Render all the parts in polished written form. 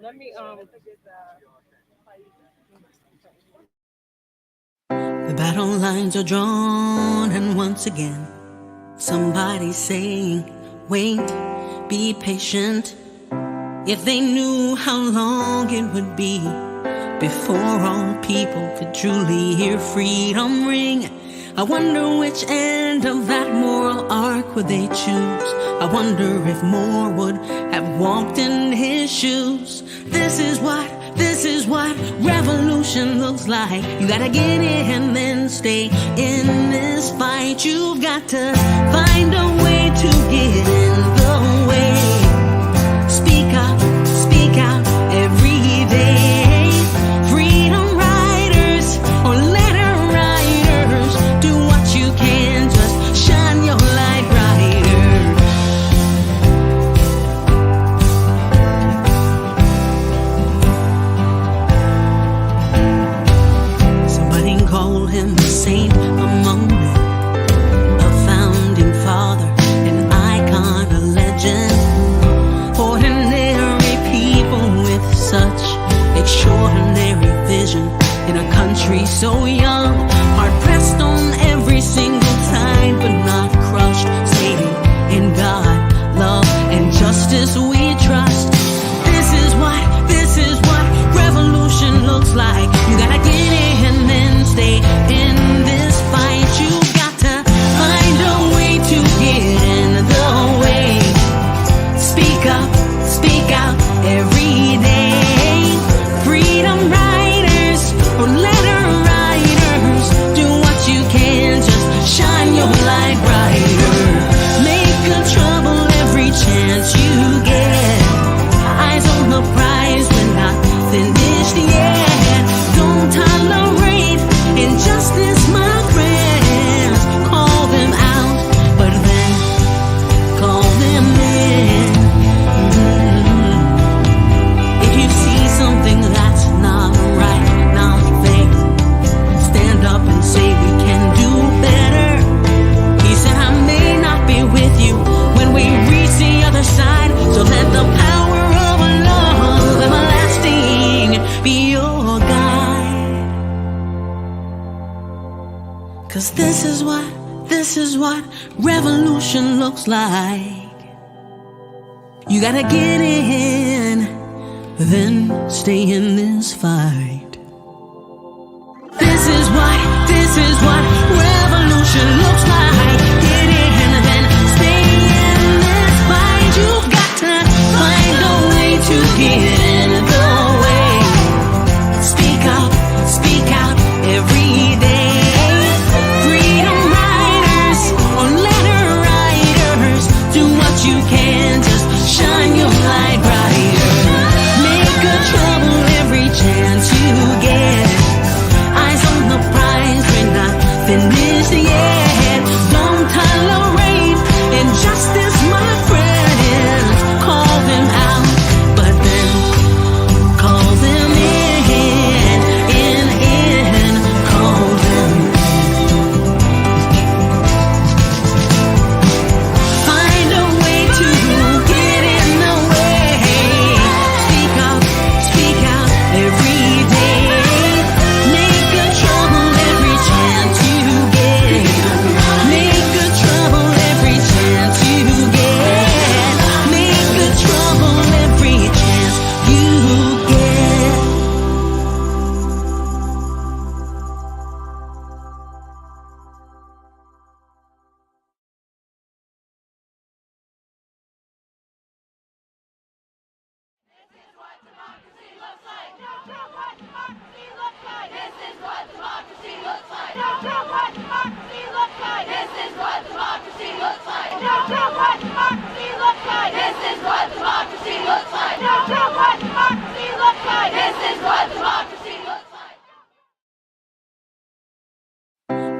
Let me The battle lines are drawn, and once again, somebody's saying, wait, be patient. If they knew how long it would be before all people could truly hear freedom ring, I wonder which end of that moral arc would they choose. I wonder if more would have walked in his shoes. This is what revolution looks like. You gotta get in and then stay in this fight. You've got to find a way to get in the way. Speak out every day. Freedom riders or letter writers, do what you can, just shine your light brighter. Somebody call him a saint among men, a founding father, an icon, a legend. Ordinary people with such extraordinary vision in a country so young, hard pressed on every single side but not crushed, saying in God, love and justice we trust. This is what revolution looks like. You gotta get in and then stay in this fight. You've got to find a way to get in the way. Speak out every day. Freedom riders or letter writers, do what you can, just shine your light brighter. Make good trouble every chance you get. Eyes on the prize, we're not finished yet. Don't tolerate injustice, my friends. Call them out, but then call them in. If you see something that's not right, not fair, stand up and say we can do better. He said I may not be with you when we reach the other side, so let the power of love everlasting be your guide. 'Cause this is what revolution looks like. You gotta get in, then stay in this fight. This is what revolution looks like. Get in, then stay in this fight. You've got to find a way to get in the way. Speak out every day. Freedom riders or letter writers, do what you can, just shine your light brighter. Make good trouble every chance you get. Eyes on the prize, we're not finished yet. Don't tolerate injustice, my friends. Call them out, but then call them in, call them. Find a way to get in the way. Speak out every day. Make good trouble every chance you get. Make good trouble every chance you get. Make good trouble every chance you get.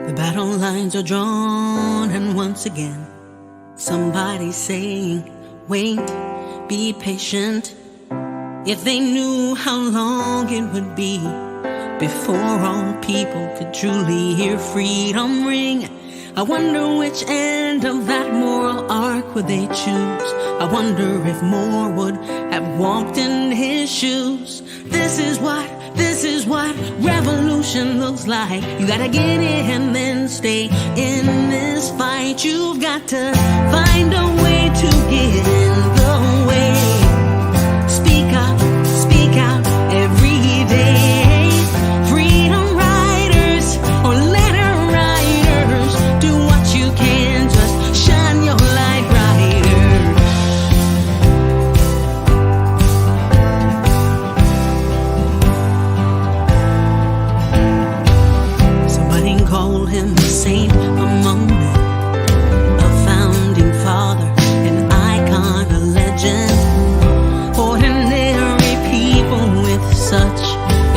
The battle lines are drawn, and once again, somebody's saying, wait, be patient. If they knew how long it would be before all people could truly hear freedom ring, I wonder which end of that moral arc would they choose. I wonder if more would have walked in his shoes. This is what revolution looks like. You gotta get in and then stay in this fight. You've got to find a way to get in the way. Speak out every day. Freedom riders or letter writers, do what you can, just shine your light brighter. Somebody called him a saint among men, a founding father, an icon, a legend. Ordinary people with such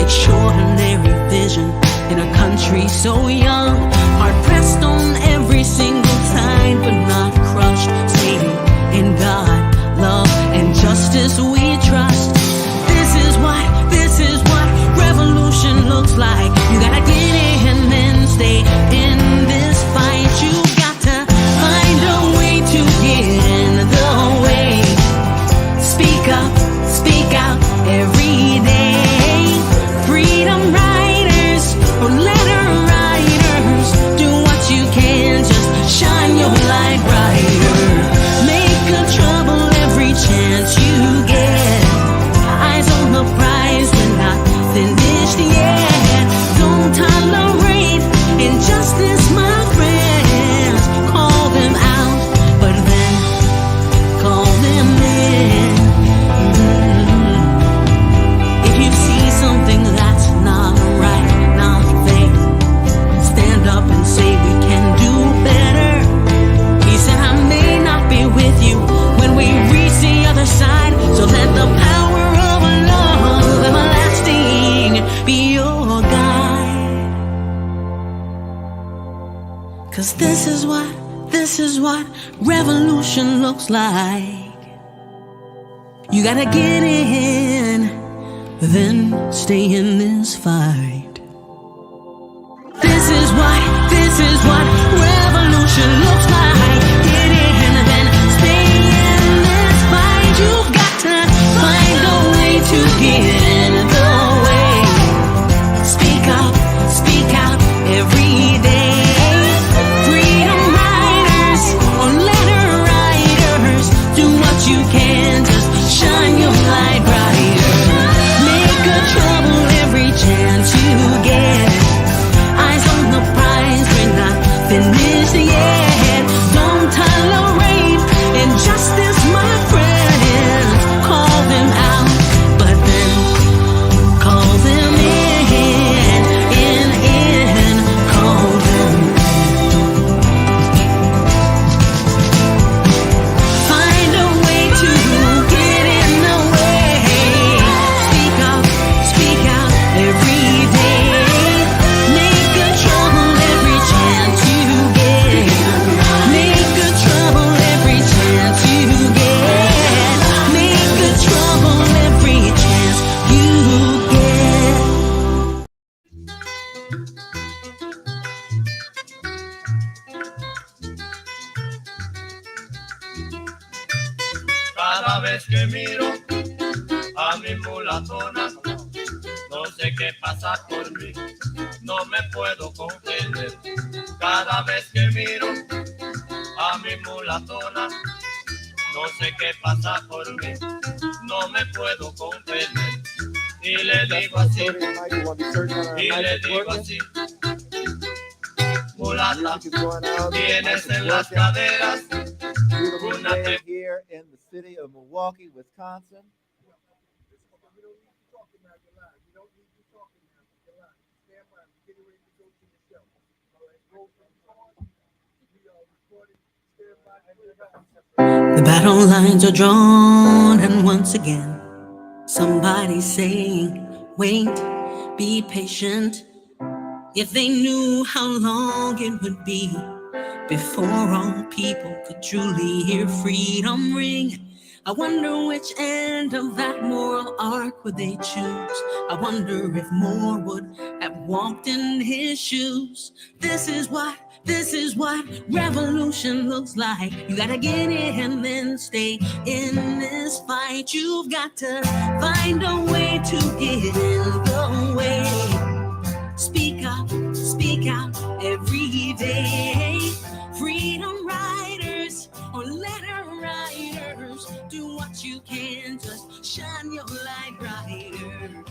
extraordinary vision in a country so young, hard pressed on every single side, but not crushed. Saying, in God, love, and justice we trust. This is what revolution looks like. You gotta get in and then stay in this fight. You got to find a way to get in the way. Speak out every day. Freedom riders or letter writers, do what you can, just shine your light brighter. Make good trouble every chance you get. Eyes on the prize, we're not finished yet. Don't tolerate injustice, my friends. Call them out, but then call them in. If you see something that's not right, not fair, stand up and say we can do better. He said, I may not be with you when we reach the other side, so let the power of love everlasting be your guide. 'Cause this is what revolution looks like. You gotta get in, then stay in this fight. This is what revolution looks like. Get in, then stay in this fight. You've got to find a way to get in the way. Speak out every day. Freedom riders or letter writers, do what you can, just shine your light brighter. Make good trouble every chance you get. Eyes on the prize, we're not finished yet. Don't tolerate injustice, my friends. Call them out, but then call them in, call them. Find a way to get in the way. Speak out every day. Make good trouble every chance you get. Make good trouble every chance you get. Make good trouble every chance you get. Cada vez que miro a mi mulatona, no sé qué pasa por mí, no me puedo contener. Cada vez que miro a mi mulatona, no sé qué pasa por mí, no me puedo contener. Y le digo así, mulata, tienes en las caderas una Day here in the city of Milwaukee, Wisconsin. The battle lines are drawn, and once again, somebody's saying, wait, be patient. If they knew how long it would be before all people could truly hear freedom ring. I wonder which end of that moral arc would they choose. I wonder if more would have walked in his shoes. This is what This is what revolution looks like. You gotta get in and then stay in this fight. You've got to find a way to get in the way. Speak out every day. Freedom riders or letter writers, do what you can, just shine your light brighter.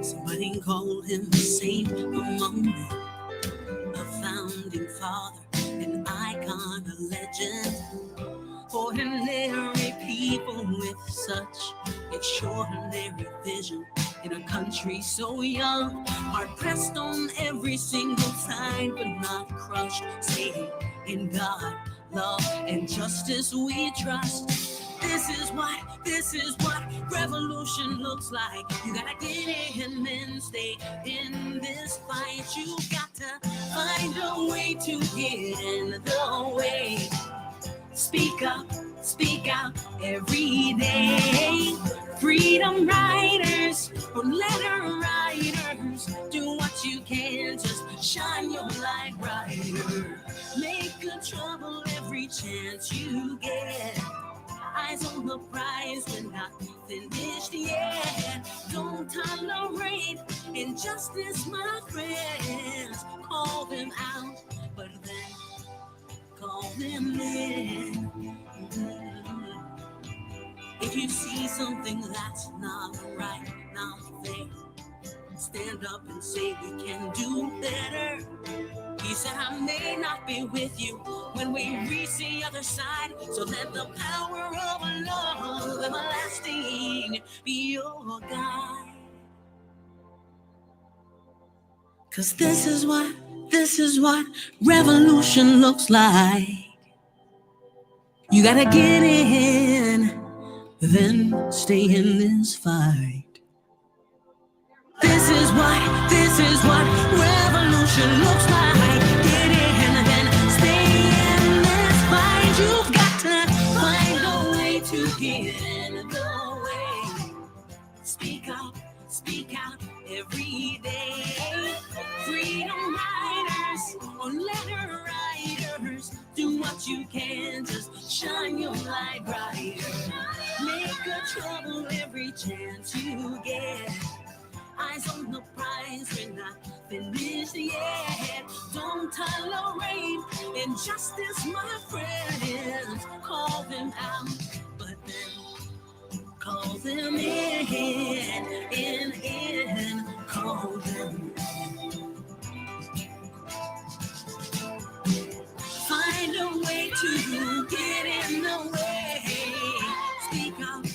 Somebody called him a saint among men, a founding father, an icon, a legend. Ordinary people with such extraordinary vision in a country so young, hard pressed on every single side, but not crushed. Saying, in God, love, and justice we trust. This is what revolution looks like. You gotta get in and stay in this fight. You got to find a way to get in the way. Speak out every day. Freedom riders or letter writers, do what you can, just shine your light brighter. Make good trouble every chance you get. Eyes on the prize, we're not finished yet. Don't tolerate injustice, my friends. Call them out, but then call them in. If you see something that's not right, not fair, stand up and say we can do better. He said, I may not be with you when we reach the other side, so let the power of love everlasting be your guide. 'Cause this is what revolution looks like. You gotta get in, then stay in this fight. This is what revolution looks like. Get in and then stay in this fight. You've got to find a way to get in the way. Speak out every day. Freedom riders or letter writers, do what you can, just shine your light brighter. Make good trouble every chance you get. Eyes on the prize, we're not finished yet. Don't tolerate injustice, my friends. Call them out, but then call them in, call them. Find a way to get in the way. Speak out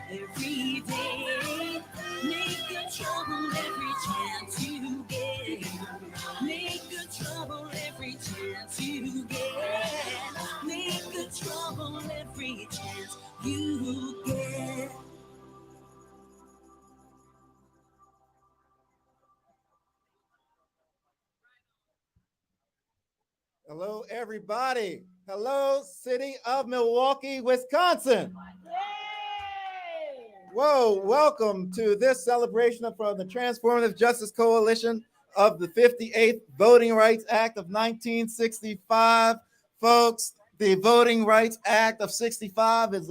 every day. Make good trouble every chance you get. Make good trouble every chance you get. Make good trouble every chance you get. Hello, everybody. Hello, city of Milwaukee, Wisconsin. Whoa, welcome to this celebration from the Transformative Justice Coalition of the 58th Voting Rights Act of 1965. Folks, the Voting Rights Act of 65 is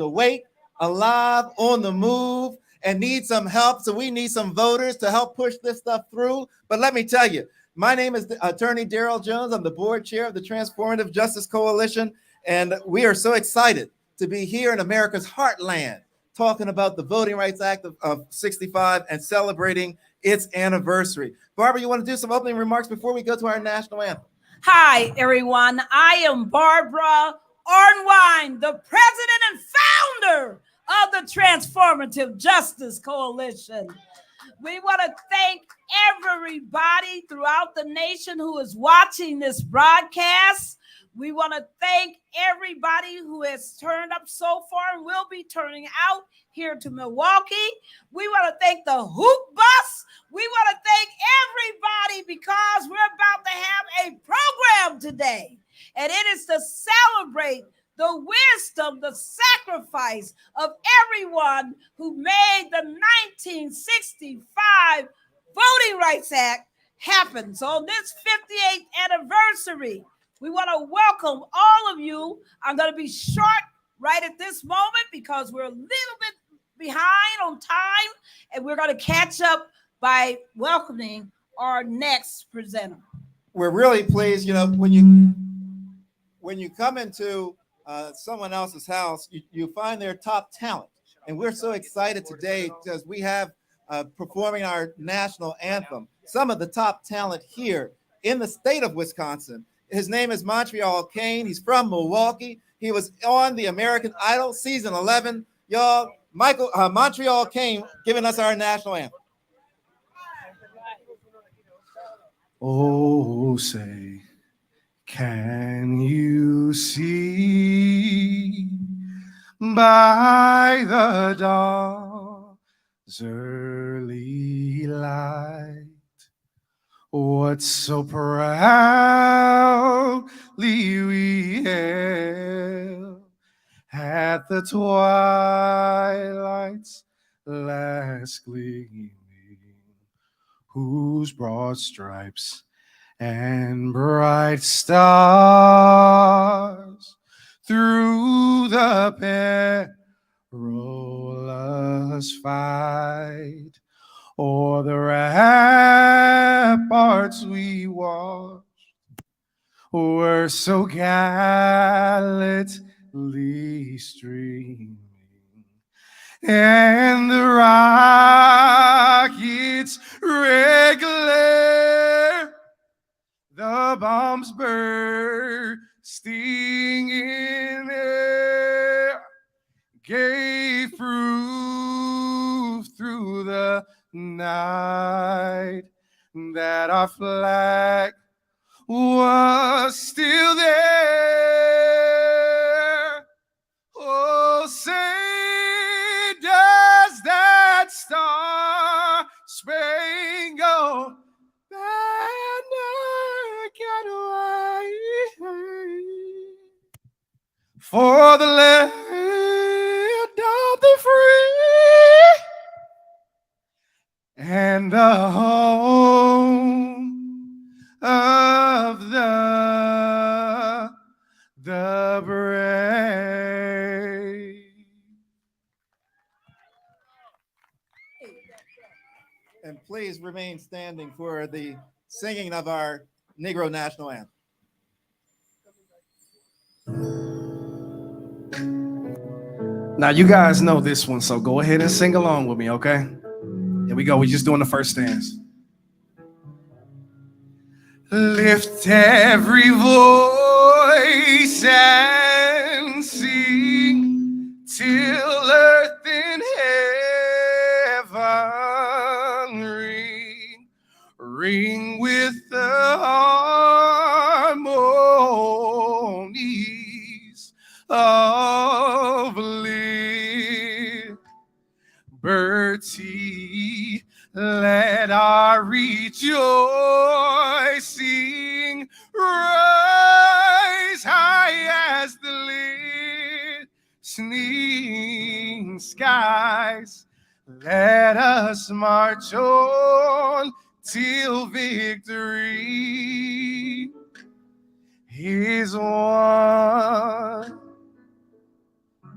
awake, alive, on the move, and needs some help. So we need some voters to help push this stuff through. But let me tell you, my name is Attorney Darrell Jones. I'm the board chair of the Transformative Justice Coalition, and we are so excited to be here in America's heartland, talking about the Voting Rights Act of 65 and celebrating its anniversary. Barbara, you want to do some opening remarks before we go to our national anthem? Hi, everyone. I am Barbara Ornwine, the president and founder of the Transformative Justice Coalition. We want to thank everybody throughout the nation who is watching this broadcast. We want to thank everybody who has turned up so far and will be turning out here to Milwaukee. We want to thank the Hoop Bus. We want to thank everybody because we're about to have a program today. And it is to celebrate the wisdom, the sacrifice of everyone who made the 1965 Voting Rights Act happen. So on this 58th anniversary, we want to welcome all of you. I'm going to be short right at this moment because we're a little bit behind on time, and we're going to catch up by welcoming our next presenter. We're really pleased, when you come into someone else's house, you find their top talent. And we're so excited today because we have performing our national anthem, some of the top talent here in the state of Wisconsin. His name is Montreal Kane. He's from Milwaukee. He was on the American Idol season 11. Y'all, Montreal Kane giving us our national anthem. Oh, say, can you see by the dawn's early light what so proudly we hailed at the twilight's last gleaming, whose broad stripes and bright stars through the perilous fight o'er the ramparts we watched were so gallantly streaming, and the rockets' red glare, the bombs bursting in air, gave proof through the night that our flag was still there. Oh, say does that star-spangled banner get wave for the land of the free and the home of the brave. And please remain standing for the singing of our Negro National Anthem. Now, you guys know this one, so go ahead and sing along with me, okay? Here we go. We're just doing the first stanza. Lift every voice and sing till earth and heaven ring with the harmonies of liberty. Let our rejoicing rise high as the listening skies. Let us march on till victory is won.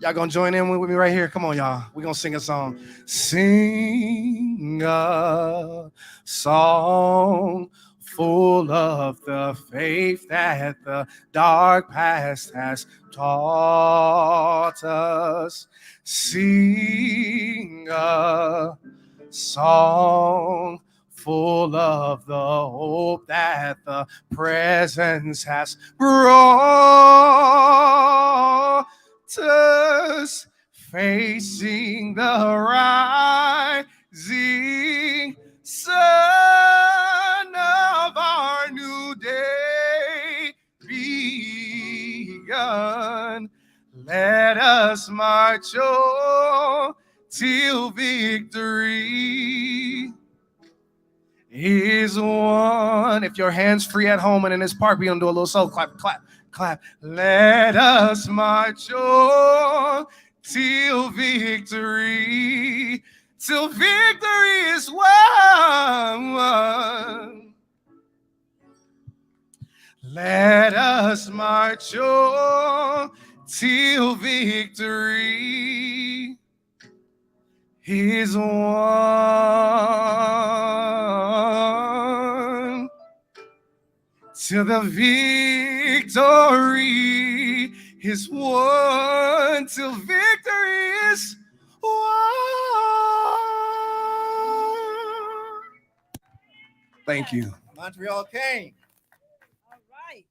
Y'all gonna join in with me right here? Come on, y'all. We're gonna sing a song. Sing a song full of the faith that the dark past has taught us. Sing a song full of the hope that the presence has brought us, facing the rising sun of our new day begun. Let us march on till victory is won. If your hand's free at home and in this part, we're gonna do a little soul clap, clap, clap. Let us march on till victory is won. Let us march on till victory is won. Till the victory is won. Till victory is won. Thank you. Montreal Kane. All right.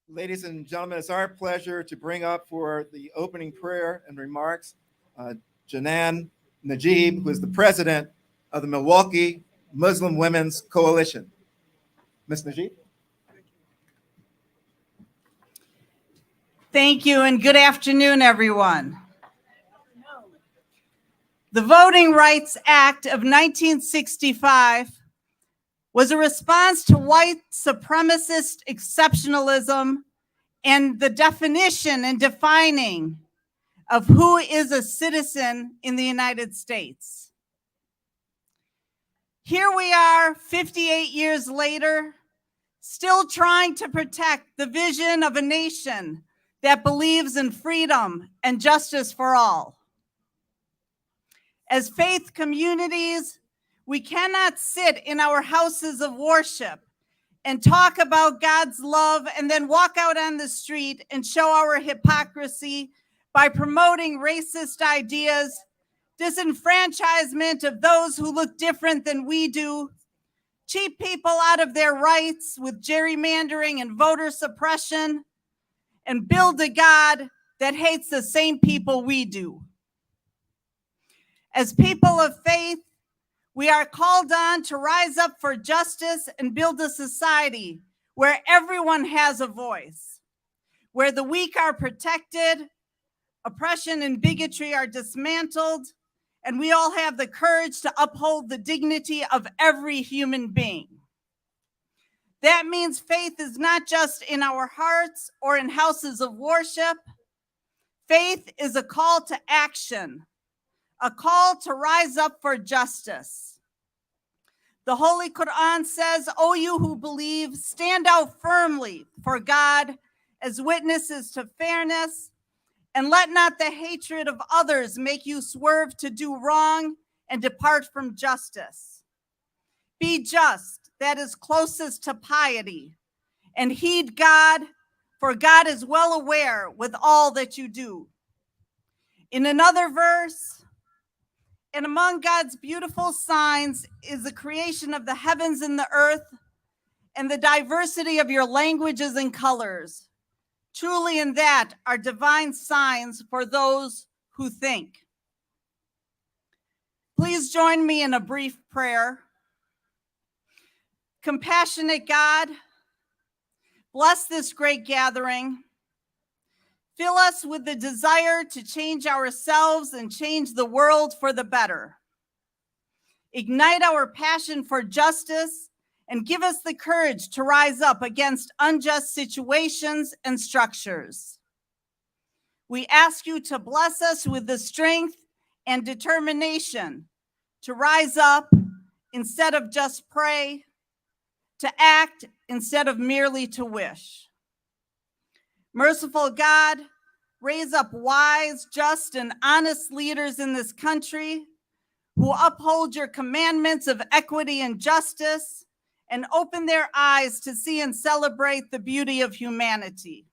Ladies and gentlemen, it's our pleasure to bring up for the opening prayer and remarks Janan Najib, who is the president of the Milwaukee Muslim Women's Coalition. Ms. Najib. Thank you, and good afternoon, everyone. The Voting Rights Act of 1965 was a response to white supremacist exceptionalism and the definition and defining of who is a citizen in the United States. Here we are 58 years later, still trying to protect the vision of a nation that believes in freedom and justice for all. As faith communities, we cannot sit in our houses of worship and talk about God's love and then walk out on the street and show our hypocrisy by promoting racist ideas, disenfranchisement of those who look different than we do, cheat people out of their rights with gerrymandering and voter suppression, and build a God that hates the same people we do. As people of faith, we are called on to rise up for justice and build a society where everyone has a voice, where the weak are protected, oppression and bigotry are dismantled, and we all have the courage to uphold the dignity of every human being. That means faith is not just in our hearts or in houses of worship. Faith is a call to action, a call to rise up for justice. The Holy Quran says, "O you who believe, stand out firmly for God as witnesses to fairness, and let not the hatred of others make you swerve to do wrong and depart from justice. Be just, that is closest to piety, and heed God, for God is well aware with all that you do." In another verse, "And among God's beautiful signs is the creation of the heavens and the earth, and the diversity of your languages and colors. Truly in that are divine signs for those who think." Please join me in a brief prayer. Compassionate God, bless this great gathering. Fill us with the desire to change ourselves and change the world for the better. Ignite our passion for justice and give us the courage to rise up against unjust situations and structures. We ask you to bless us with the strength and determination to rise up instead of just pray, to act instead of merely to wish. Merciful God, raise up wise, just, and honest leaders in this country who uphold your commandments of equity and justice and open their eyes to see and celebrate the beauty of humanity.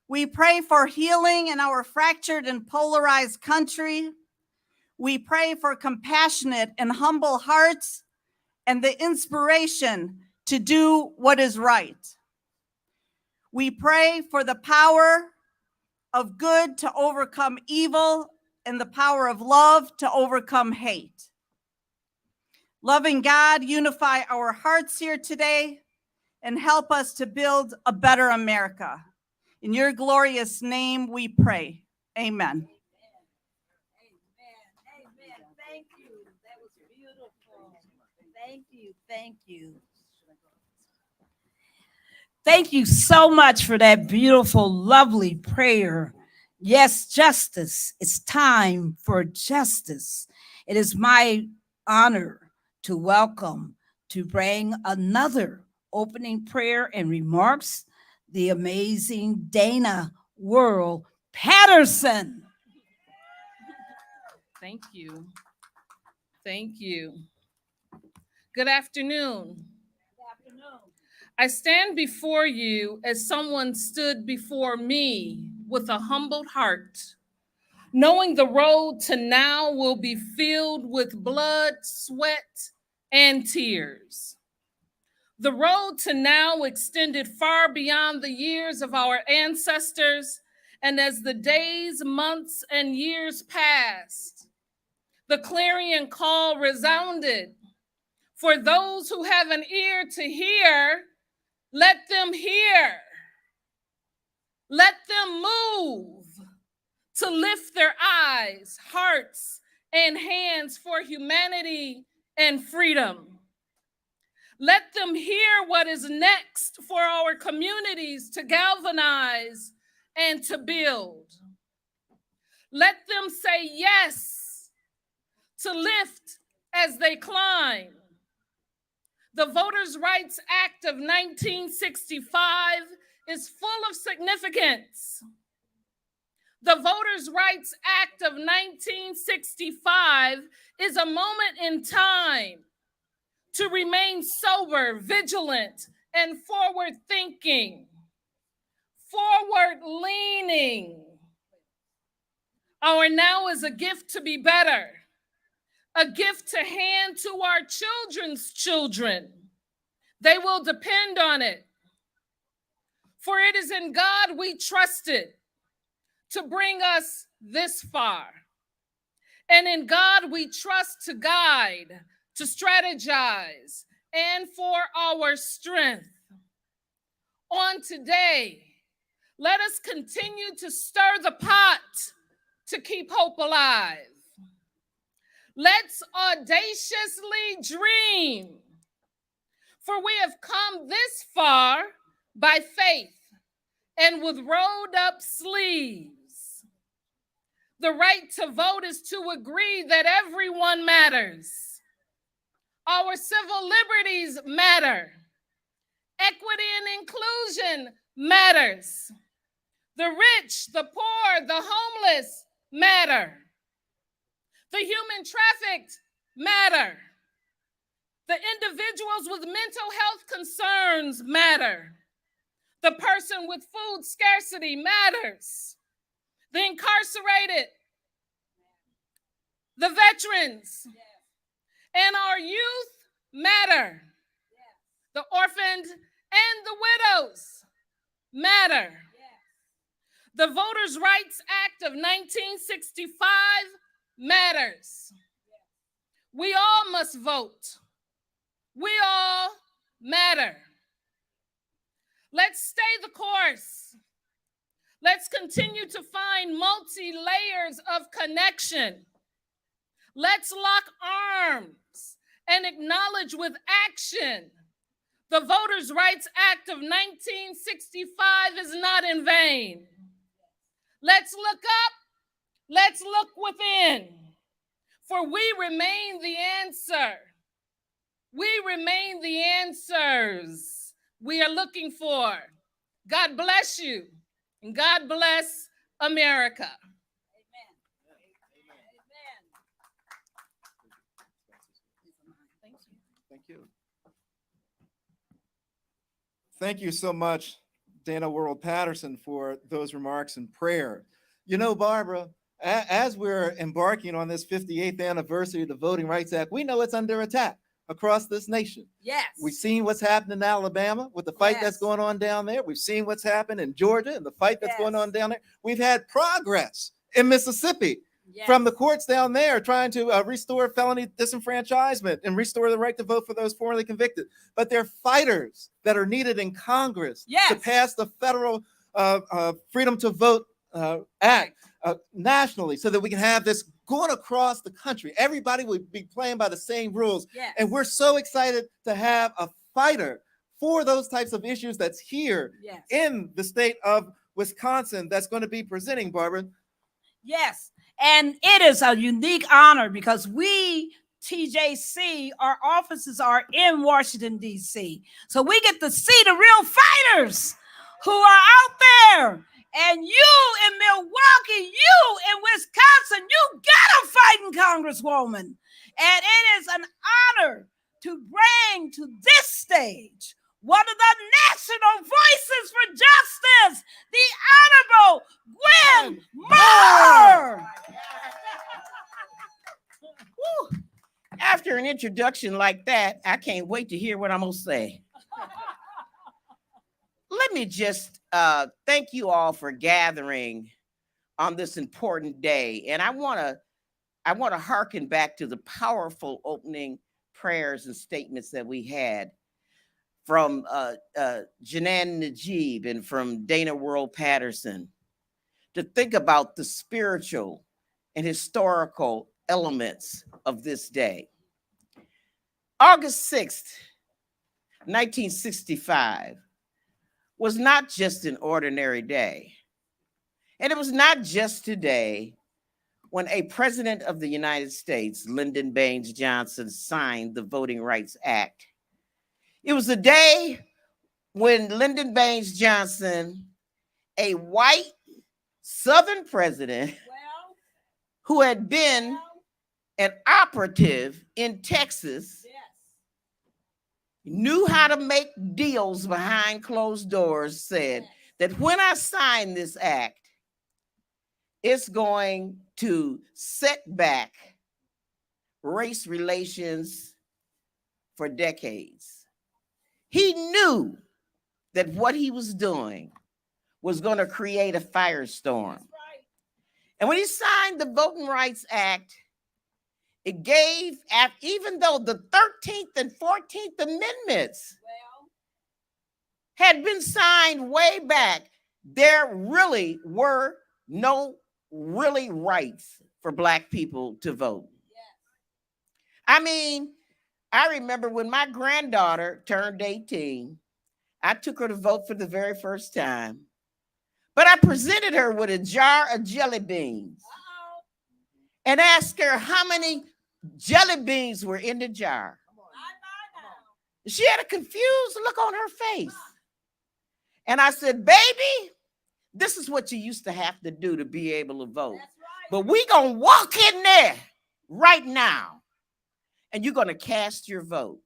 We pray for healing in our fractured and polarized country. We pray for compassionate and humble hearts and the inspiration to do what is right. We pray for the power of good to overcome evil and the power of love to overcome hate. Loving God, unify our hearts here today and help us to build a better America. In your glorious name we pray. Amen. Amen. Thank you. That was beautiful. Thank you. Thank you. Thank you so much for that beautiful, lovely prayer, Yes, justice. It's time for justice. It is my honor to welcome, to bring another opening prayer and remarks, the amazing Dana World Patterson. Thank you. Thank you. Good afternoon. I stand before you as someone stood before me with a humbled heart, knowing the road to now will be filled with blood, sweat, and tears. The road to now extended far beyond the years of our ancestors, and as the days, months, and years passed, the clarion call resounded. For those who have an ear to hear, let them hear. Let them move to lift their eyes, hearts, and hands for humanity and freedom. Let them hear what is next for our communities to galvanize and to build. Let them say yes to lift as they climb. The Voters' Rights Act of 1965 is full of significance. The Voters' Rights Act of 1965 is a moment in time to remain sober, vigilant, and forward-thinking, forward-leaning. Our now is a gift to be better, a gift to hand to our children's children. They will depend on it. For it is in God we trusted to bring us this far. And in God we trust to guide, to strategize, and for our strength. On today, let us continue to stir the pot to keep hope alive. Let's audaciously dream, for we have come this far by faith and with rolled up sleeves. The right to vote is to agree that everyone matters. Our civil liberties matter. Equity and inclusion matters. The rich, the poor, the homeless matter. The human trafficked matter. The individuals with mental health concerns matter. The person with food scarcity matters. The incarcerated, the veterans, and our youth matter. The orphaned and the widows matter. The Voters' Rights Act of 1965 matters. We all must vote. We all matter. Let's stay the course. Let's continue to find multi-layers of connection. Let's lock arms and acknowledge with action the Voters' Rights Act of 1965 is not in vain. Let's look up, let's look within, for we remain the answer. We remain the answers we are looking for. God bless you, and God bless America. Amen. Thank you. Thank you so much, Dana World Patterson, for those remarks and prayer. You know, Barbara, as we're embarking on this 58th anniversary of the Voting Rights Act, we know it's under attack across this nation. Yes. We've seen what's happened in Alabama with the fight that's going on down there. We've seen what's happened in Georgia and the fight that's going on down there. We've had progress in Mississippi from the courts down there trying to restore felony disenfranchisement and restore the right to vote for those formerly convicted. But they're fighters that are needed in Congress to pass the federal Freedom to Vote Act nationally so that we can have this going across the country. Everybody will be playing by the same rules. And we're so excited to have a fighter for those types of issues that's here in the state of Wisconsin that's going to be presenting, Barbara. Yes, and it is a unique honor because we, TJC, our offices are in Washington, D.C. So we get to see the real fighters who are out there. And you in Milwaukee, you in Wisconsin, you got a fighting Congresswoman. And it is an honor to bring to this stage one of the national voices for justice, the Honorable Gwen Moore. After an introduction like that, I can't wait to hear what I'm going to say. Let me just thank you all for gathering on this important day. And I want to hearken back to the powerful opening prayers and statements that we had from Janan Najib and from Dana World Patterson, to think about the spiritual and historical elements of this day. August 6th, 1965 was not just an ordinary day. And it was not just today when a president of the United States, Lyndon Baines Johnson, signed the Voting Rights Act. It was a day when Lyndon Baines Johnson, a white Southern president who had been an operative in Texas, knew how to make deals behind closed doors, said that when I sign this act, it's going to set back race relations for decades. He knew that what he was doing was going to create a firestorm. And when he signed the Voting Rights Act, it gave, even though the 13th and 14th Amendments had been signed way back, there really were no really rights for Black people to vote. I mean, I remember when my granddaughter turned 18, I took her to vote for the very first time, but I presented her with a jar of jelly beans and asked her how many jelly beans were in the jar. She had a confused look on her face. And I said, baby, this is what you used to have to do to be able to vote. But we're going to walk in there right now, and you're going to cast your vote.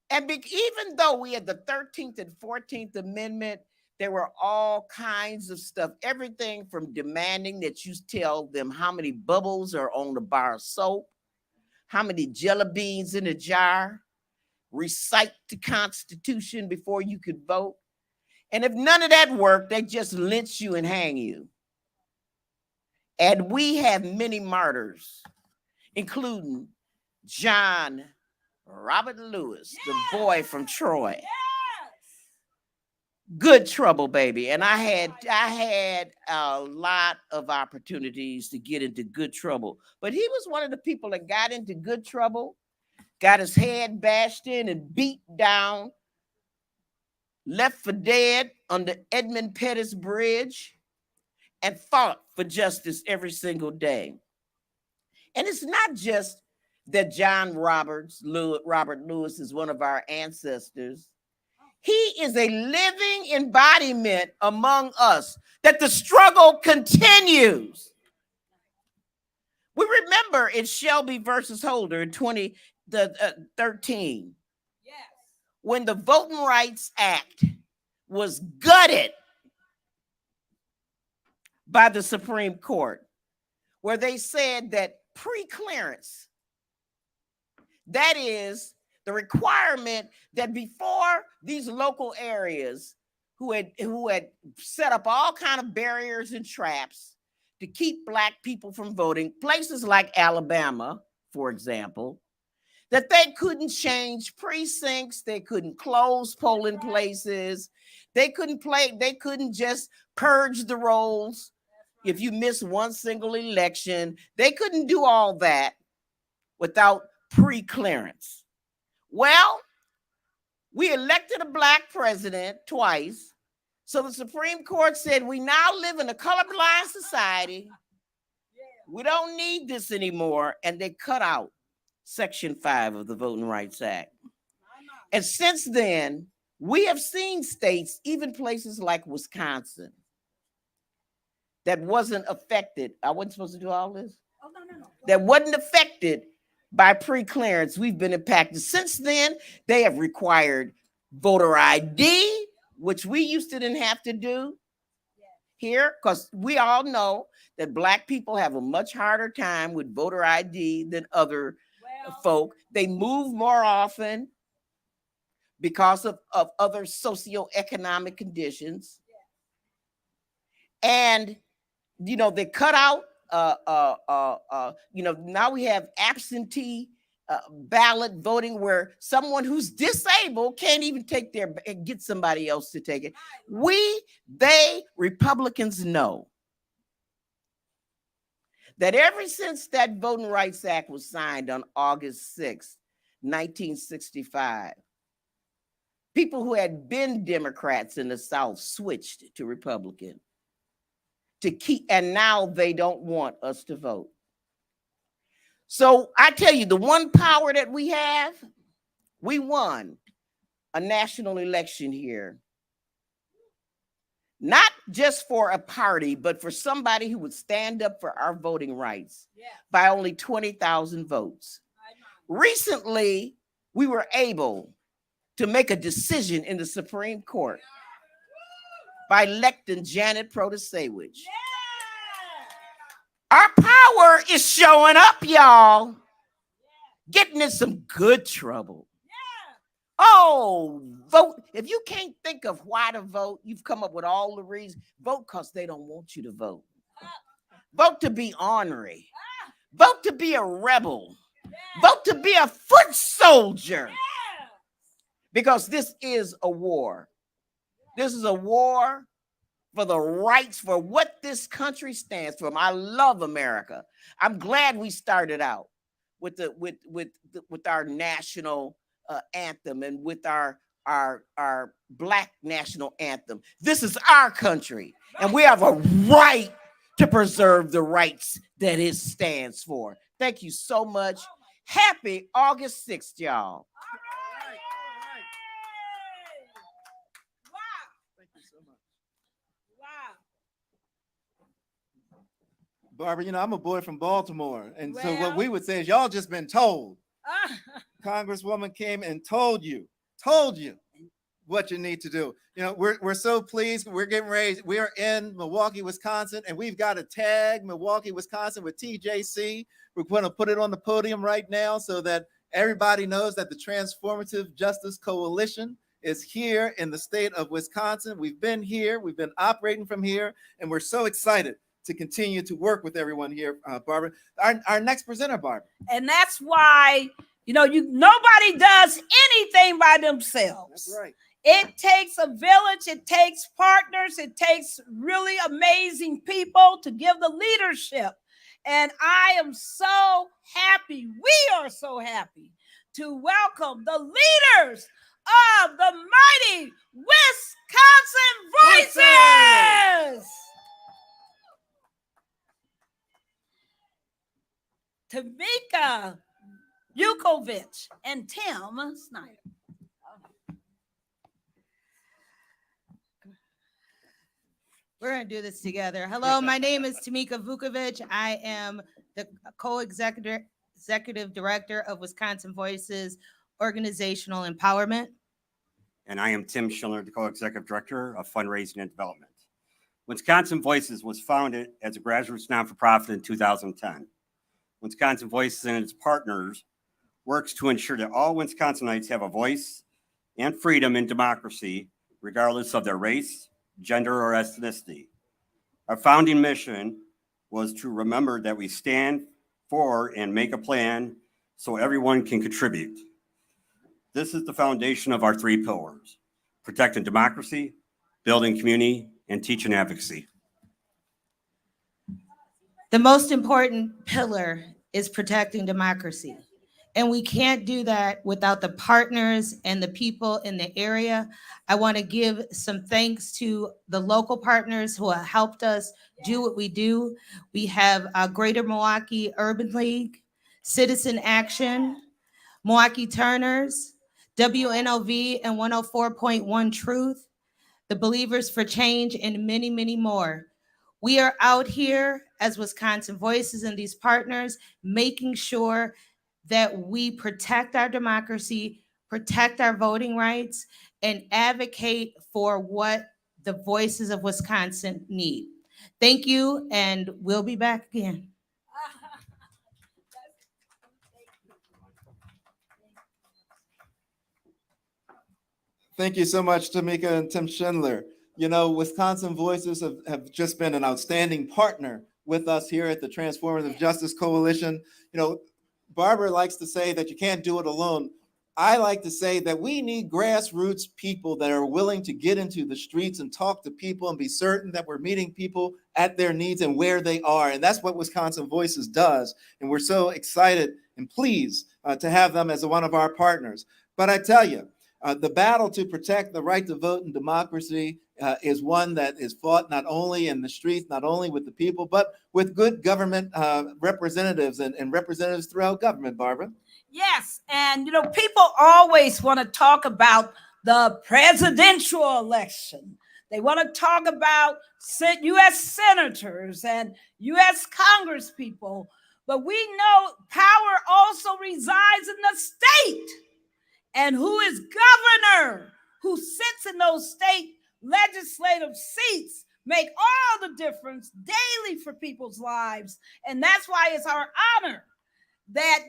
And even though we had the 13th and 14th Amendment, there were all kinds of stuff, everything from demanding that you tell them how many bubbles are on the bar of soap, how many jelly beans in a jar, recite the Constitution before you could vote. And if none of that worked, they just lynch you and hang you. And we have many martyrs, including John Robert Lewis, the boy from Troy. Good trouble, baby. And I had a lot of opportunities to get into good trouble. But he was one of the people that got into good trouble, got his head bashed in and beat down, left for dead on the Edmund Pettus Bridge, and fought for justice every single day. And it's not just that John Robert Lewis is one of our ancestors. He is a living embodiment among us that the struggle continues. We remember in Shelby versus Holder in 2013, when the Voting Rights Act was gutted by the Supreme Court, where they said that pre-clearance, that is the requirement that before these local areas who had set up all kind of barriers and traps to keep Black people from voting, places like Alabama, for example, that they couldn't change precincts, they couldn't close polling places, they couldn't just purge the rolls if you miss one single election. They couldn't do all that without pre-clearance. Well, we elected a Black president twice, So the Supreme Court said, we now live in a colorblind society. We don't need this anymore. And they cut out Section 5 of the Voting Rights Act. And since then, we have seen states, even places like Wisconsin, that wasn't affected. I wasn't supposed to do all this? Oh, no. That wasn't affected by pre-clearance. We've been impacted. Since then, they have required voter ID, which we used to didn't have to do here, because we all know that Black people have a much harder time with voter ID than other folk. They move more often because of other socioeconomic conditions. And, you know, they cut out, you know, now we have absentee ballot voting where someone who's disabled can't even take their, get somebody else to take it. Republicans know that ever since that Voting Rights Act was signed on August 6, 1965, people who had been Democrats in the South switched to Republican to keep, and now they don't want us to vote. So I tell you, the one power that we have, we won a national election here. Not just for a party, but for somebody who would stand up for our voting rights by only 20,000 votes. Recently, we were able to make a decision in the Supreme Court by electing Janet Protasewicz. Our power is showing up, y'all. Getting in some good trouble. Oh, vote. If you can't think of why to vote, you've come up with all the reasons. Vote because they don't want you to vote. Vote to be ornery. Vote to be a rebel. Vote to be a foot soldier. Because this is a war. This is a war for the rights, for what this country stands for. I love America. I'm glad we started out with our national anthem and with our Black national anthem. This is our country, and we have a right to preserve the rights that it stands for. Thank you so much. Happy August 6th, y'all. Barbara, you know, I'm a boy from Baltimore. And so what we would say is y'all just been told. Congresswoman came and told you what you need to do. You know, we're so pleased. We're getting ready. We are in Milwaukee, Wisconsin, and we've got a tag Milwaukee, Wisconsin with TJC. We're going to put it on the podium right now so that everybody knows that the Transformative Justice Coalition is here in the state of Wisconsin. We've been here. We've been operating from here, and we're so excited to continue to work with everyone here, Barbara. Our next presenter, Barbara. And that's why, you know, nobody does anything by themselves. That's right. It takes a village. It takes partners. It takes really amazing people to give the leadership. And I am so happy. We are so happy to welcome the leaders of the mighty Wisconsin Voices. Tamika Yukovich and Tim Snyder. We're going to do this together. Hello, my name is Tamika Vukovic. I am the co-executive director of Wisconsin Voices Organizational Empowerment. And I am Tim Schiller, the co-executive director of fundraising and development. Wisconsin Voices was founded as a grassroots non-for-profit in 2010. Wisconsin Voices and its partners works to ensure that all Wisconsinites have a voice and freedom in democracy, regardless of their race, gender, or ethnicity. Our founding mission was to remember that we stand for and make a plan so everyone can contribute. This is the foundation of our three pillars: protecting democracy, building community, and teaching advocacy. The most important pillar is protecting democracy. And we can't do that without the partners and the people in the area. I want to give some thanks to the local partners who have helped us do what we do. We have Greater Milwaukee Urban League, Citizen Action, Milwaukee Turners, WNOV and 104.1 Truth, the Believers for Change, and many, many more. We are out here as Wisconsin Voices and these partners, making sure that we protect our democracy, protect our voting rights, and advocate for what the voices of Wisconsin need. Thank you, and we'll be back again. Thank you so much, Tamika and Tim Schindler. You know, Wisconsin Voices have just been an outstanding partner with us here at the Transformative Justice Coalition. You know, Barbara likes to say that you can't do it alone. I like to say that we need grassroots people that are willing to get into the streets and talk to people and be certain that we're meeting people at their needs and where they are. And that's what Wisconsin Voices does. And we're so excited and pleased to have them as one of our partners. But I tell you, the battle to protect the right to vote in democracy is one that is fought not only in the streets, not only with the people, but with good government representatives and representatives throughout government, Barbara. Yes, and you know, people always want to talk about the presidential election. They want to talk about U.S. senators and U.S. congresspeople, but we know power also resides in the state. And who is governor, who sits in those state legislative seats, make all the difference daily for people's lives. And that's why it's our honor that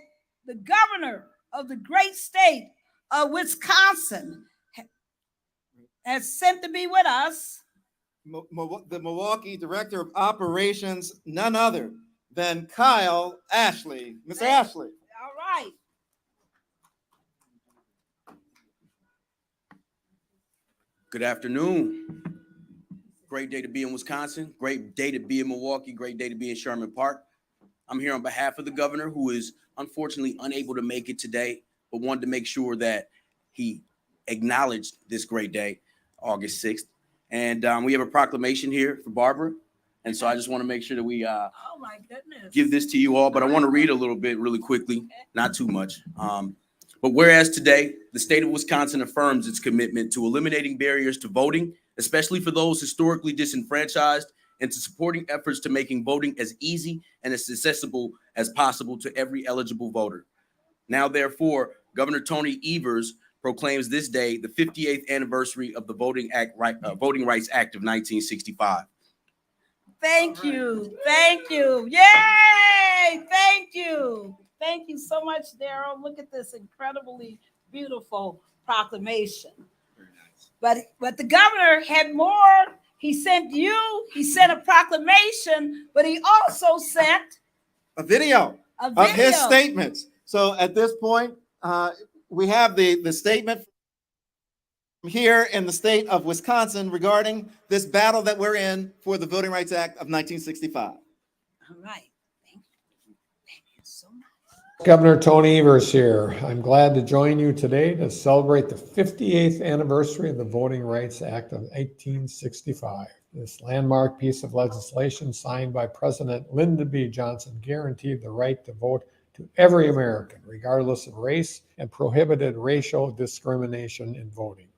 the governor of the great state of Wisconsin has sent to be with us. The Milwaukee Director of Operations, none other than Kyle Ashley. Mr. Ashley. All right. Good afternoon. Great day to be in Wisconsin. Great day to be in Milwaukee. Great day to be in Sherman Park. I'm here on behalf of the governor, who is unfortunately unable to make it today, but wanted to make sure that he acknowledged this great day, August 6th. And we have a proclamation here for Barbara. And so I just want to make sure that we Oh my goodness. give this to you all, but I want to read a little bit really quickly, not too much. But whereas today, the state of Wisconsin affirms its commitment to eliminating barriers to voting, especially for those historically disenfranchised, and to supporting efforts to making voting as easy and as accessible as possible to every eligible voter. Now, therefore, Governor Tony Evers proclaims this day the 58th anniversary of the Voting Rights Act of 1965. Thank you. Thank you. Yay! Thank you. Thank you so much, Daryl. Look at this incredibly beautiful proclamation. Very nice. But the governor had more. He sent a proclamation, but he also sent A video of his statements. So at this point, we have the statement here in the state of Wisconsin regarding this battle that we're in for the Voting Rights Act of 1965. All right. Thank you so much. Governor Tony Evers here. I'm glad to join you today to celebrate the 58th anniversary of the Voting Rights Act of 1865. This landmark piece of legislation signed by President Lyndon B. Johnson guaranteed the right to vote to every American, regardless of race, and prohibited racial discrimination in voting.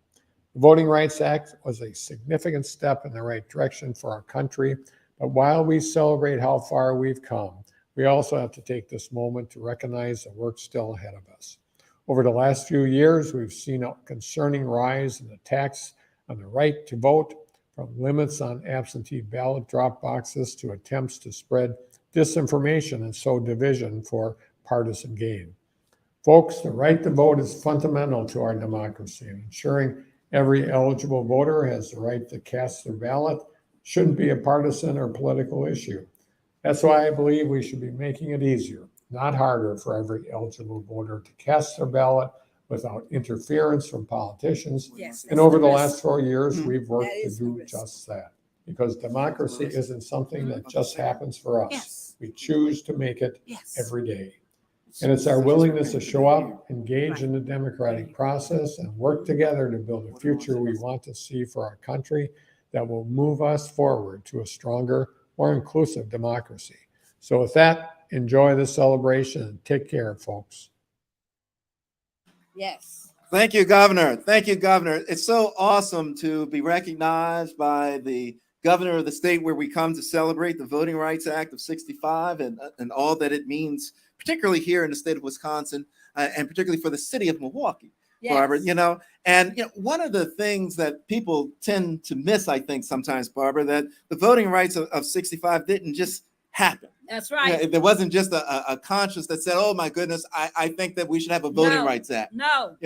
The Voting Rights Act was a significant step in the right direction for our country, but while we celebrate how far we've come, we also have to take this moment to recognize the work still ahead of us. Over the last few years, we've seen a concerning rise in attacks on the right to vote, from limits on absentee ballot drop boxes to attempts to spread disinformation and sow division for partisan gain. Folks, the right to vote is fundamental to our democracy, and ensuring every eligible voter has the right to cast their ballot shouldn't be a partisan or political issue. That's why I believe we should be making it easier, not harder, for every eligible voter to cast their ballot without interference from politicians. Yes, And over the last 4 years, we've worked to do just that, because democracy isn't something that just happens for us. Yes. We choose to make it Yes. every day. And it's our willingness to show up, engage in the democratic process, and work together to build a future we want to see for our country that will move us forward to a stronger, more inclusive democracy. So with that, enjoy the celebration and take care, folks. Yes. Thank you, Governor. Thank you, Governor. It's so awesome to be recognized by the governor of the state where we come to celebrate the Voting Rights Act of 65 and all that it means, particularly here in the state of Wisconsin, and particularly for the city of Milwaukee, Yes. Barbara, one of the things that people tend to miss, I think sometimes, Barbara, that the Voting Rights of 65 didn't just happen. That's right. There wasn't just a conscience that said, oh my goodness, I think that we should have a Voting Rights Act. No.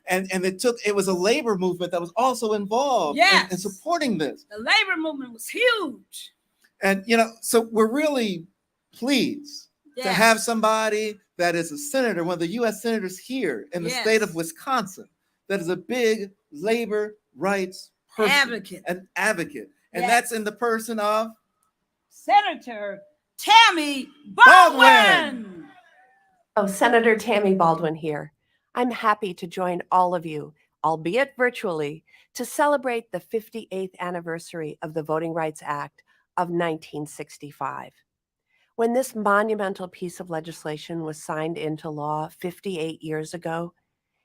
And it was a labor movement that was also involved in supporting this. The labor movement was huge. And, so we're really pleased to have somebody that is a senator, one of the U.S. senators here in the state of Wisconsin, that is a big labor rights person, an advocate. And that's in the person of Senator Tammy Baldwin. Oh, Senator Tammy Baldwin here. I'm happy to join all of you, albeit virtually, to celebrate the 58th anniversary of the Voting Rights Act of 1965. When this monumental piece of legislation was signed into law 58 years ago,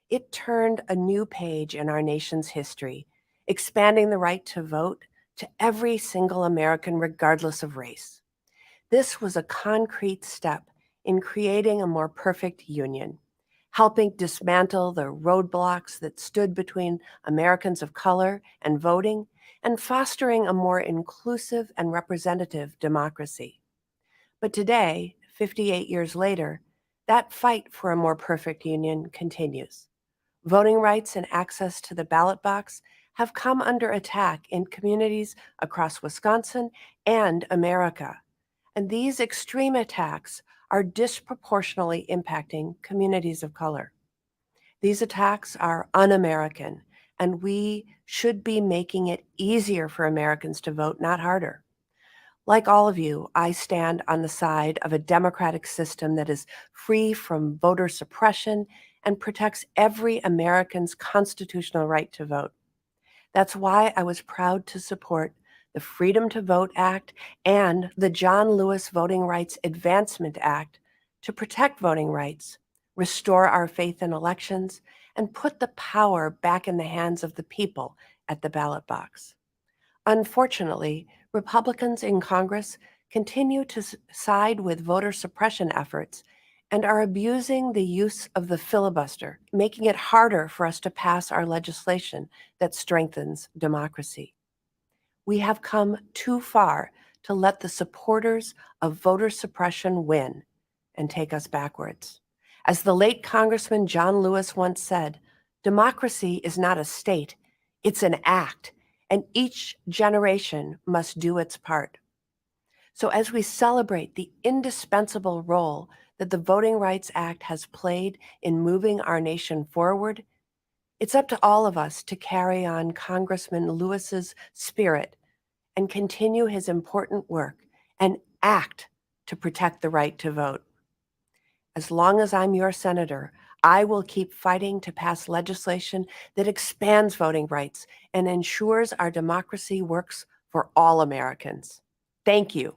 it turned a new page in our nation's history, expanding the right to vote to every single American, regardless of race. This was a concrete step in creating a more perfect union, helping dismantle the roadblocks that stood between Americans of color and voting, and fostering a more inclusive and representative democracy. But today, 58 years later, that fight for a more perfect union continues. Voting rights and access to the ballot box have come under attack in communities across Wisconsin and America. And these extreme attacks are disproportionately impacting communities of color. These attacks are un-American, and we should be making it easier for Americans to vote, not harder. Like all of you, I stand on the side of a democratic system that is free from voter suppression and protects every American's constitutional right to vote. That's why I was proud to support the Freedom to Vote Act and the John Lewis Voting Rights Advancement Act to protect voting rights, restore our faith in elections, and put the power back in the hands of the people at the ballot box. Unfortunately, Republicans in Congress continue to side with voter suppression efforts and are abusing the use of the filibuster, making it harder for us to pass our legislation that strengthens democracy. We have come too far to let the supporters of voter suppression win and take us backwards. As the late Congressman John Lewis once said, democracy is not a state, it's an act, and each generation must do its part. So as we celebrate the indispensable role that the Voting Rights Act has played in moving our nation forward, it's up to all of us to carry on Congressman Lewis's spirit and continue his important work and act to protect the right to vote. As long as I'm your senator, I will keep fighting to pass legislation that expands voting rights and ensures our democracy works for all Americans. Thank you.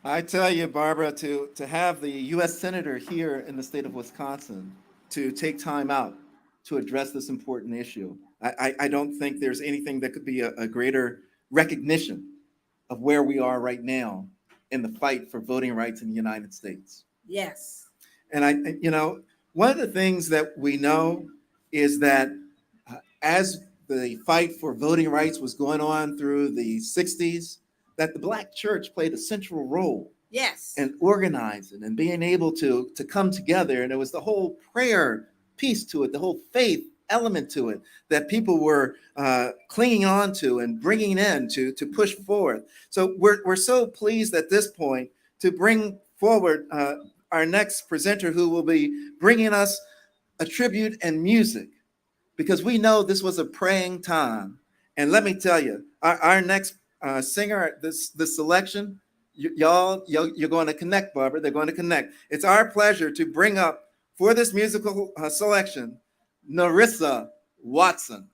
I tell you, Barbara, to have the U.S. Senator here in the state of Wisconsin to take time out to address this important issue, I don't think there's anything that could be a greater recognition of where we are right now in the fight for voting rights in the United States. Yes. And one of the things that we know is that as the fight for voting rights was going on through the 60s, that the Black church played a central role in organizing and being able to come together. And it was the whole prayer piece to it, the whole faith element to it that people were clinging on to and bringing in to push forward. So we're so pleased at this point to bring forward our next presenter, who will be bringing us a tribute and music, because we know this was a praying time. And let me tell you, our next singer, this selection, you're going to connect, Barbara. They're going to connect. It's our pleasure to bring up for this musical selection, Narissa Watson.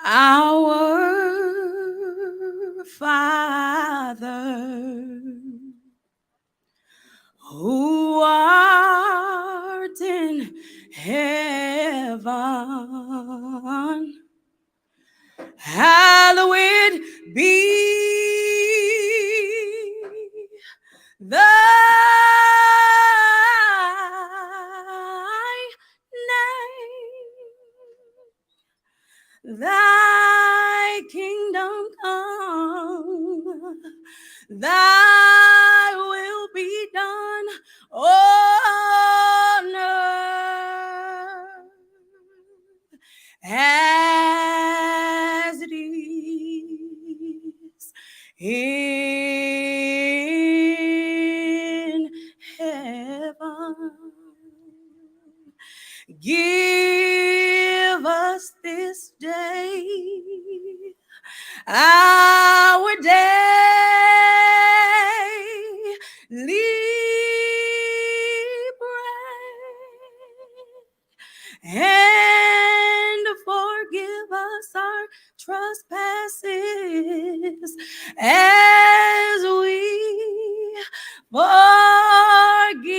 Our Father, who art in heaven, hallowed be thy name. Thy kingdom come, thy will be done on earth as it is in heaven. Give us this day our daily bread, and forgive us our trespasses as we forgive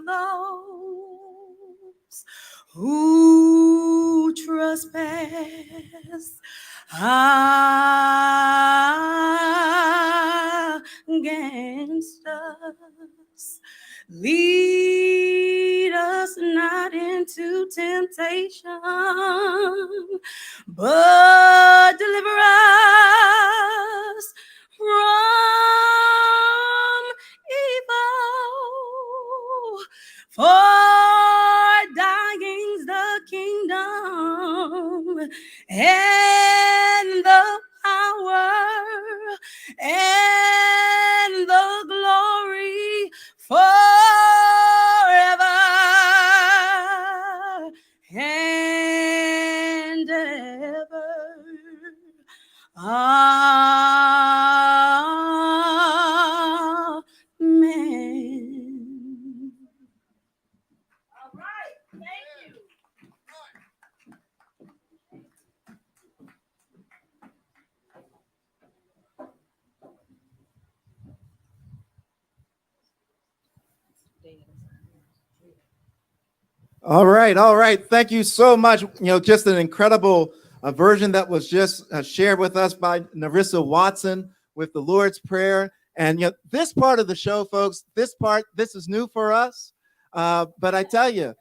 those who trespass against us. Lead us not into temptation, but deliver us from evil. For dying's the kingdom and the power and the glory forever and ever. Amen. All right, thank you. All right, all right. Thank you so much. Just an incredible version that was just shared with us by Narissa Watson with the Lord's Prayer. And this part of the show, folks, this is new for us. But I tell you,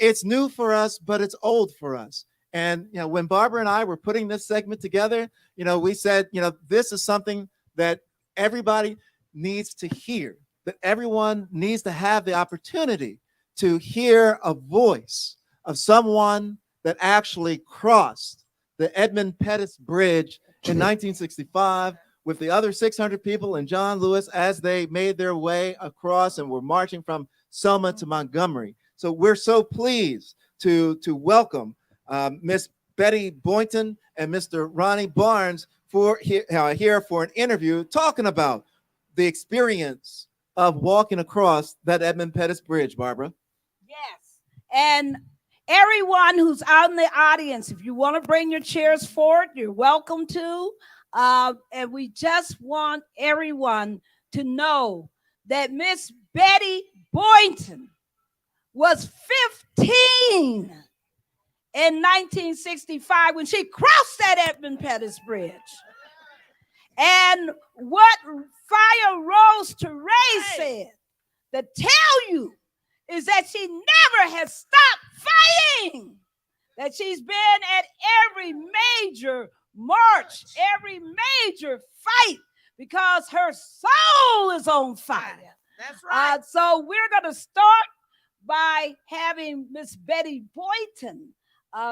it's new for us, but it's old for us. And when Barbara and I were putting this segment together, we said, this is something that everybody needs to hear, that everyone needs to have the opportunity to hear a voice of someone that actually crossed the Edmund Pettus Bridge in 1965 with the other 600 people and John Lewis as they made their way across and were marching from Selma to Montgomery. So we're so pleased to welcome Miss Betty Boynton and Mr. Ronnie Barnes here for an interview talking about the experience of walking across that Edmund Pettus Bridge, Barbara. Yes. And everyone who's out in the audience, if you want to bring your chairs forward, you're welcome to. And we just want everyone to know that Miss Betty Boynton was 15 in 1965 when she crossed that Edmund Pettus Bridge. And what Fire Rose Teray said to tell you is that she never has stopped fighting, that she's been at every major march, every major fight, because her soul is on fire. That's right. So we're going to start by having Miss Betty Boynton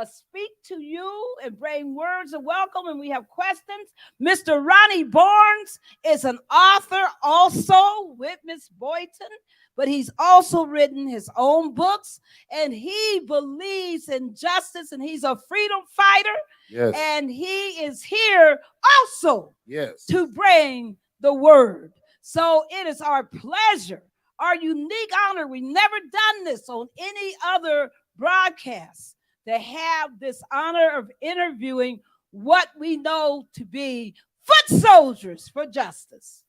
speak to you and bring words of welcome, and we have questions. Mr. Ronnie Barnes is an author also with Miss Boynton, but he's also written his own books, and he believes in justice, and he's a freedom fighter. Yes. And he is here also Yes. to bring the word. So it is our pleasure, our unique honor. We've never done this on any other broadcast, to have this honor of interviewing what we know to be foot soldiers for justice.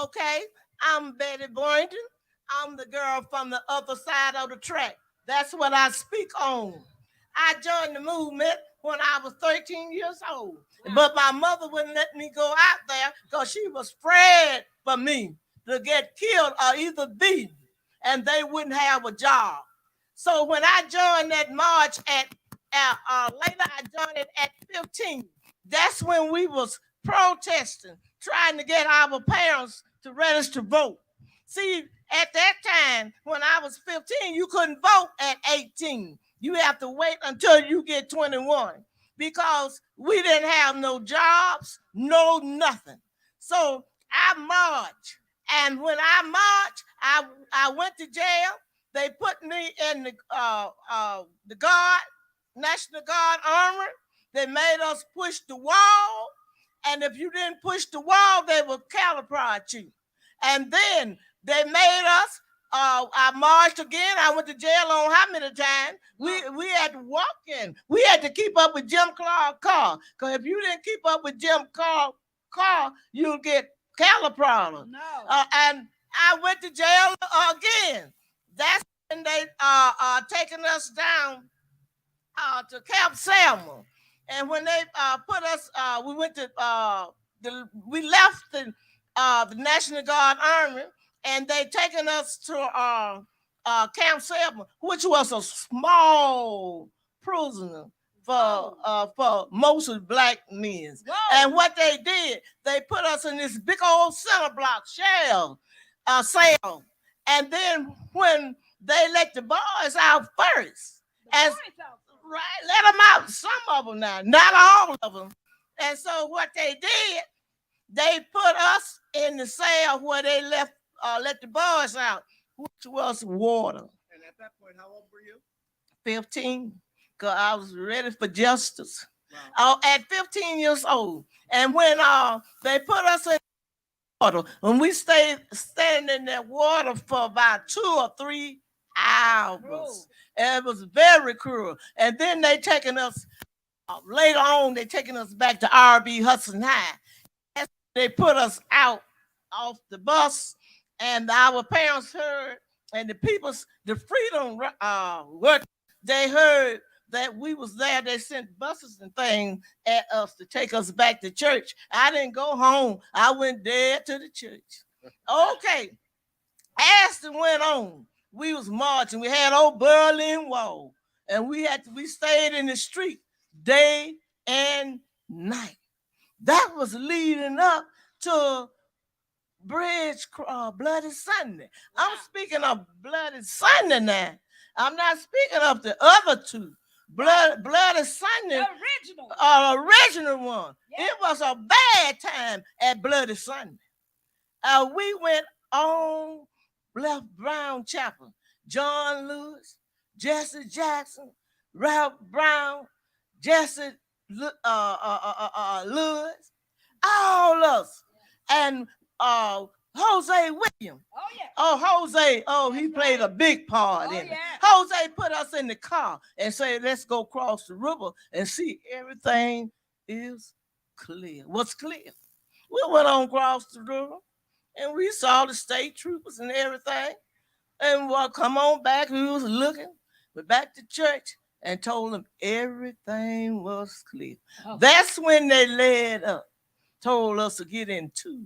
Okay, I'm Betty Boynton. I'm the girl from the other side of the track. That's what I speak on. I joined the movement when I was 13 years old, but my mother wouldn't let me go out there because she was afraid for me to get killed or either beaten, and they wouldn't have a job. So when I joined that march later, I joined it at 15. That's when we was protesting, trying to get our parents to register to vote. See, at that time, when I was 15, you couldn't vote at 18. You have to wait until you get 21 because we didn't have no jobs, no nothing. So I marched, and when I marched, I went to jail. They put me in the Guard, National Guard armor. They made us push the wall, and if you didn't push the wall, they would calibrate you. And then they made us. I marched again. I went to jail on how many times? We had to walk in. We had to keep up with Jim Clark's car, because if you didn't keep up with Jim Clark's car, you'll get calibrated. No. And I went to jail again. That's when they taking us down to Camp Selma. And when they put us, we went to we left the National Guard Army, and they taken us to Camp Selma, which was a small prison for mostly black men. Whoa. And what they did, they put us in this big old center block cell. And then when they let the boys out first, right, let them out, some of them now, not all of them. And so what they did, they put us in the cell where they let the boys out, which was water. And at that point, how old were you? 15, because I was ready for justice. Wow. At 15 years old. And when they put us in water, and we stayed standing in that water for about 2 or 3 hours. And it was very cruel. And then they taking us, later on, they taking us back to R.B. Hudson High. And they put us out off the bus, and our parents heard, and the freedom work, they heard that we was there. They sent buses and things at us to take us back to church. I didn't go home. I went there to the church. Okay. As it went on, we was marching. We had old Berlin Wall, and we stayed in the street day and night. That was leading up to Bloody Sunday. Wow. I'm speaking of Bloody Sunday now. I'm not speaking of the other two. Bloody Sunday, the original one. Yeah. It was a bad time at Bloody Sunday. We went on, left Brown Chapel, John Lewis, Jesse Jackson, Ralph Brown, Jesse Lewis, all us, and Jose Williams. Oh, yeah. Oh, Jose. Oh, he played a big part in it. Yeah. Jose put us in the car and said, let's go cross the river and see everything is clear. What's clear? We went on across the river, and we saw the state troopers and everything. And we'll come on back. We was looking. We're back to church and told them everything was clear. Oh. That's when they led up, told us to get in twos.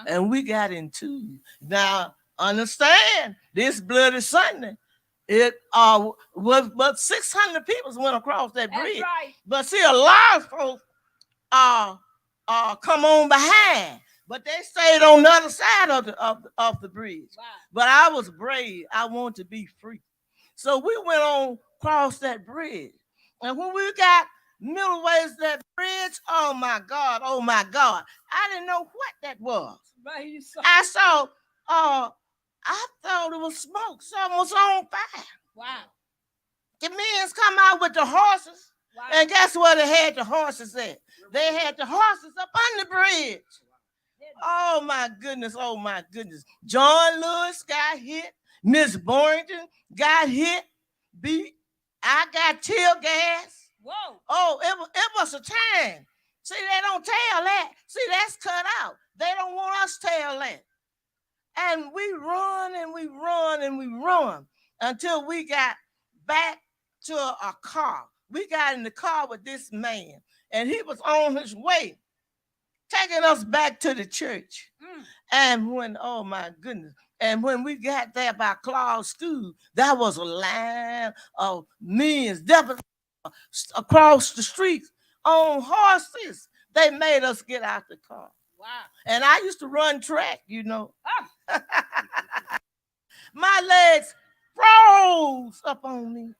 And we got in twos. Now, understand, this Bloody Sunday, it was but 600 people went across that bridge. That's right. But see, a lot of folks come on behind, but they stayed on the other side of the bridge. Wow. But I was brave. I wanted to be free. So we went on cross that bridge. And when we got middle ways that bridge, oh my God, I didn't know what that was. Right, I saw, I thought it was smoke. Something was on fire. Wow. The men come out with the horses. Wow. And guess where they had the horses at? They had the horses up on the bridge. Oh my goodness, oh my goodness. John Lewis got hit. Miss Boynton got hit. I got tear gas. Whoa. Oh, it was a time. See, they don't tell that. See, that's cut out. They don't want us to tell that. And we run and we run and we run until we got back to a car. We got in the car with this man, and he was on his way, taking us back to the church. And when, oh my goodness, and when we got there by Claus School, that was a line of men definitely across the street on horses. They made us get out the car. Wow. And I used to run track, you know. My legs froze up on me.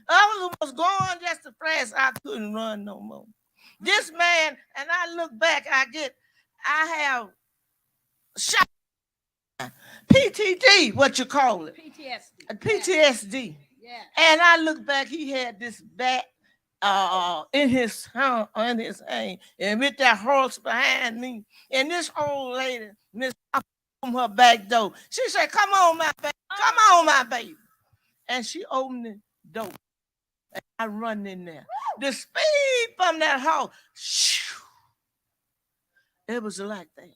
I was going just so fast I couldn't run no more. This man, and I look back, I have shot PTD, what you call it? PTSD. Yeah. And I look back, he had this bat in his hand, and with that horse behind me. And this old lady, Miss from her back door, she said, "Come on, my baby, come on, my baby." And she opened the door. And I run in there. The speed from that horse, it was like that.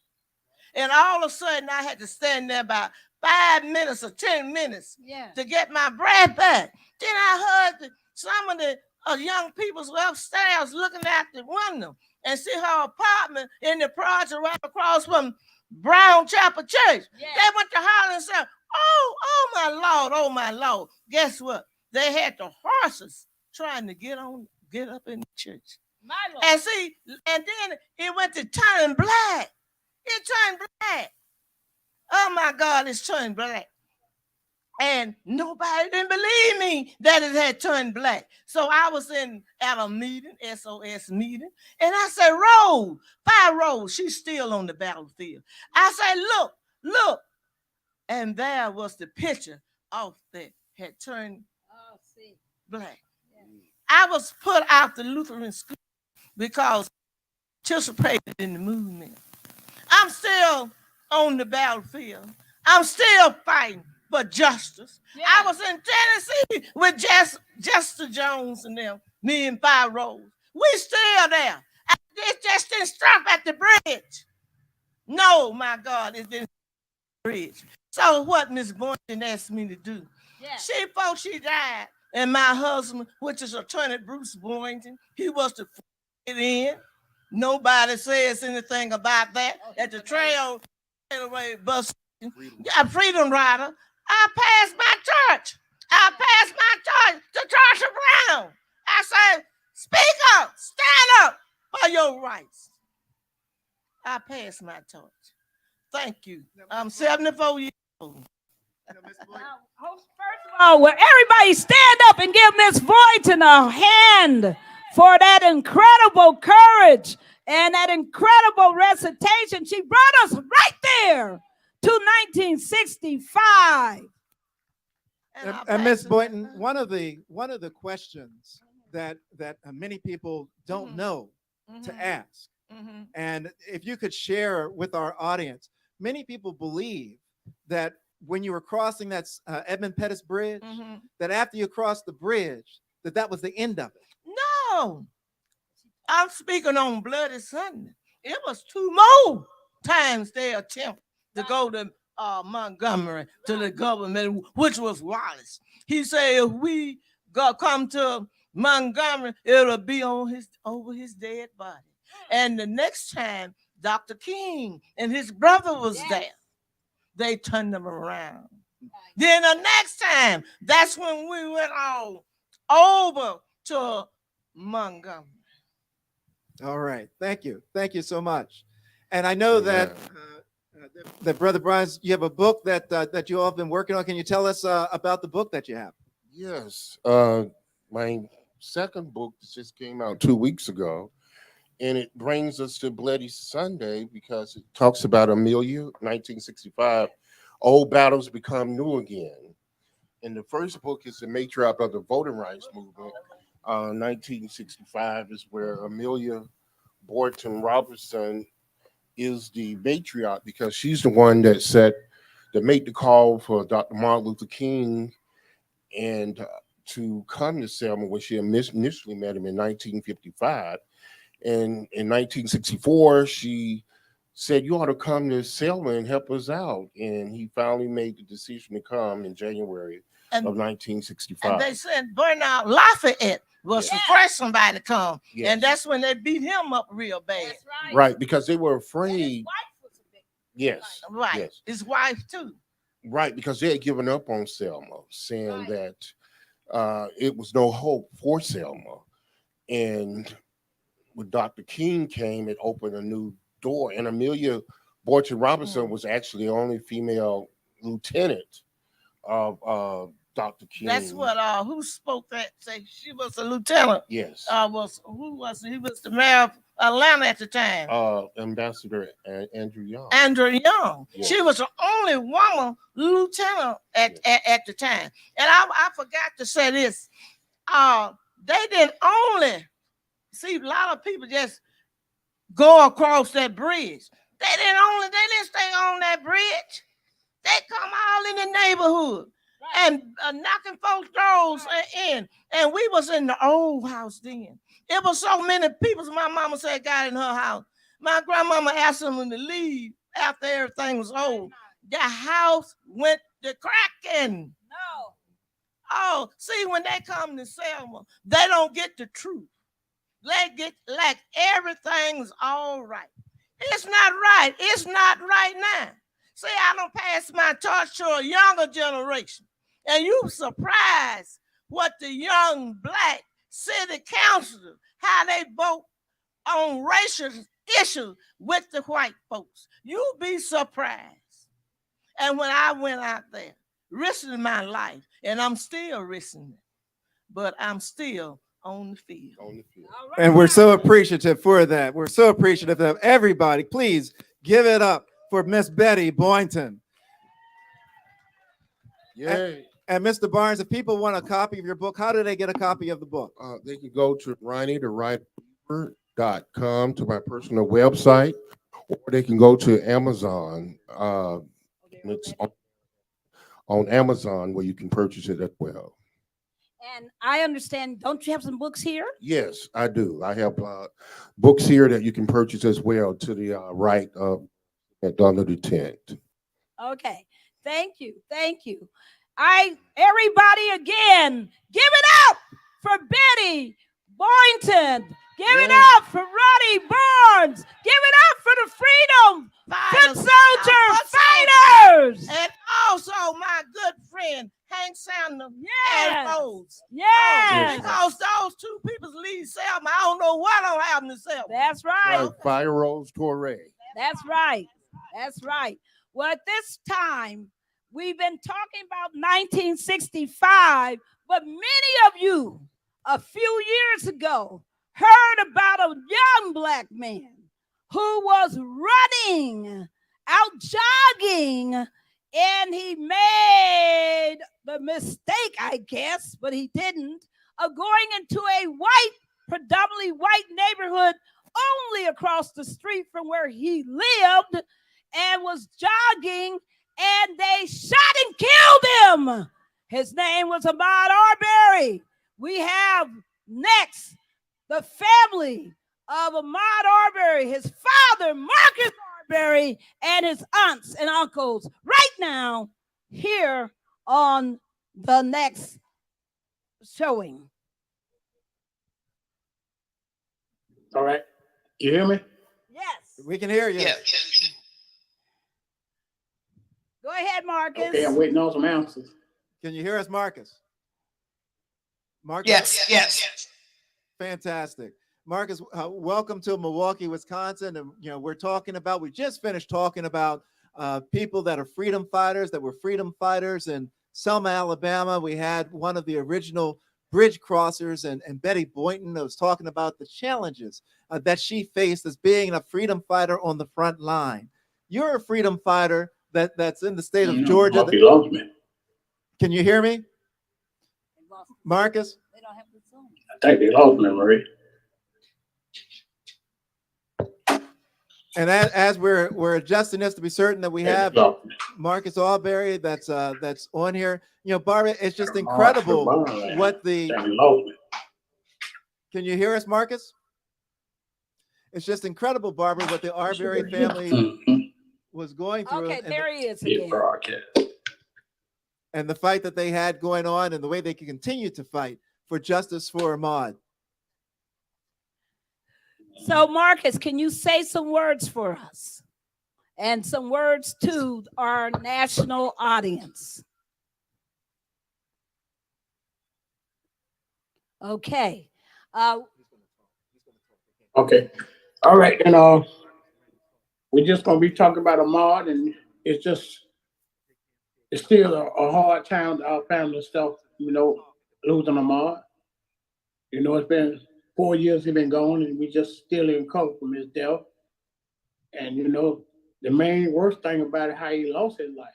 And all of a sudden, I had to stand there about 5 minutes or 10 minutes to get my breath back. Then I heard some of the young people were upstairs looking out the window and see her apartment in the project right across from Brown Chapel Church. Yeah. They went to holler and said, oh my Lord. Guess what? They had the horses trying to get up in the church. And see, and then it went to turning black. It turned black. Oh my God, it's turned black. And nobody didn't believe me that it had turned black. So I was at a meeting, SOS meeting, and I said, "Roll, 5 rows." She's still on the battlefield. I said, look. And there was the picture of that had turned black. Yeah. I was put out the Lutheran school because I participated in the movement. I'm still on the battlefield. I'm still fighting for justice. Yeah. I was in Tennessee with Jester Jones and them, me and 5 rows. We still there. It just didn't stop at the bridge. No, my God, it didn't stop at the bridge. So what Miss Boynton asked me to do, before she died, and my husband, which is Attorney Bruce Boynton, he was the in. Nobody says anything about that. At the trail bus, Freedom Rider, I passed my church. To Tasha Brown. I said, "Speak up, stand up for your rights." I passed my torch. Thank you. I'm 74 years old. First of all, will everybody stand up and give Miss Boynton a hand for that incredible courage and that incredible recitation. She brought us right there to 1965. And Miss Boynton, one of the questions that many people don't know to ask, and if you could share with our audience, many people believe that when you were crossing that Edmund Pettus Bridge, that after you crossed the bridge, that was the end of it. No, I'm speaking on Bloody Sunday. It was 2 more times they attempt to go to Montgomery to the government, which was Wallace. He said, if we come to Montgomery, it'll be over his dead body. And the next time, Dr. King and his brother was there. They turned them around. Then the next time, that's when we went all over to Montgomery. All right. Thank you. Thank you so much. And I know that Brother Brian, you have a book that you all have been working on. Can you tell us about the book that you have? Yes. My second book just came out 2 weeks ago, and it brings us to Bloody Sunday because it talks about Amelia, 1965. Old battles become new again. And the first book is the matriarch of the voting rights movement. 1965 is where Amelia Boynton Robertson is the matriarch because she's the one that made the call for Dr. Martin Luther King and to come to Selma when she initially met him in 1955. And in 1964, she said, "You ought to come to Selma and help us out." And he finally made the decision to come in January of 1965. And they said Bernard Lafayette was the first somebody to come. Yes. And that's when they beat him up real bad. Right, because they were afraid. Yes. Right. Yes. His wife, too. Right, because they had given up on Selma, saying that it was no hope for Selma. And when Dr. King came, it opened a new door. And Amelia Boynton Robinson was actually the only female lieutenant of Dr. King. That's what who spoke that say she was a lieutenant. Yes. Who was he? Was the mayor of Atlanta at the time. Ambassador Andrew Young. Andrew Young. Yes. She was the only woman lieutenant at the time. And I forgot to say this. They didn't only see a lot of people just go across that bridge. They didn't stay on that bridge. They come all in the neighborhood and knocking folks' doors in. And we was in the old house then. It was so many people, my mama said, got in her house. My grandmama asked them to leave after everything was old. The house went to cracking. No. Oh, see, when they come to Selma, they don't get the truth. They get like everything's all right. It's not right. It's not right now. See, I don't pass my torch to a younger generation. And you surprised what the young black city councilors, how they vote on racial issues with the white folks. You'll be surprised. And when I went out there, risking my life, and I'm still risking it, but I'm still on the field. On the field. And we're so appreciative for that. We're so appreciative of everybody. Please give it up for Miss Betty Boynton. Yay. And Mr. Barnes, if people want a copy of your book, how do they get a copy of the book? They can go to RonnieTheWriter.com to my personal website, or they can go to Amazon. It's on Amazon where you can purchase it as well. And I understand, don't you have some books here? Yes, I do. I have books here that you can purchase as well to the right at under the tent. Okay. Thank you. Thank you. Everybody again, give it up for Betty Boynton. Give it up for Ronnie Barnes. Give it up for the Freedom Foot Soldier Fighters. And also my good friend, Hank Sanders. Yes. And Rose. Yes. Because those two people leave Selma. I don't know what don't happen to Selma. That's right. Fire Rose Torre. That's right. That's right. Well, at this time, we've been talking about 1965, but many of you a few years ago heard about a young black man who was running out jogging, and he made the mistake, I guess, but he didn't, of going into a predominantly white neighborhood only across the street from where he lived, and was jogging, and they shot and killed him. His name was Ahmaud Arbery. We have next the family of Ahmaud Arbery, his father, Marcus Arbery, and his aunts and uncles right now here on the next showing. All right. You hear me? Yes. We can hear you. Yeah. Go ahead, Marcus. Okay, I'm waiting on some answers. Can you hear us, Marcus? Marcus? Yes. Fantastic. Marcus, welcome to Milwaukee, Wisconsin. And, we just finished talking about people that are freedom fighters, that were freedom fighters in Selma, Alabama. We had one of the original bridge crossers, and Betty Boynton was talking about the challenges that she faced as being a freedom fighter on the front line. You're a freedom fighter that's in the state of Georgia. Must be lost me. Can you hear me, Marcus? I think they lost me, Marie. And as we're adjusting this to be certain that we have Marcus Alberry that's on here. You know, Barbara, it's just incredible what the. Can you hear us, Marcus? It's just incredible, Barbara, what the Arbery family was going through. Okay, there he is again. And the fight that they had going on, and the way they can continue to fight for justice for Ahmaud. So, Marcus, can you say some words for us and some words to our national audience? Okay. Okay. All right. And we're just going to be talking about Ahmaud, and it's still a hard time to our family and stuff, you know, losing Ahmaud. You know, it's been 4 years he's been gone, and we just still in recovery from his death. And, you know, the main worst thing about it, how he lost his life,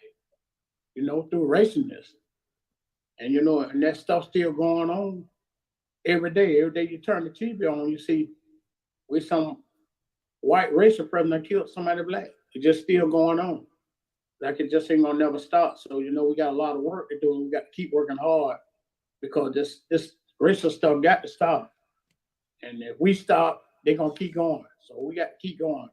you know, through racism. And, you know, and that stuff still going on every day. Every day you turn the TV on, you see with some white racial person that killed somebody black. It's just still going on. Like it just ain't gonna never stop. So, you know, we got a lot of work to do, and we got to keep working hard because this racial stuff got to stop. And if we stop, they're gonna keep going. So we got to keep going.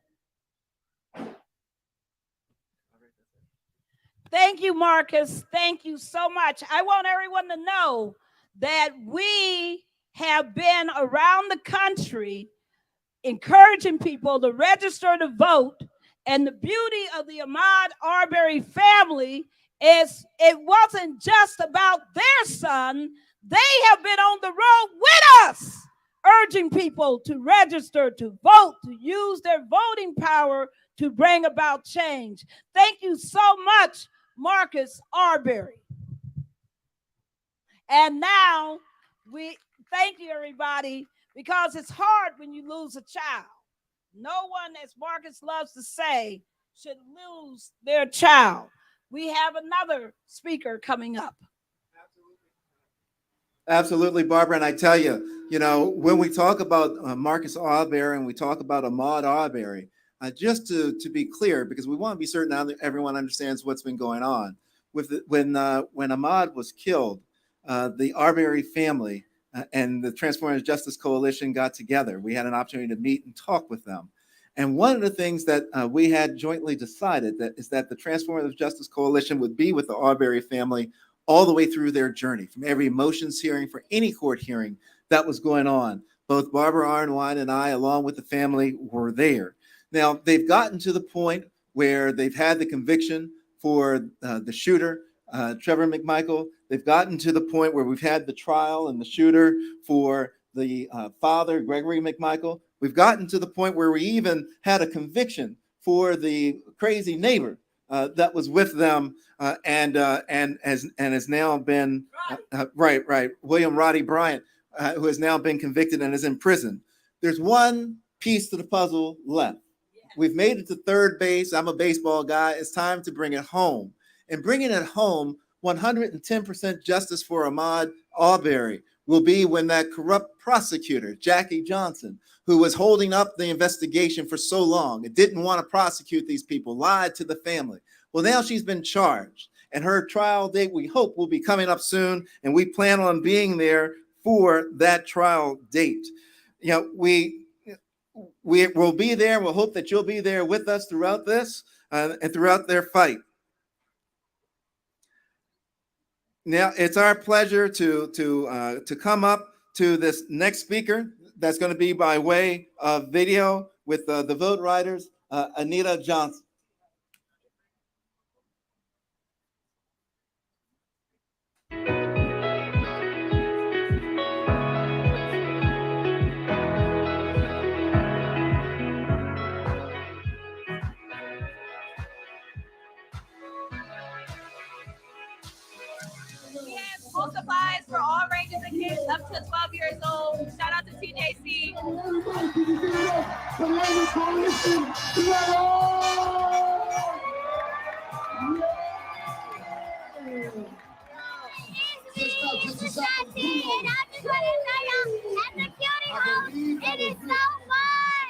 Thank you, Marcus. Thank you so much. I want everyone to know that we have been around the country encouraging people to register to vote. And the beauty of the Ahmaud Arbery family is it wasn't just about their son. They have been on the road with us, urging people to register, to vote, to use their voting power to bring about change. Thank you so much, Marcus Arbery. And now we thank you, everybody, because it's hard when you lose a child. No one, as Marcus loves to say, should lose their child. We have another speaker coming up. Absolutely, Barbara. And I tell you, you know, when we talk about Marcus Arbery and we talk about Ahmaud Arbery, just to be clear, because we want to be certain that everyone understands what's been going on. When Ahmaud was killed, the Arbery family and the Transformative Justice Coalition got together. We had an opportunity to meet and talk with them. And one of the things that we had jointly decided is that the Transformative Justice Coalition would be with the Arbery family all the way through their journey, from every motions hearing for any court hearing that was going on. Both Barbara Arnwine and I, along with the family, were there. Now, they've gotten to the point where they've had the conviction for the shooter, Trevor McMichael. They've gotten to the point where we've had the trial and the shooter for the father, Gregory McMichael. We've gotten to the point where we even had a conviction for the crazy neighbor that was with them and has now been William Roddy Bryant, who has now been convicted and is in prison. There's one piece to the puzzle left. We've made it to third base. I'm a baseball guy. It's time to bring it home. And bringing it home, 110% justice for Ahmaud Arbery will be when that corrupt prosecutor, Jackie Johnson, who was holding up the investigation for so long and didn't want to prosecute these people, lied to the family. Well, now she's been charged, and her trial date, we hope, will be coming up soon, and we plan on being there for that trial date. You know, we will be there. We'll hope that you'll be there with us throughout this and throughout their fight. Now, it's our pleasure to come up to this next speaker. That's going to be by way of video with the Vote Riders, Anita Johnson. School supplies for all ranges of kids up Political Coalition, let It is so fun!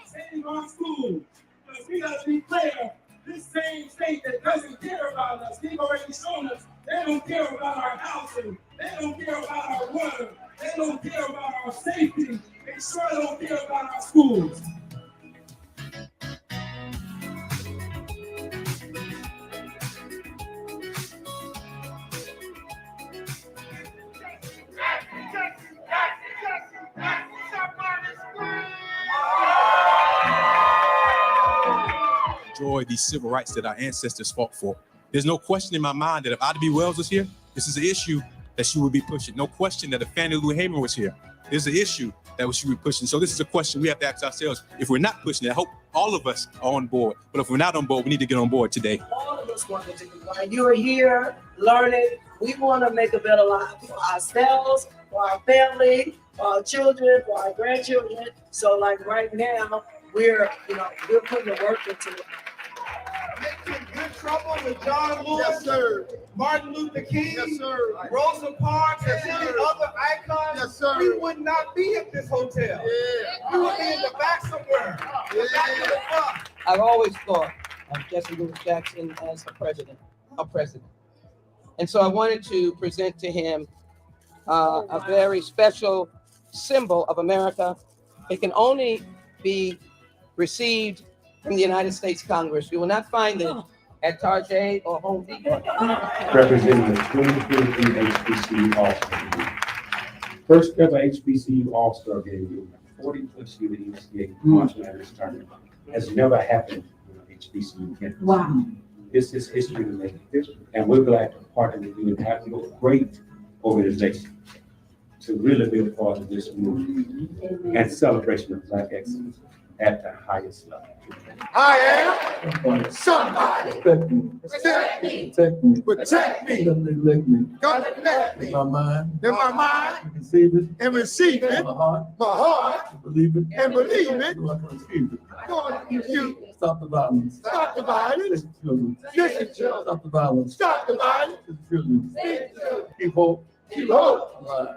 Saving our school. Because we gotta be clear, this same state that doesn't care about us, they've already shown us they don't care about our housing, they don't care about our water, they don't care about our safety, they sure don't care about our schools. Enjoy these civil rights that our ancestors fought for. There's no question in my mind that if Ida B. Wells was here, this is an issue that she would be pushing. No question that if Fannie Lou Hamer was here, there's an issue that she would be pushing. So this is a question we have to ask ourselves. If we're not pushing it, I hope all of us are on board. But if we're not on board, we need to get on board today. All of us want to do right. You are here learning. We want to make a better life for ourselves, for our family, for our children, for our grandchildren. So like right now, we're putting the work into it. Making good trouble with John Lewis, yes, sir. Martin Luther King, yes, sir. Rosa Parks, yes, and other icons, yes, sir. We would not be at this hotel. Yeah. We would be in the back somewhere. Yeah. Back in the front. I've always thought of Jesse Louis Jackson as a president. And so I wanted to present to him a very special symbol of America. It can only be received from the United States Congress. You will not find it at Target or Home Depot. Representing the 2023 HBCU All-Star Game. First ever HBCU All-Star Game, 40-plus year NCAA March Madness tournament has never happened in HBCU campus. Wow. This is history to make history. And we're glad to partner with you and have a great organization to really be a part of this movement and celebration of Black excellence at the highest level. I am somebody. Protect me. Protect me. God protect me. In my mind. And receive it. My heart. Believe it. And believe it. God, you. Stop the violence. Stop the violence. Listen, children. Stop the violence. Stop the violence. Children. Keep hope. Keep hope alive.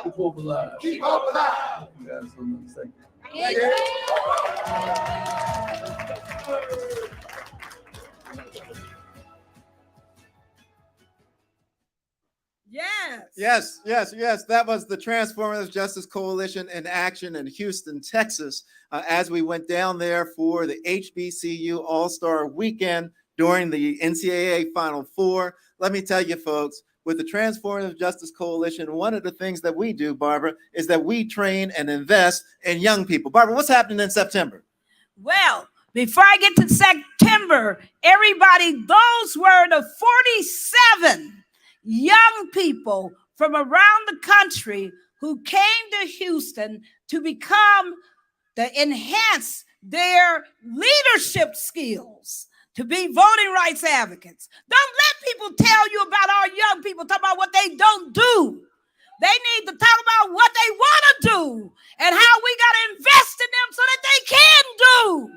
Keep hope alive. Keep hope alive. You guys so much. Thank you. Yes. That was the Transformative Justice Coalition in action in Houston, Texas, as we went down there for the HBCU All-Star Weekend during the NCAA Final Four. Let me tell you, folks, with the Transformative Justice Coalition, one of the things that we do, Barbara, is that we train and invest in young people. Barbara, what's happening in September? Well, before I get to September, everybody, those were the 47 young people from around the country who came to Houston to enhance their leadership skills, to be voting rights advocates. Don't let people tell you about our young people, talk about what they don't do. They need to talk about what they want to do and how we got to invest in them so that they can do.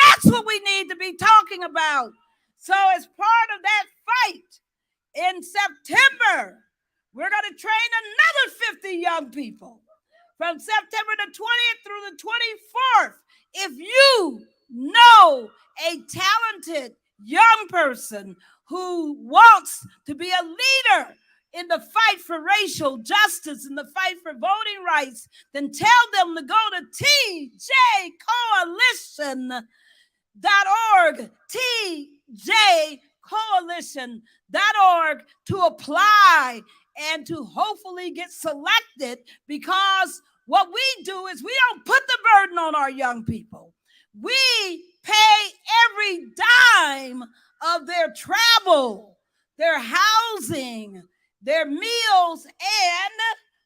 That's what we need to be talking about. So as part of that fight in September, we're going to train another 50 young people from September the 20th through the 24th. If you know a talented young person who wants to be a leader in the fight for racial justice and the fight for voting rights, then tell them to go to tjcoalition.org, tjcoalition.org, to apply and to hopefully get selected, because what we do is we don't put the burden on our young people. We pay every dime of their travel, their housing, their meals, and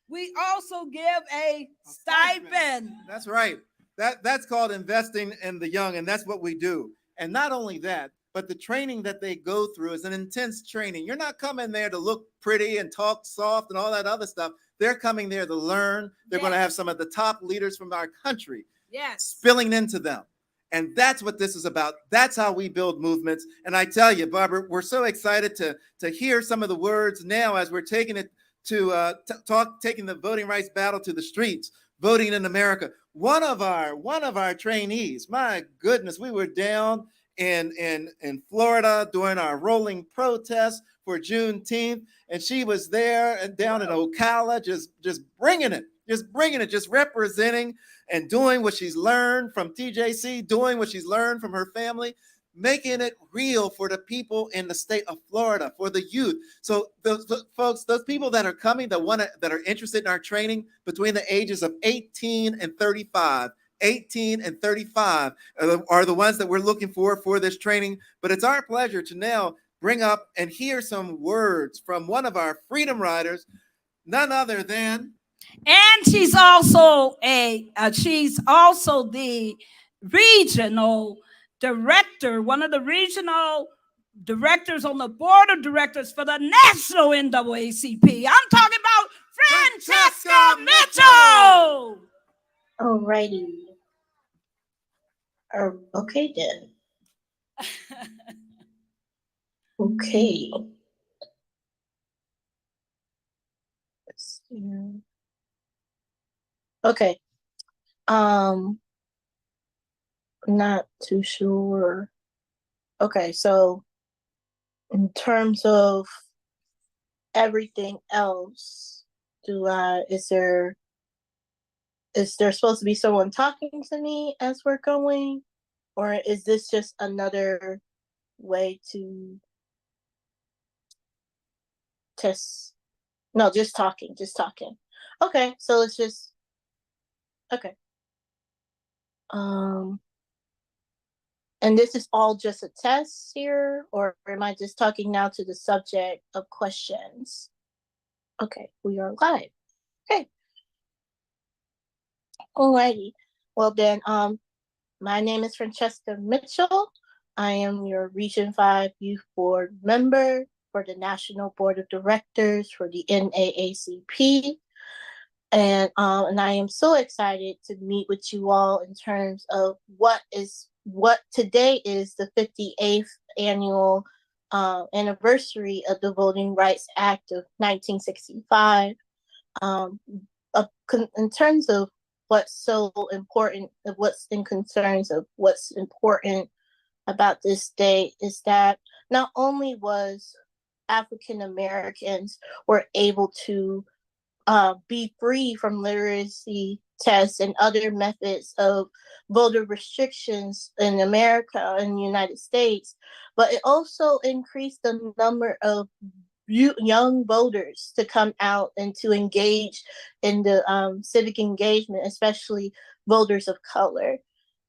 we also give a stipend. That's right. That's called investing in the young, and that's what we do. And not only that, but the training that they go through is an intense training. You're not coming there to look pretty and talk soft and all that other stuff. They're coming there to learn. They're going to have some of the top leaders from our country Yes. spilling into them. And that's what this is about. That's how we build movements. And I tell you, Barbara, we're so excited to hear some of the words now as we're taking it to taking the voting rights battle to the streets, voting in America. One of our trainees, my goodness, we were down in Florida during our rolling protest for Juneteenth, and she was there and down in Ocala, just bringing it, just representing and doing what she's learned from TJC, doing what she's learned from her family, making it real for the people in the state of Florida, for the youth. So those folks, those people that are coming, that are interested in our training between the ages of 18 and 35, 18 and 35 are the ones that we're looking for this training. But it's our pleasure to now bring up and hear some words from one of our freedom riders, none other than. And she's also the regional director, one of the regional directors on the board of directors for the national NAACP. I'm talking about Francesca Mitchell. All righty. Okay then. Okay. Let's see. Okay. Not too sure. Okay, so in terms of everything else, is there supposed to be someone talking to me as we're going? Or is this just another way to test? No, just talking. Okay, so it's just, okay. And this is all just a test here, or am I just talking now to the subject of questions? Okay, we are live. Okay. Alrighty. Well then, my name is Francesca Mitchell. I am your Region 5 Youth Board member for the National Board of Directors for the NAACP. And I am so excited to meet with you all in terms of what today is the 58th annual anniversary of the Voting Rights Act of 1965. In terms of what's so important, what's important about this day is that not only was African Americans were able to be free from literacy tests and other methods of voter restrictions in America and the United States, but it also increased the number of young voters to come out and to engage in the civic engagement, especially voters of color.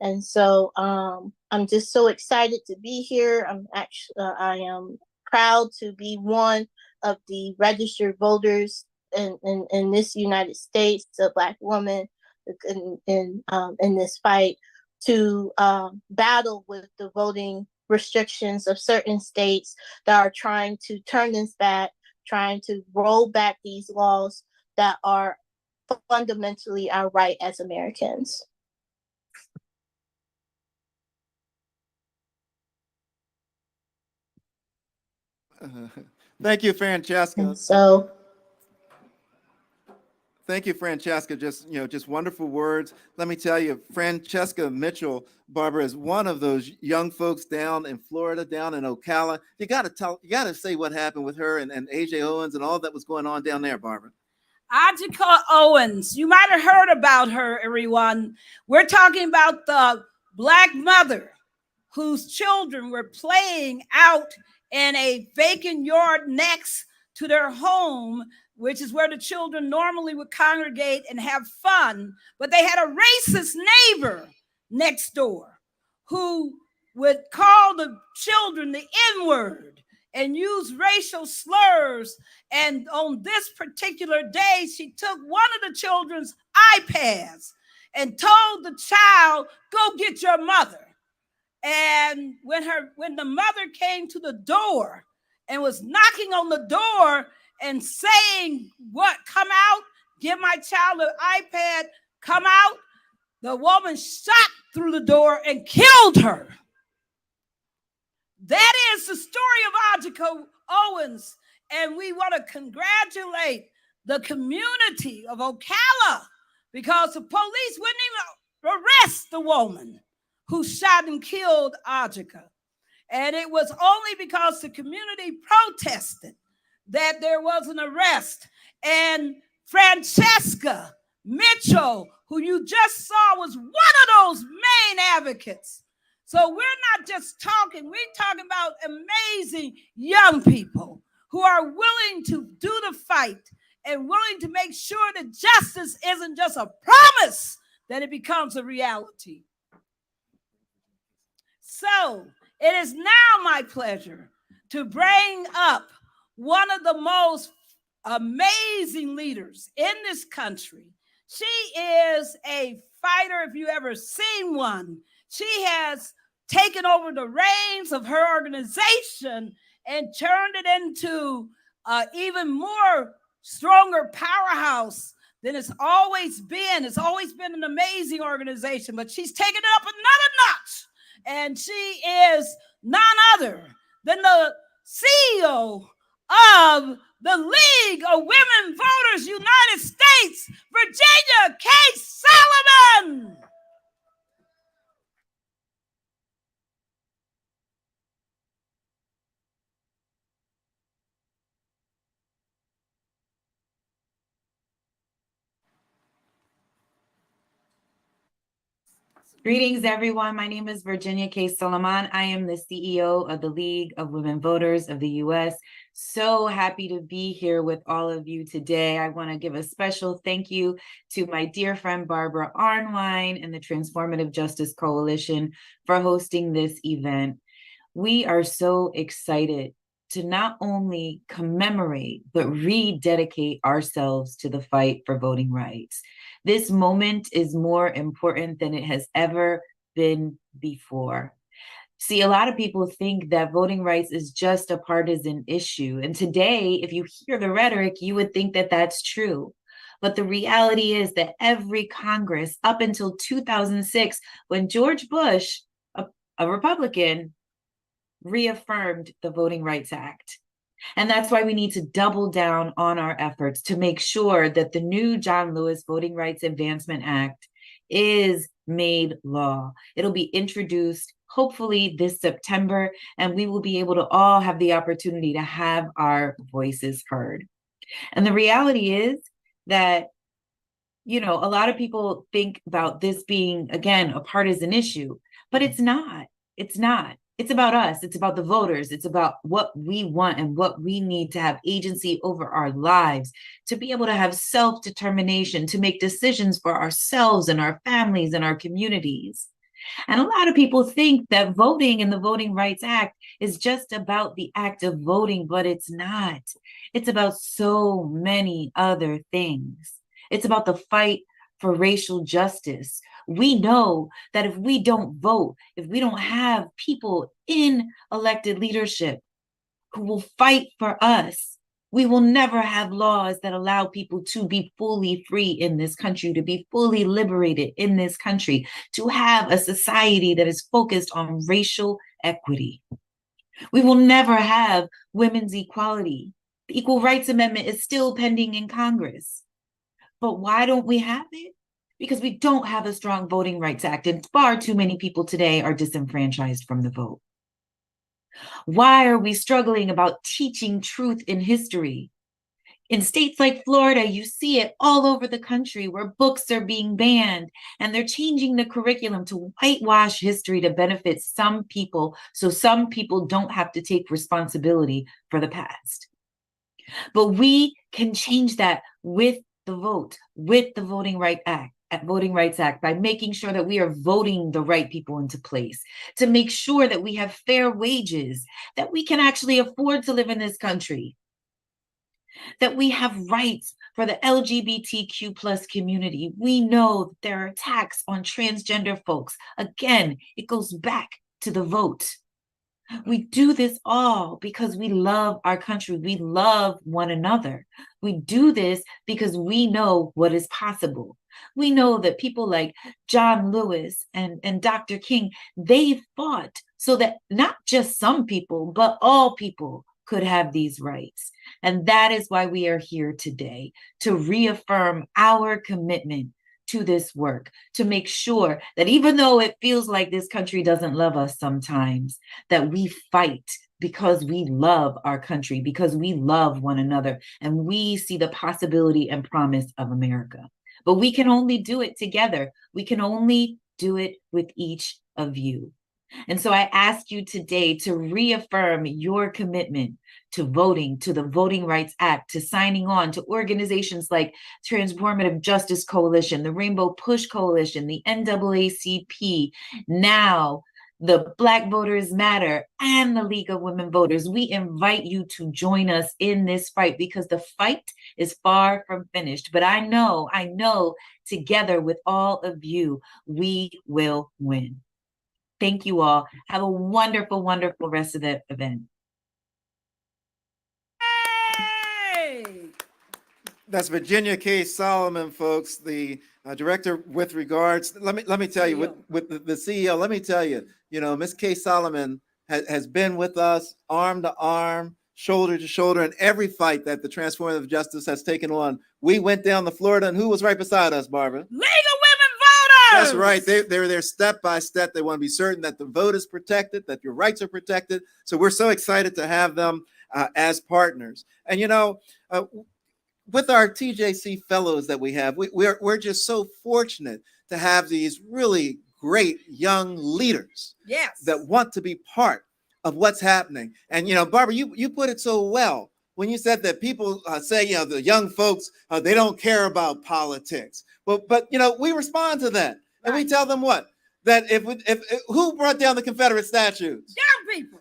And so I'm just so excited to be here. I am proud to be one of the registered voters in this United States, a Black woman in this fight to battle with the voting restrictions of certain states that are trying to turn this back, trying to roll back these laws that are fundamentally our right as Americans. Thank you, Francesca. And so, thank you, Francesca. Just wonderful words. Let me tell you, Francesca Mitchell, Barbara, is one of those young folks down in Florida, down in Ocala. You got to say what happened with her and AJ Owens and all that was going on down there, Barbara. Ajika Owens, you might have heard about her, everyone. We're talking about the Black mother whose children were playing out in a vacant yard next to their home, which is where the children normally would congregate and have fun. But they had a racist neighbor next door who would call the children the N-word and use racial slurs. And on this particular day, she took one of the children's iPads and told the child, "Go get your mother." And when the mother came to the door and was knocking on the door and saying, "What? Come out, give my child an iPad, come out," The woman shot through the door and killed her. That is the story of Ajiko Owens, and we want to congratulate the community of Ocala because the police wouldn't even arrest the woman who shot and killed Ajika. And it was only because the community protested that there was an arrest. And Francesca Mitchell, who you just saw, was one of those main advocates. So we're not just talking, we're talking about amazing young people who are willing to do the fight and willing to make sure that justice isn't just a promise, that it becomes a reality. So it is now my pleasure to bring up one of the most amazing leaders in this country. She is a fighter, if you ever seen one. She has taken over the reins of her organization and turned it into even more stronger powerhouse than it's always been. It's always been an amazing organization, but she's taken it up another notch. And she is none other than the CEO of the League of Women Voters United States, Virginia K. Solomon. Greetings, everyone. My name is Virginia K. Solomon. I am the CEO of the League of Women Voters of the U.S. So happy to be here with all of you today. I want to give a special thank you to my dear friend Barbara Arnwine and the Transformative Justice Coalition for hosting this event. We are so excited to not only commemorate, but rededicate ourselves to the fight for voting rights. This moment is more important than it has ever been before. See, a lot of people think that voting rights is just a partisan issue. And today, if you hear the rhetoric, you would think that that's true. But the reality is that every Congress, up until 2006, when George Bush, a Republican, reaffirmed the Voting Rights Act. And that's why we need to double down on our efforts to make sure that the new John Lewis Voting Rights Advancement Act is made law. It'll be introduced hopefully this September, and we will be able to all have the opportunity to have our voices heard. And the reality is that, you know, a lot of people think about this being, again, a partisan issue, but it's not. It's not. It's about us. It's about the voters. It's about what we want and what we need to have agency over our lives, to be able to have self-determination, to make decisions for ourselves and our families and our communities. And a lot of people think that voting in the Voting Rights Act is just about the act of voting, but it's not. It's about so many other things. It's about the fight for racial justice. We know that if we don't vote, if we don't have people in elected leadership who will fight for us, we will never have laws that allow people to be fully free in this country, to be fully liberated in this country, to have a society that is focused on racial equity. We will never have women's equality. The Equal Rights Amendment is still pending in Congress. But why don't we have it? Because we don't have a strong Voting Rights Act, and far too many people today are disenfranchised from the vote. Why are we struggling about teaching truth in history? In states like Florida, you see it all over the country where books are being banned, and they're changing the curriculum to whitewash history to benefit some people, so some people don't have to take responsibility for the past. But we can change that with the vote, with the Voting Rights Act, by making sure that we are voting the right people into place, to make sure that we have fair wages, that we can actually afford to live in this country, that we have rights for the LGBTQ plus community. We know that there are attacks on transgender folks. Again, it goes back to the vote. We do this all because we love our country. We love one another. We do this because we know what is possible. We know that people like John Lewis and Dr. King, they fought so that not just some people, but all people could have these rights. And that is why we are here today, to reaffirm our commitment to this work, to make sure that even though it feels like this country doesn't love us sometimes, that we fight because we love our country, because we love one another, and we see the possibility and promise of America. But we can only do it together. We can only do it with each of you. And so I ask you today to reaffirm your commitment to voting, to the Voting Rights Act, to signing on to organizations like Transformative Justice Coalition, the Rainbow Push Coalition, the NAACP, now the Black Voters Matter, and the League of Women Voters. We invite you to join us in this fight because the fight is far from finished. But I know together with all of you, we will win. Thank you all. Have a wonderful, wonderful rest of the event. That's Virginia K. Solomon, folks, the director with regards. Let me tell you, with the CEO, let me tell you, Ms. K. Solomon has been with us arm to arm, shoulder to shoulder in every fight that the Transformative Justice has taken on. We went down to Florida, and who was right beside us, Barbara? League of Women Voters! That's right. They're there step by step. They want to be certain that the vote is protected, that your rights are protected. So we're so excited to have them as partners. And, with our TJC fellows that we have, we're just so fortunate to have these really great young leaders that want to be part of what's happening. And, Barbara, you put it so well when you said that people say, the young folks, they don't care about politics. Well, but, we respond to that. And we tell them what? That who brought down the Confederate statues? Young people.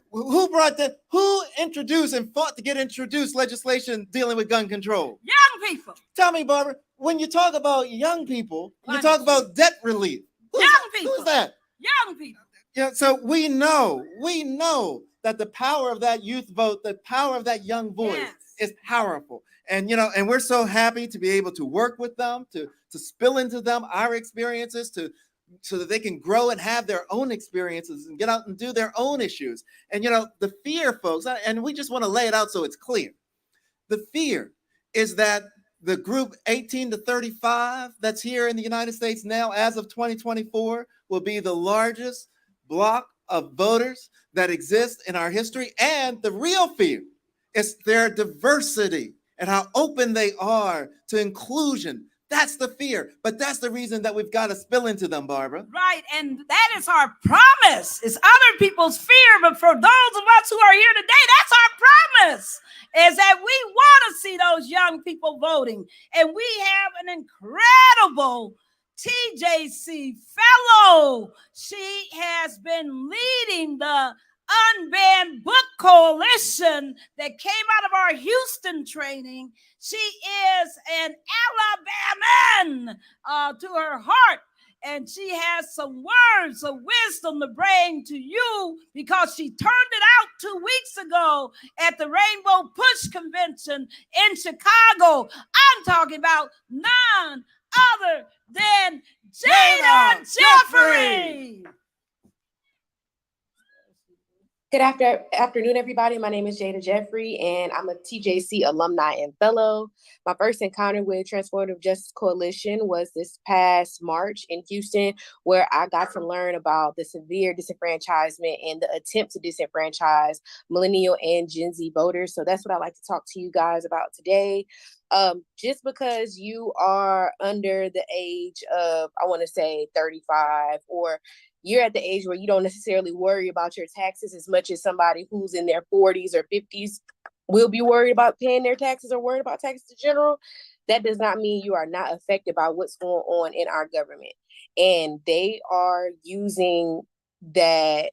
Who introduced and fought to get introduced legislation dealing with gun control? Young people. Tell me, Barbara, when you talk about young people, you talk about debt relief. Young people. Who's that? Young people. Yeah, so we know that the power of that youth vote, the power of that young voice is powerful. And, and we're so happy to be able to work with them, to spill into them our experiences, so that they can grow and have their own experiences and get out and do their own issues. And, the fear, folks, and we just want to lay it out so it's clear. The fear is that the group 18 to 35 that's here in the United States now, as of 2024, will be the largest block of voters that exists in our history. And the real fear is their diversity and how open they are to inclusion. That's the fear, but that's the reason that we've got to spill into them, Barbara. Right, and that is our promise. It's other people's fear, but for those of us who are here today, that's our promise, is that we want to see those young people voting. And we have an incredible TJC fellow. She has been leading the Unbanned Book Coalition that came out of our Houston training. She is an Alabaman to her heart, and she has some words of wisdom to bring to you because she turned it out 2 weeks ago at the Rainbow Push Convention in Chicago. I'm talking about none other than Jada Jeffrey. Good afternoon, everybody. My name is Jada Jeffrey, and I'm a TJC alumni and fellow. My first encounter with Transformative Justice Coalition was this past March in Houston, where I got to learn about the severe disenfranchisement and the attempt to disenfranchise millennial and Gen Z voters. So that's what I'd like to talk to you guys about today. Just because you are under the age of, I want to say 35, or you're at the age where you don't necessarily worry about your taxes as much as somebody who's in their 40s or 50s will be worried about paying their taxes or worried about taxes in general, that does not mean you are not affected by what's going on in our government. And they are using that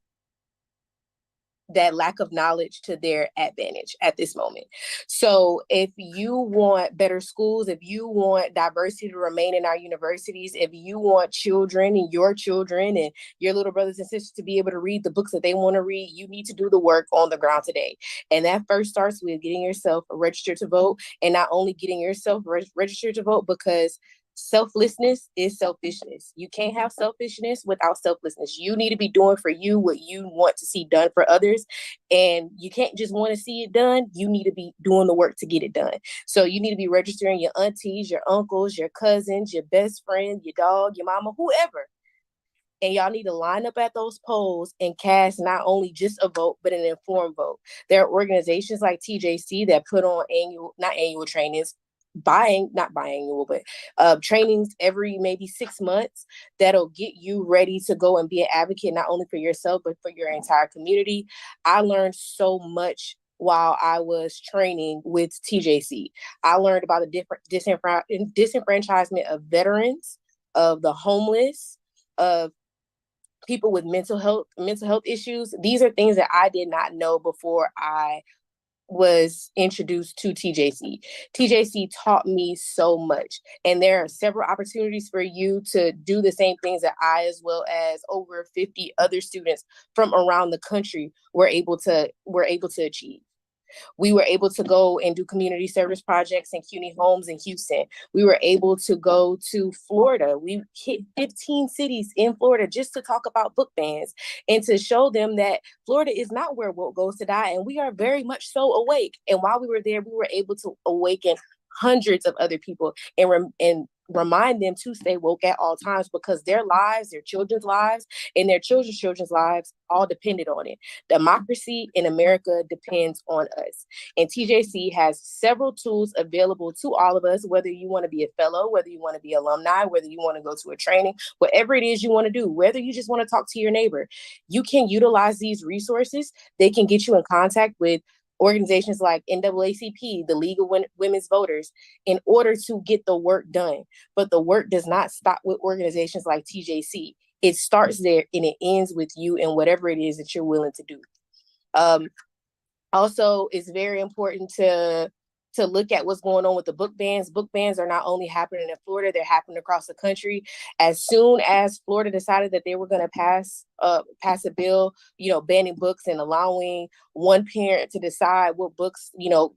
that lack of knowledge to their advantage at this moment. So if you want better schools, if you want diversity to remain in our universities, if you want children and your little brothers and sisters to be able to read the books that they want to read, you need to do the work on the ground today. And that first starts with getting yourself registered to vote, and not only getting yourself registered to vote, because selflessness is selfishness. You can't have selfishness without selflessness. You need to be doing for you what you want to see done for others. And you can't just want to see it done. You need to be doing the work to get it done. So you need to be registering your aunties, your uncles, your cousins, your best friend, your dog, your mama, whoever. And y'all need to line up at those polls and cast not only just a vote, but an informed vote. There are organizations like TJC that put on trainings every maybe 6 months that'll get you ready to go and be an advocate, not only for yourself, but for your entire community. I learned so much while I was training with TJC. I learned about the different disenfranchisement of veterans, of the homeless, of people with mental health issues. These are things that I did not know before I was introduced to TJC. TJC taught me so much, and there are several opportunities for you to do the same things that I, as well as over 50 other students from around the country, were able to achieve. We were able to go and do community service projects in CUNY Homes in Houston. We were able to go to Florida. We hit 15 cities in Florida just to talk about book bans and to show them that Florida is not where woke goes to die. And we are very much so awake. And while we were there, we were able to awaken hundreds of other people and remind them to stay woke at all times, because their lives, their children's lives, and their children's lives all depended on it. Democracy in America depends on us. And TJC has several tools available to all of us, whether you want to be a fellow, whether you want to be alumni, whether you want to go to a training, whatever it is you want to do, whether you just want to talk to your neighbor, you can utilize these resources. They can get you in contact with organizations like NAACP, the League of Women's Voters, in order to get the work done. But the work does not stop with organizations like TJC. It starts there and it ends with you and whatever it is that you're willing to do. Also, it's very important to look at what's going on with the book bans. Book bans are not only happening in Florida, they're happening across the country. As soon as Florida decided that they were going to pass a bill, banning books and allowing one parent to decide what books,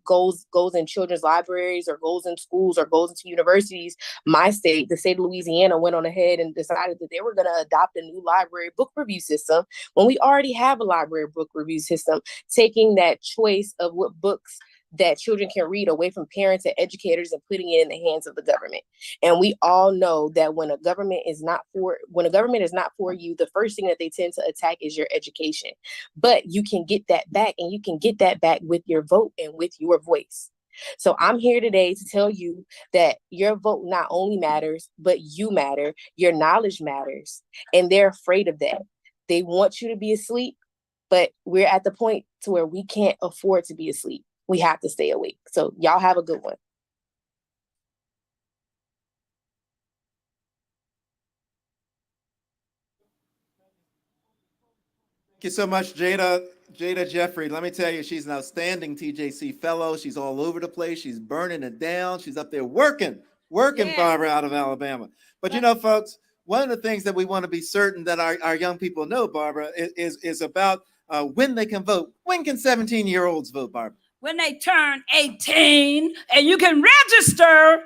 goes in children's libraries or goes in schools or goes into universities, my state, the state of Louisiana, went on ahead and decided that they were going to adopt a new library book review system when we already have a library book review system, taking that choice of what books that children can read away from parents and educators and putting it in the hands of the government. And we all know that when a government is not for you, the first thing that they tend to attack is your education. But you can get that back, and you can get that back with your vote and with your voice. So I'm here today to tell you that your vote not only matters, but you matter. Your knowledge matters. And they're afraid of that. They want you to be asleep, but we're at the point to where we can't afford to be asleep. We have to stay awake. So y'all have a good one. Thank you so much, Jada Jeffrey. Let me tell you, she's an outstanding TJC fellow. She's all over the place. She's burning it down. She's up there working, yes. Barbara, out of Alabama. But folks, one of the things that we want to be certain that our young people know, Barbara, is about when they can vote. When can 17-year-olds vote, Barbara? When they turn 18, and you can register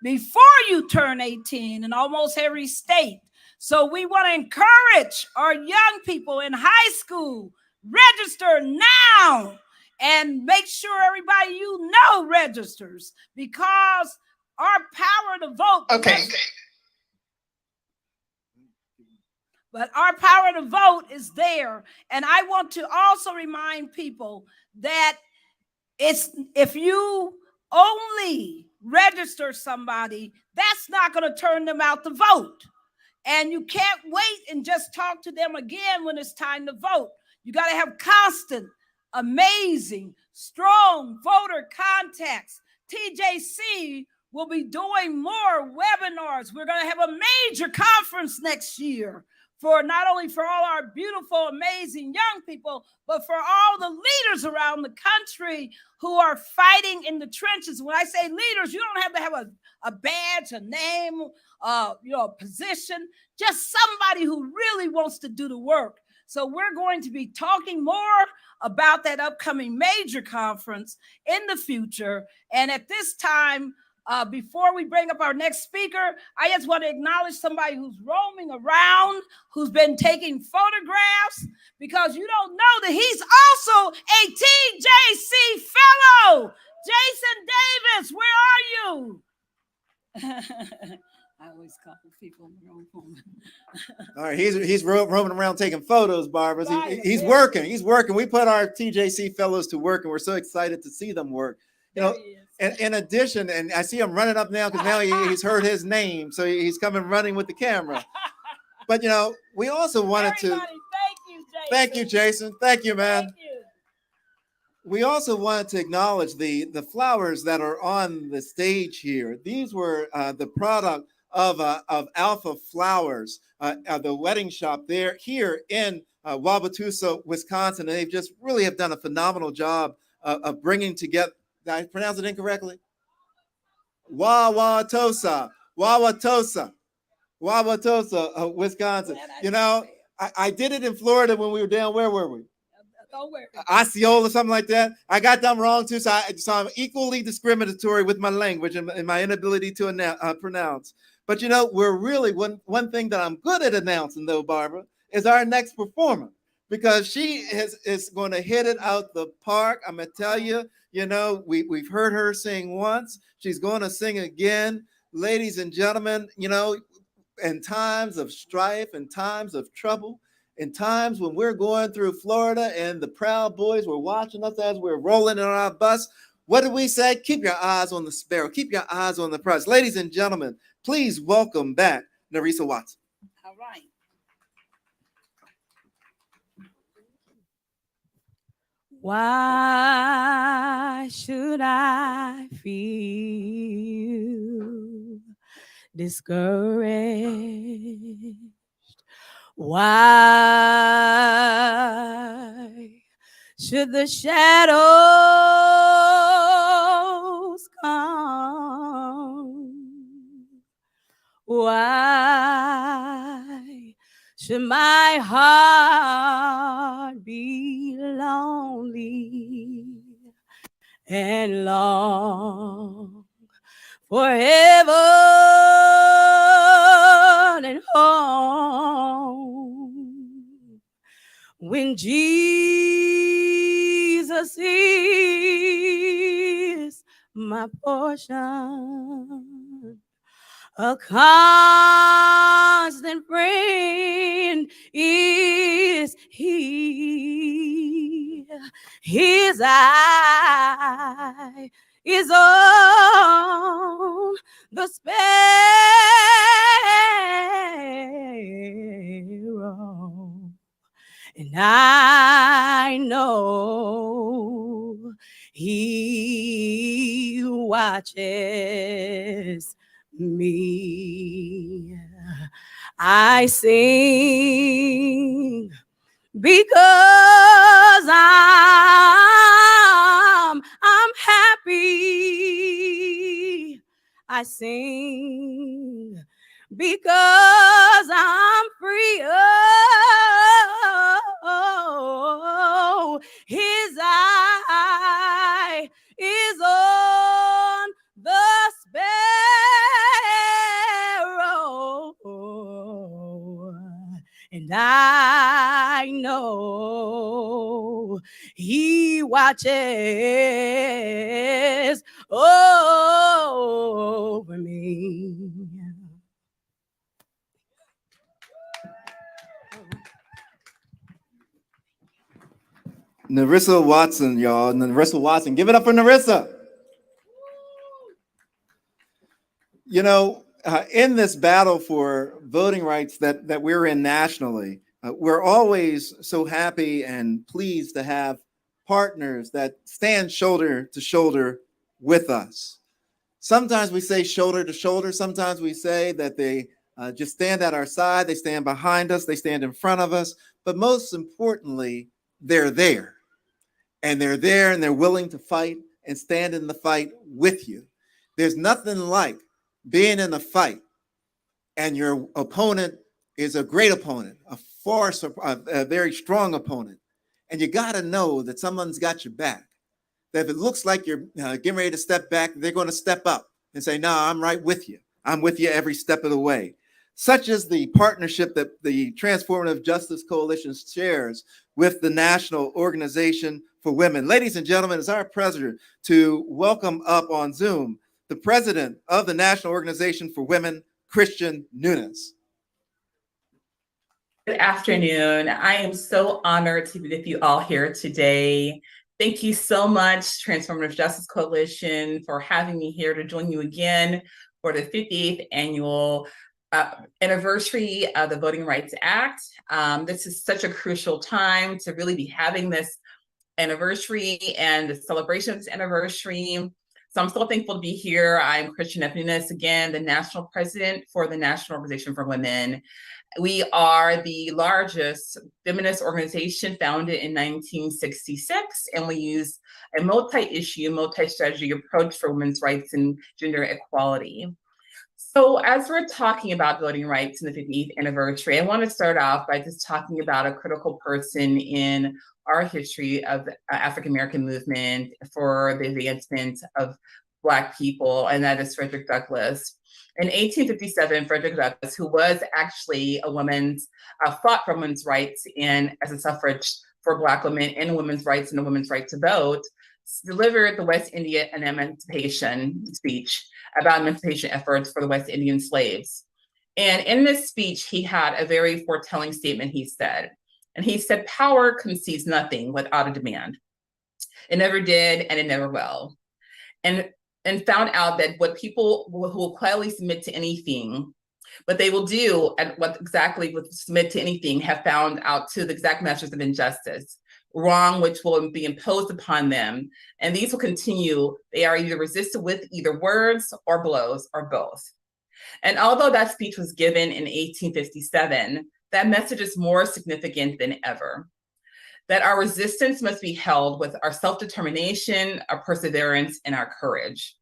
before you turn 18 in almost every state. So we want to encourage our young people in high school, register now and make sure everybody registers, because our power to vote. Okay. But our power to vote is there. And I want to also remind people that if you only register somebody, that's not going to turn them out to vote. And you can't wait and just talk to them again when it's time to vote. You got to have constant, amazing, strong voter contacts. TJC will be doing more webinars. We're going to have a major conference next year for not only for all our beautiful, amazing young people, but for all the leaders around the country who are fighting in the trenches. When I say leaders, you don't have to have a badge, a name, a position, just somebody who really wants to do the work. So we're going to be talking more about that upcoming major conference in the future. And at this time, before we bring up our next speaker, I just want to acknowledge somebody who's roaming around, who's been taking photographs, because you don't know that he's also a TJC fellow. Jason Davis, where are you? I always couple people in the wrong moment. All right, he's roaming around taking photos, Barbara. He's working. He's working. We put our TJC fellows to work, and we're so excited to see them work. You know, and in addition, and I see him running up now because now he's heard his name, so he's coming running with the camera. But you know, we also wanted to thank you, Jason. Thank you, man. Thank you. We also wanted to acknowledge the flowers that are on the stage here. These were the product of Alpha Flowers, the wedding shop there here in Wauwatosa, Wisconsin. And they've just really have done a phenomenal job of bringing together. Did I pronounce it incorrectly? Wauwatosa, Wisconsin. You know, I did it in Florida when we were down. Where were we? Osceola, something like that. I got them wrong too, so I'm equally discriminatory with my language and my inability to pronounce. But you know, we're really one thing that I'm good at announcing, though, Barbara, is our next performer, because she is going to hit it out the park. I'm gonna tell you, you know, we've heard her sing once. She's going to sing again, ladies and gentlemen. You know, in times of strife and times of trouble, in times when we're going through Florida and the Proud Boys were watching us as we're rolling in our bus, what did we say? Keep your eyes on the sparrow. Keep your eyes on the prize. Ladies and gentlemen, please welcome back Nerissa Watson. All right. Why should I feel discouraged? Why should the shadows come? Why should my heart be lonely and long forever and home, when Jesus is my portion, a constant friend is he. His eye is on the sparrow, and I know he watches me. I sing because I'm happy. I sing because I'm free. Oh, his eye is on the sparrow, and I know he watches over me. Nerissa Watson, y'all. Nerissa Watson. Give it up for Nerissa. You know, in this battle for voting rights that we're in nationally, we're always so happy and pleased to have partners that stand shoulder to shoulder with us. Sometimes we say shoulder to shoulder. Sometimes we say that they just stand at our side. They stand behind us. They stand in front of us. But most importantly, they're there. And they're there and they're willing to fight and stand in the fight with you. There's nothing like being in a fight and your opponent is a great opponent, a very strong opponent. And you got to know that someone's got your back. That if it looks like you're getting ready to step back, they're going to step up and say, no, I'm right with you. I'm with you every step of the way. Such is the partnership that the Transformative Justice Coalition shares with the National Organization for Women. Ladies and gentlemen, it's our pleasure to welcome up on Zoom the president of the National Organization for Women, Christian Nunes. Good afternoon. I am so honored to be with you all here today. Thank you so much, Transformative Justice Coalition, for having me here to join you again for the 58th annual anniversary of the Voting Rights Act. This is such a crucial time to really be having this anniversary and the celebration of this anniversary. So I'm so thankful to be here. I'm Christian Nunes, again, the national president for the National Organization for Women. We are the largest feminist organization founded in 1966, and we use a multi-issue, multi-strategy approach for women's rights and gender equality. So as we're talking about voting rights in the 50th anniversary, I want to start off by just talking about a critical person in our history of the African-American movement for the advancement of Black people, and that is Frederick Douglass. In 1857, Frederick Douglass, who was actually a woman's, fought for women's rights and as a suffrage for Black women and women's rights and the women's right to vote, delivered the West India Emancipation speech about emancipation efforts for the West Indian slaves. And in this speech, he had a very foretelling statement, he said. And he said, power concedes nothing without a demand. It never did, and it never will. And found out that what people who will quietly submit to anything, what they will do and what exactly would submit to anything have found out to the exact measures of injustice, wrong which will be imposed upon them. And these will continue. They are either resisted with either words or blows or both. And although that speech was given in 1857, that message is more significant than ever. That our resistance must be held with our self-determination, our perseverance, and our courage.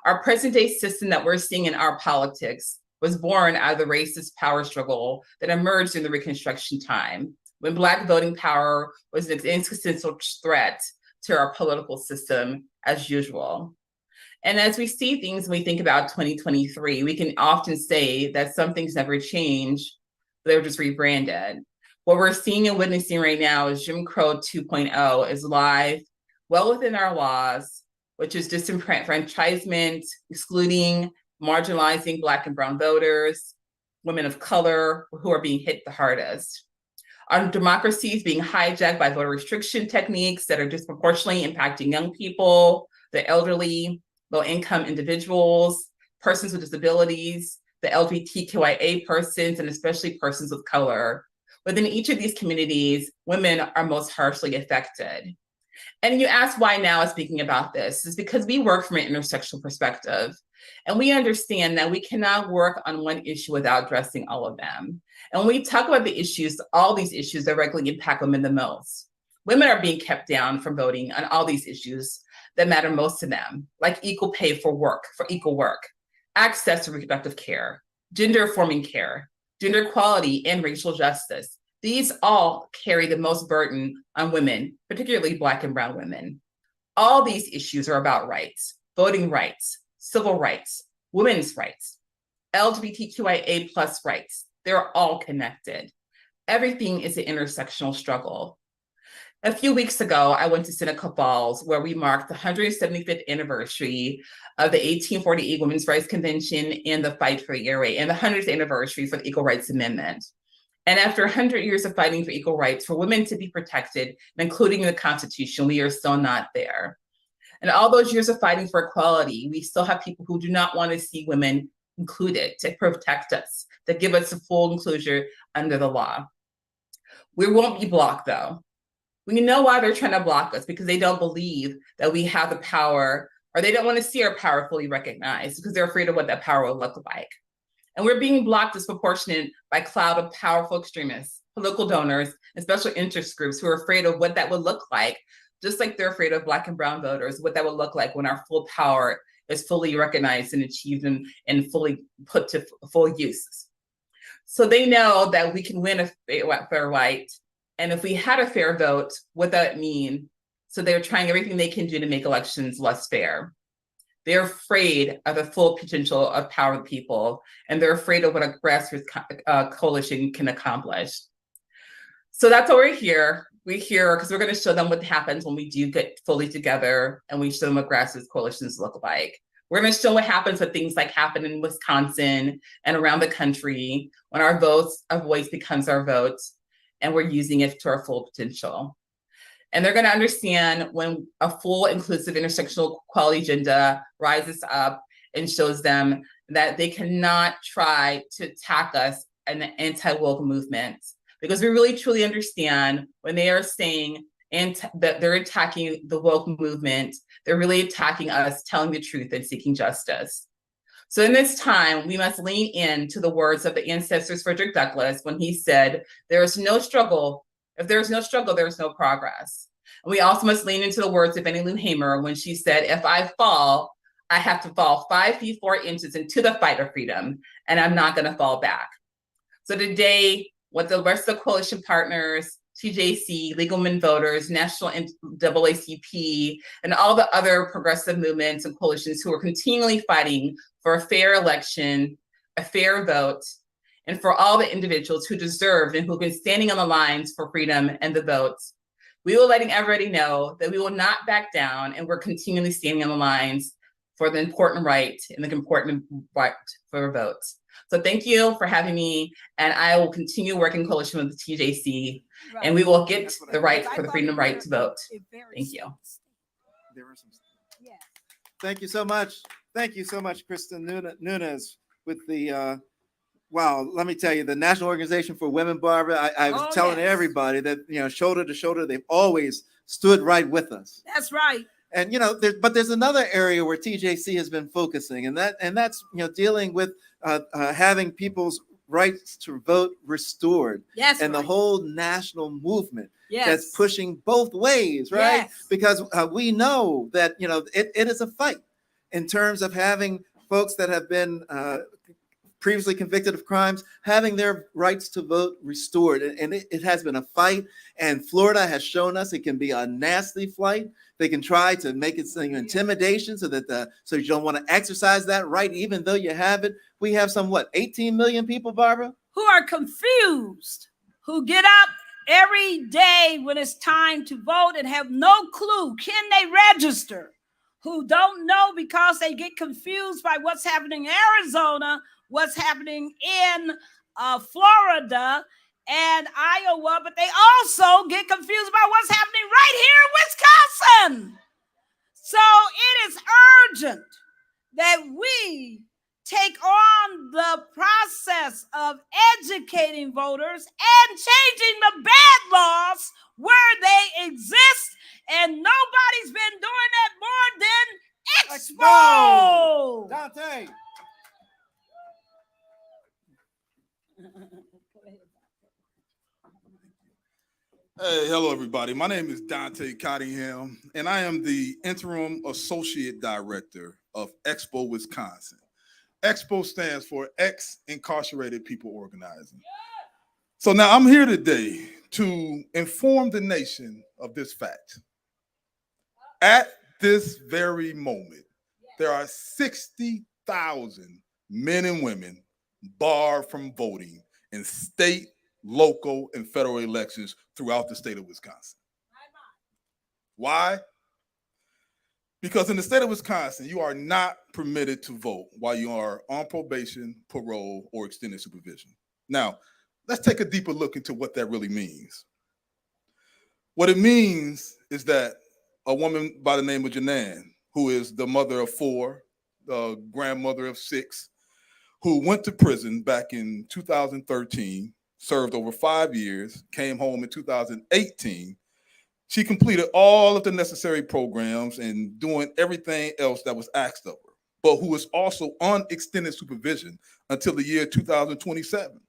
Our present-day system that we're seeing in our politics was born out of the racist power struggle that emerged in the Reconstruction time, when Black voting power was an existential threat to our political system as usual. And as we see things, when we think about 2023, we can often say that some things never change, they're just rebranded. What we're seeing and witnessing right now is Jim Crow 2.0 is live, well within our laws, which is disenfranchisement, excluding, marginalizing Black and brown voters, women of color who are being hit the hardest. Our democracy is being hijacked by voter restriction techniques that are disproportionately impacting young people, the elderly, low-income individuals, persons with disabilities, the LGBTQIA persons, and especially persons of color. Within each of these communities, women are most harshly affected. And you ask why now is speaking about this, is because we work from an intersectional perspective. And we understand that we cannot work on one issue without addressing all of them. And when we talk about the issues, all these issues that directly impact women the most. Women are being kept down from voting on all these issues that matter most to them, like equal pay for work, for equal work, access to reproductive care, gender-affirming care, gender equality, and racial justice. These all carry the most burden on women, particularly Black and brown women. All these issues are about rights, voting rights, civil rights, women's rights, LGBTQIA+ rights. They're all connected. Everything is an intersectional struggle. A few weeks ago, I went to Seneca Falls, where we marked the 175th anniversary of the 1848 Women's Rights Convention and the fight for the ERA, and the 100th anniversary for the Equal Rights Amendment. And after 100 years of fighting for equal rights for women to be protected, including in the Constitution, we are still not there. And all those years of fighting for equality, we still have people who do not want to see women included, to protect us, to give us a full inclusion under the law. We won't be blocked, though. We know why they're trying to block us, because they don't believe that we have the power, or they don't want to see our power fully recognized, because they're afraid of what that power will look like. And we're being blocked disproportionate by a cloud of powerful extremists, political donors, and special interest groups who are afraid of what that would look like, just like they're afraid of Black and brown voters, what that would look like when our full power is fully recognized and achieved and fully put to full use. So they know that we can win a fair right. And if we had a fair vote, what that would mean? So they're trying everything they can do to make elections less fair. They're afraid of the full potential of power of people, and they're afraid of what a grassroots coalition can accomplish. So that's why we're here. We're here because we're going to show them what happens when we do get fully together and we show them what grassroots coalitions look like. We're going to show what happens with things like happen in Wisconsin and around the country when our voice becomes our vote, and we're using it to our full potential. And they're going to understand when a full, inclusive, intersectional equality agenda rises up and shows them that they cannot try to attack us in the anti-woke movement. Because we really truly understand when they are saying that they're attacking the woke movement, they're really attacking us telling the truth and seeking justice. So in this time, we must lean into the words of the ancestors Frederick Douglass when he said, there is no struggle. If there is no struggle, there is no progress. And we also must lean into the words of Fannie Lou Hamer when she said, if I fall, I have to fall 5 feet 4 inches into the fight of freedom, and I'm not going to fall back. So today, with the rest of the coalition partners, TJC, Legal Women Voters, National NAACP, and all the other progressive movements and coalitions who are continually fighting for a fair election, a fair vote, and for all the individuals who deserve and who've been standing on the lines for freedom and the votes. We will letting everybody know that we will not back down, and we're continually standing on the lines for the important right and the important right for a vote. So thank you for having me, and I will continue working in coalition with the TJC, and we will get the right for the freedom right to vote. Thank you. Thank you so much. Thank you so much, Kristen Nunes, with the wow, let me tell you, the National Organization for Women, Barbara, I was telling everybody that, you know, shoulder to shoulder, they've always stood right with us. That's right. And, you know, but there's another area where TJC has been focusing, and that's, you know, dealing with having people's rights to vote restored. Yes, and right. The whole national movement Yes. that's pushing both ways, right? Yes. Because we know that, you know, it is a fight in terms of having folks that have been previously convicted of crimes, having their rights to vote restored. And it has been a fight. And Florida has shown us it can be a nasty fight. They can try to make it something intimidation so you don't want to exercise that right, even though you have it. We have some, 18 million people, Barbara? Who are confused, who get up every day when it's time to vote and have no clue. Can they register? Who don't know because they get confused by what's happening in Arizona, what's happening in Florida and Iowa, but they also get confused about what's happening right here in Wisconsin. So it is urgent that we take on the process of educating voters and changing the bad laws where they exist, and nobody's been doing that more than Expo. Dante. Hey, hello everybody. My name is Dante Cottingham, and I am the interim associate director of Expo Wisconsin. Expo stands for Ex-Incarcerated People Organizing. So now I'm here today to inform the nation of this fact. At this very moment, there are 60,000 men and women barred from voting in state, local, and federal elections throughout the state of Wisconsin. Why? Because in the state of Wisconsin, you are not permitted to vote while you are on probation, parole, or extended supervision. Now, let's take a deeper look into what that really means. What it means is that a woman by the name of Janan, who is the mother of 4, the grandmother of 6, who went to prison back in 2013, served over 5 years, came home in 2018. She completed all of the necessary programs and doing everything else that was asked of her. but who is also on extended supervision until the year 2027.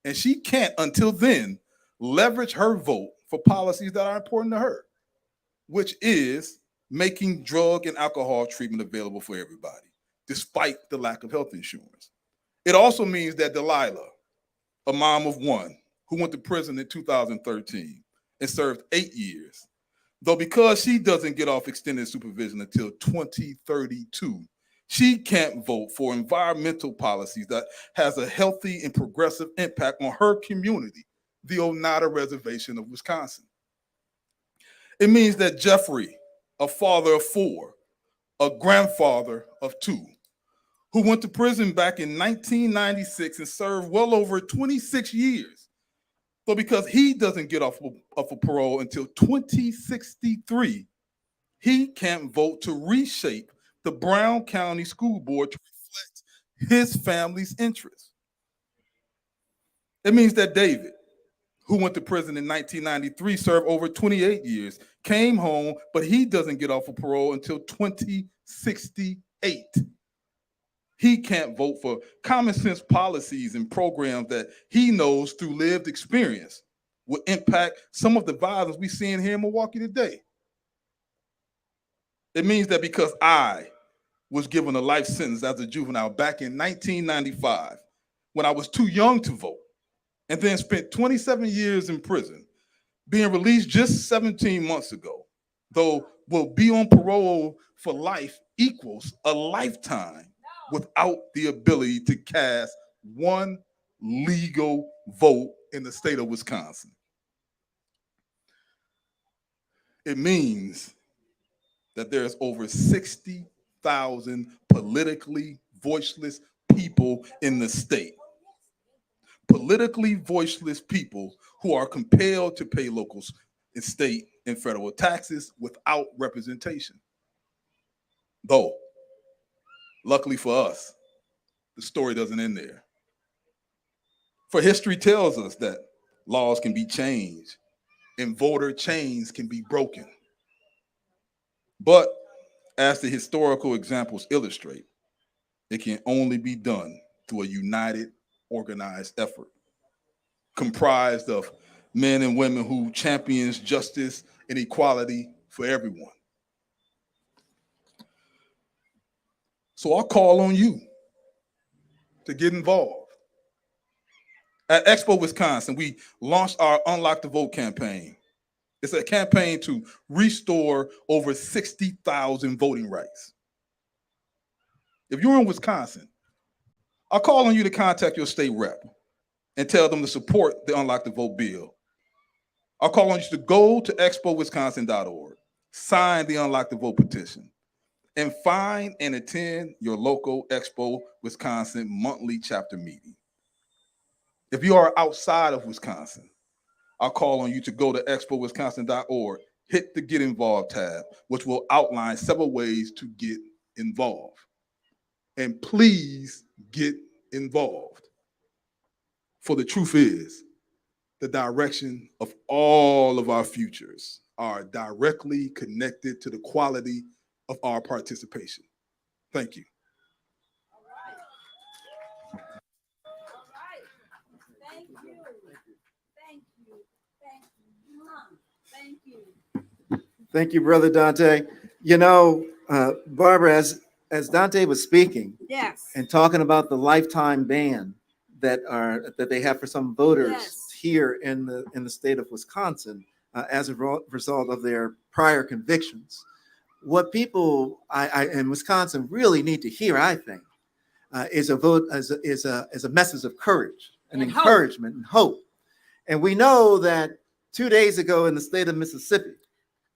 And she can't, until then, leverage her vote for policies that are important to her, which is making drug and alcohol treatment available for everybody, despite the lack of health insurance. It also means that Delilah, a mom of one, who went to prison in 2013 and served 8 years, though because she doesn't get off extended supervision until 2032, she can't vote for environmental policies that has a healthy and progressive impact on her community, the Oneida Reservation of Wisconsin. It means that Jeffrey, a father of 4, a grandfather of 2, who went to prison back in 1996 and served well over 26 years, but because he doesn't get off of parole until 2063, he can't vote to reshape the Brown County School Board to reflect his family's interests. It means that David, who went to prison in 1993, served over 28 years, came home, but he doesn't get off of parole until 2068. He can't vote for common sense policies and programs that he knows through lived experience will impact some of the violence we see here in Milwaukee today. It means that because I was given a life sentence as a juvenile back in 1995, when I was too young to vote, and then spent 27 years in prison, being released just 17 months ago, though will be on parole for life, equals a lifetime without the ability to cast one legal vote in the state of Wisconsin. It means that there's over 60,000 politically voiceless people in the state. Politically voiceless people who are compelled to pay local and state and federal taxes without representation. Though, luckily for us, the story doesn't end there. For history tells us that laws can be changed and voter chains can be broken. But as the historical examples illustrate, it can only be done through a united, organized effort comprised of men and women who champions justice and equality for everyone. So I call on you to get involved. At Expo Wisconsin, we launched our Unlock the Vote campaign. It's a campaign to restore over 60,000 voting rights. If you're in Wisconsin, I call on you to contact your state rep and tell them to support the Unlock the Vote bill. I'll call on you to go to expowisconsin.org, sign the Unlock the Vote petition, and find and attend your local Expo Wisconsin monthly chapter meeting. If you are outside of Wisconsin, I'll call on you to go to expowisconsin.org, hit the Get Involved tab, which will outline several ways to get involved. And please get involved. For the truth is, the direction of all of our futures are directly connected to the quality of our participation. Thank you. Thank you, Brother Dante. You know, Barbara, as Dante was speaking, yes, and talking about the lifetime ban that they have for some voters, yes, here in the state of Wisconsin as a result of their prior convictions. What people in Wisconsin really need to hear, I think, is a message of courage and encouragement and hope. And we know that 2 days ago in the state of Mississippi,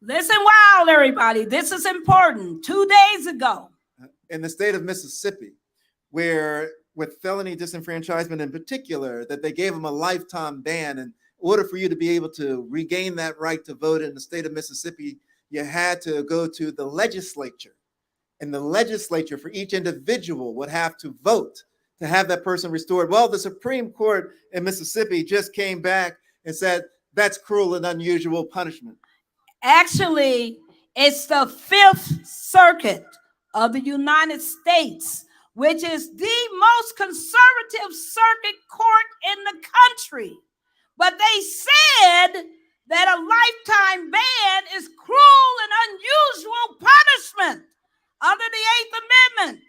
listen well, everybody, this is important. 2 days ago, in the state of Mississippi, where with felony disenfranchisement in particular, that they gave them a lifetime ban. And in order for you to be able to regain that right to vote in the state of Mississippi, you had to go to the legislature. And the legislature for each individual would have to vote to have that person restored. Well, the Supreme Court in Mississippi just came back and said, that's cruel and unusual punishment. Actually, it's the Fifth Circuit of the United States, which is the most conservative circuit court in the country. But they said that a lifetime ban is cruel and unusual punishment under the Eighth Amendment.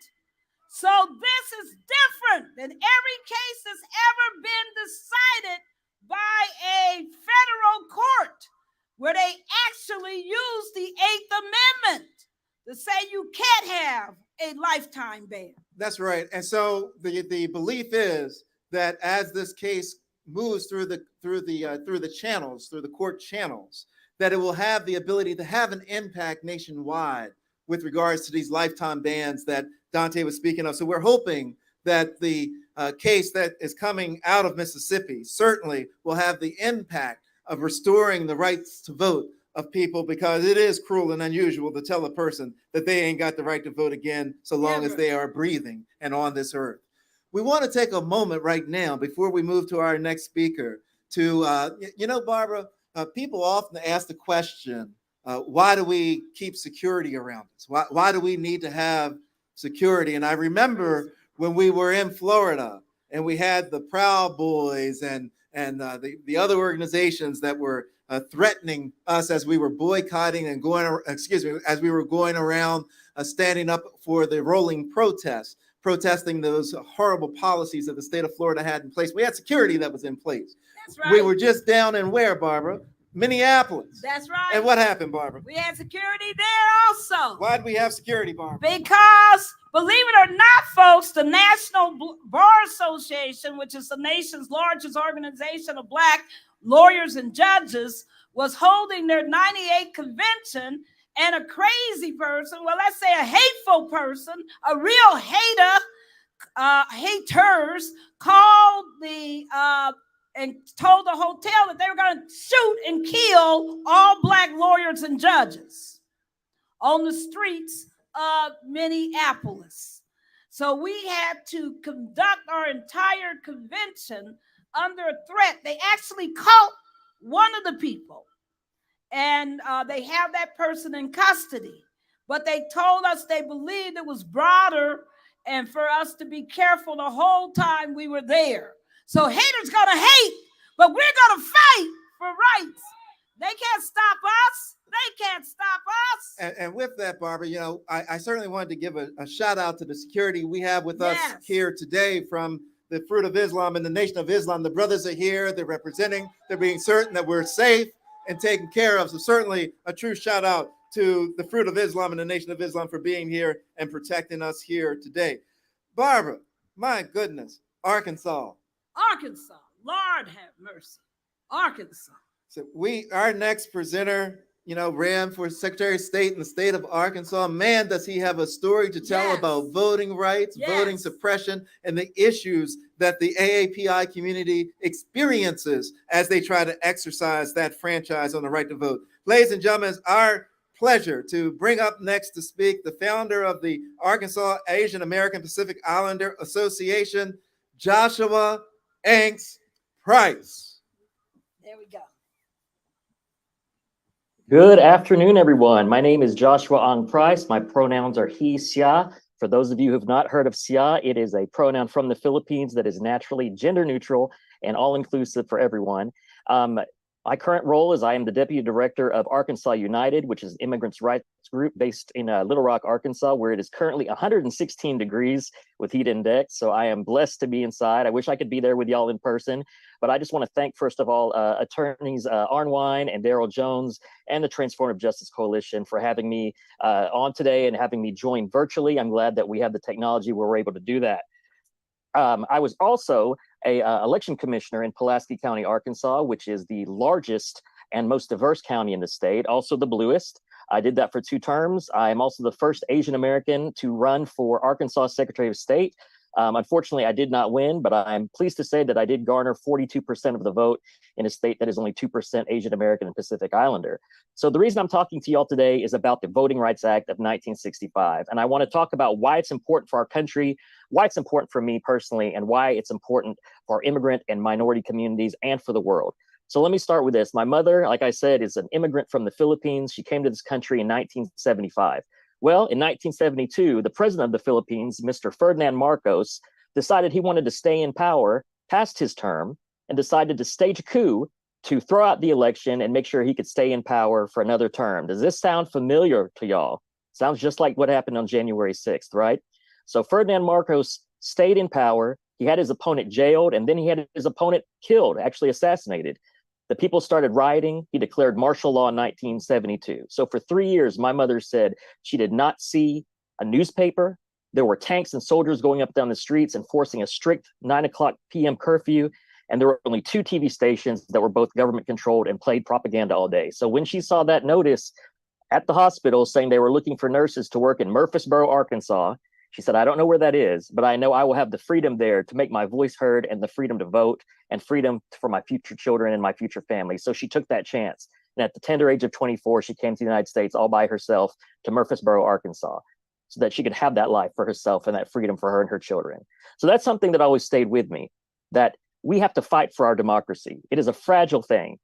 So this is different than every case that's ever been decided by a federal court, where they actually use the Eighth Amendment to say you can't have a lifetime ban. That's right. And so the belief is that as this case moves through the channels, through the court channels, that it will have the ability to have an impact nationwide with regards to these lifetime bans that Dante was speaking of. So we're hoping that the case that is coming out of Mississippi certainly will have the impact of restoring the rights to vote of people, because it is cruel and unusual to tell a person that they ain't got the right to vote again so long as they are breathing and on this earth. We want to take a moment right now before we move to our next speaker to, Barbara, people often ask the question, why do we keep security around us? Why do we need to have security? And I remember when we were in Florida and we had the Proud Boys and the other organizations that were threatening us as we were boycotting and as we were going around standing up for the rolling protests, protesting those horrible policies that the state of Florida had in place. We had security that was in place. That's right. We were just down in where, Barbara? Minneapolis. That's right. And what happened, Barbara? We had security there also. Why did we have security, Barbara? Because, believe it or not, folks, the National Bar Association, which is the nation's largest organization of Black lawyers and judges, was holding their 98th convention, and a crazy person, well, let's say a hateful person, a real haters, called and told the hotel that they were going to shoot and kill all Black lawyers and judges on the streets of Minneapolis. So we had to conduct our entire convention under a threat. They actually caught one of the people, and they have that person in custody. But they told us they believed it was broader and for us to be careful the whole time we were there. So haters gonna hate, but we're gonna fight for rights. They can't stop us. They can't stop us. And with that, Barbara, I certainly wanted to give a shout out to the security we have with us here today from the Fruit of Islam and the Nation of Islam. The brothers are here. They're representing. They're being certain that we're safe and taken care of. So certainly a true shout out to the Fruit of Islam and the Nation of Islam for being here and protecting us here today. Barbara, my goodness, Arkansas, Lord have mercy. Arkansas. So our next presenter, ran for Secretary of State in the state of Arkansas. Man, does he have a story to tell about voting rights, voting suppression, and the issues that the AAPI community experiences as they try to exercise that franchise on the right to vote. Ladies and gentlemen, it's our pleasure to bring up next to speak the founder of the Arkansas Asian American Pacific Islander Association, Joshua Anks Price. There we go. Good afternoon, everyone. My name is Joshua Ang Price. My pronouns are he, sia. For those of you who have not heard of sia, it is a pronoun from the Philippines that is naturally gender neutral and all-inclusive for everyone. My current role is I am the Deputy Director of Arkansas United, which is an immigrants' rights group based in Little Rock, Arkansas, where it is currently 116 degrees with heat index. So I am blessed to be inside. I wish I could be there with y'all in person, but I just want to thank, first of all, attorneys Arnwine and Daryl Jones and the Transformative Justice Coalition for having me on today and having me join virtually. I'm glad that we have the technology where we're able to do that. I was also a election commissioner in Pulaski County, Arkansas, which is the largest and most diverse county in the state, also the bluest. I did that for 2 terms. I am also the first Asian American to run for Arkansas Secretary of State. Unfortunately, I did not win, but I'm pleased to say that I did garner 42% of the vote in a state that is only 2% Asian American and Pacific Islander. So the reason I'm talking to y'all today is about the Voting Rights Act of 1965. And I want to talk about why it's important for our country, why it's important for me personally, and why it's important for immigrant and minority communities and for the world. So let me start with this. My mother, like I said, is an immigrant from the Philippines. She came to this country in 1975. Well, in 1972, the president of the Philippines, Mr. Ferdinand Marcos, decided he wanted to stay in power past his term and decided to stage a coup to throw out the election and make sure he could stay in power for another term. Does this sound familiar to y'all? Sounds just like what happened on January 6th, right? So Ferdinand Marcos stayed in power. He had his opponent jailed, and then he had his opponent killed, actually assassinated. The people started rioting. He declared martial law in 1972. So for 3 years, my mother said she did not see a newspaper. There were tanks and soldiers going up down the streets enforcing a strict 9 p.m. curfew. And there were only 2 TV stations that were both government controlled and played propaganda all day. So when she saw that notice at the hospital saying they were looking for nurses to work in Murfreesboro, Arkansas, she said, I don't know where that is, but I know I will have the freedom there to make my voice heard and the freedom to vote and freedom for my future children and my future family. So she took that chance. And at the tender age of 24, she came to the United States all by herself to Murfreesboro, Arkansas, so that she could have that life for herself and that freedom for her and her children. So that's something that always stayed with me, that we have to fight for our democracy. It is a fragile thing.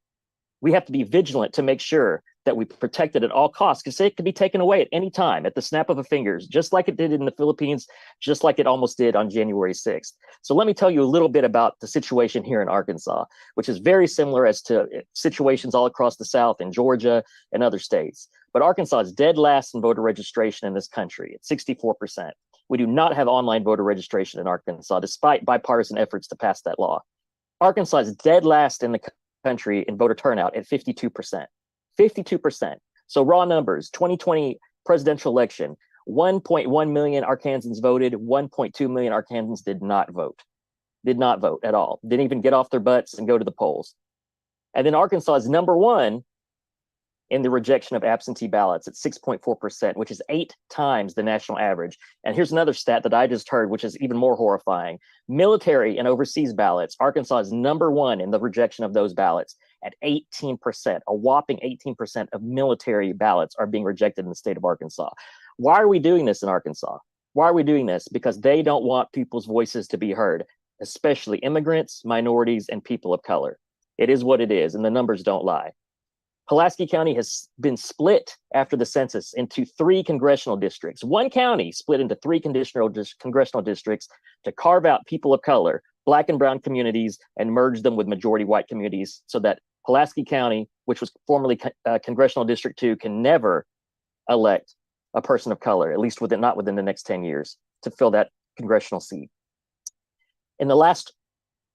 We have to be vigilant to make sure that we protect it at all costs, because it could be taken away at any time, at the snap of a fingers, just like it did in the Philippines, just like it almost did on January 6th. So let me tell you a little bit about the situation here in Arkansas, which is very similar as to situations all across the South in Georgia and other states. But Arkansas is dead last in voter registration in this country at 64%. We do not have online voter registration in Arkansas, despite bipartisan efforts to pass that law. Arkansas is dead last in the country in voter turnout at 52%. 52%. So raw numbers, 2020 presidential election, 1.1 million Arkansans voted, 1.2 million Arkansans did not vote at all. Didn't even get off their butts and go to the polls. And then Arkansas is number 1 in the rejection of absentee ballots at 6.4%, which is 8 times the national average. And here's another stat that I just heard, which is even more horrifying. Military and overseas ballots, Arkansas is number 1 in the rejection of those ballots at 18%. A whopping 18% of military ballots are being rejected in the state of Arkansas. Why are we doing this in Arkansas? Why are we doing this? Because they don't want people's voices to be heard, especially immigrants, minorities, and people of color. It is what it is, and the numbers don't lie. Pulaski County has been split after the census into 3 congressional districts. One county split into 3 congressional districts to carve out people of color, Black and brown communities, and merge them with majority white communities so that Pulaski County, which was formerly Congressional District 2, can never elect a person of color, at least not within the next 10 years, to fill that congressional seat. In the last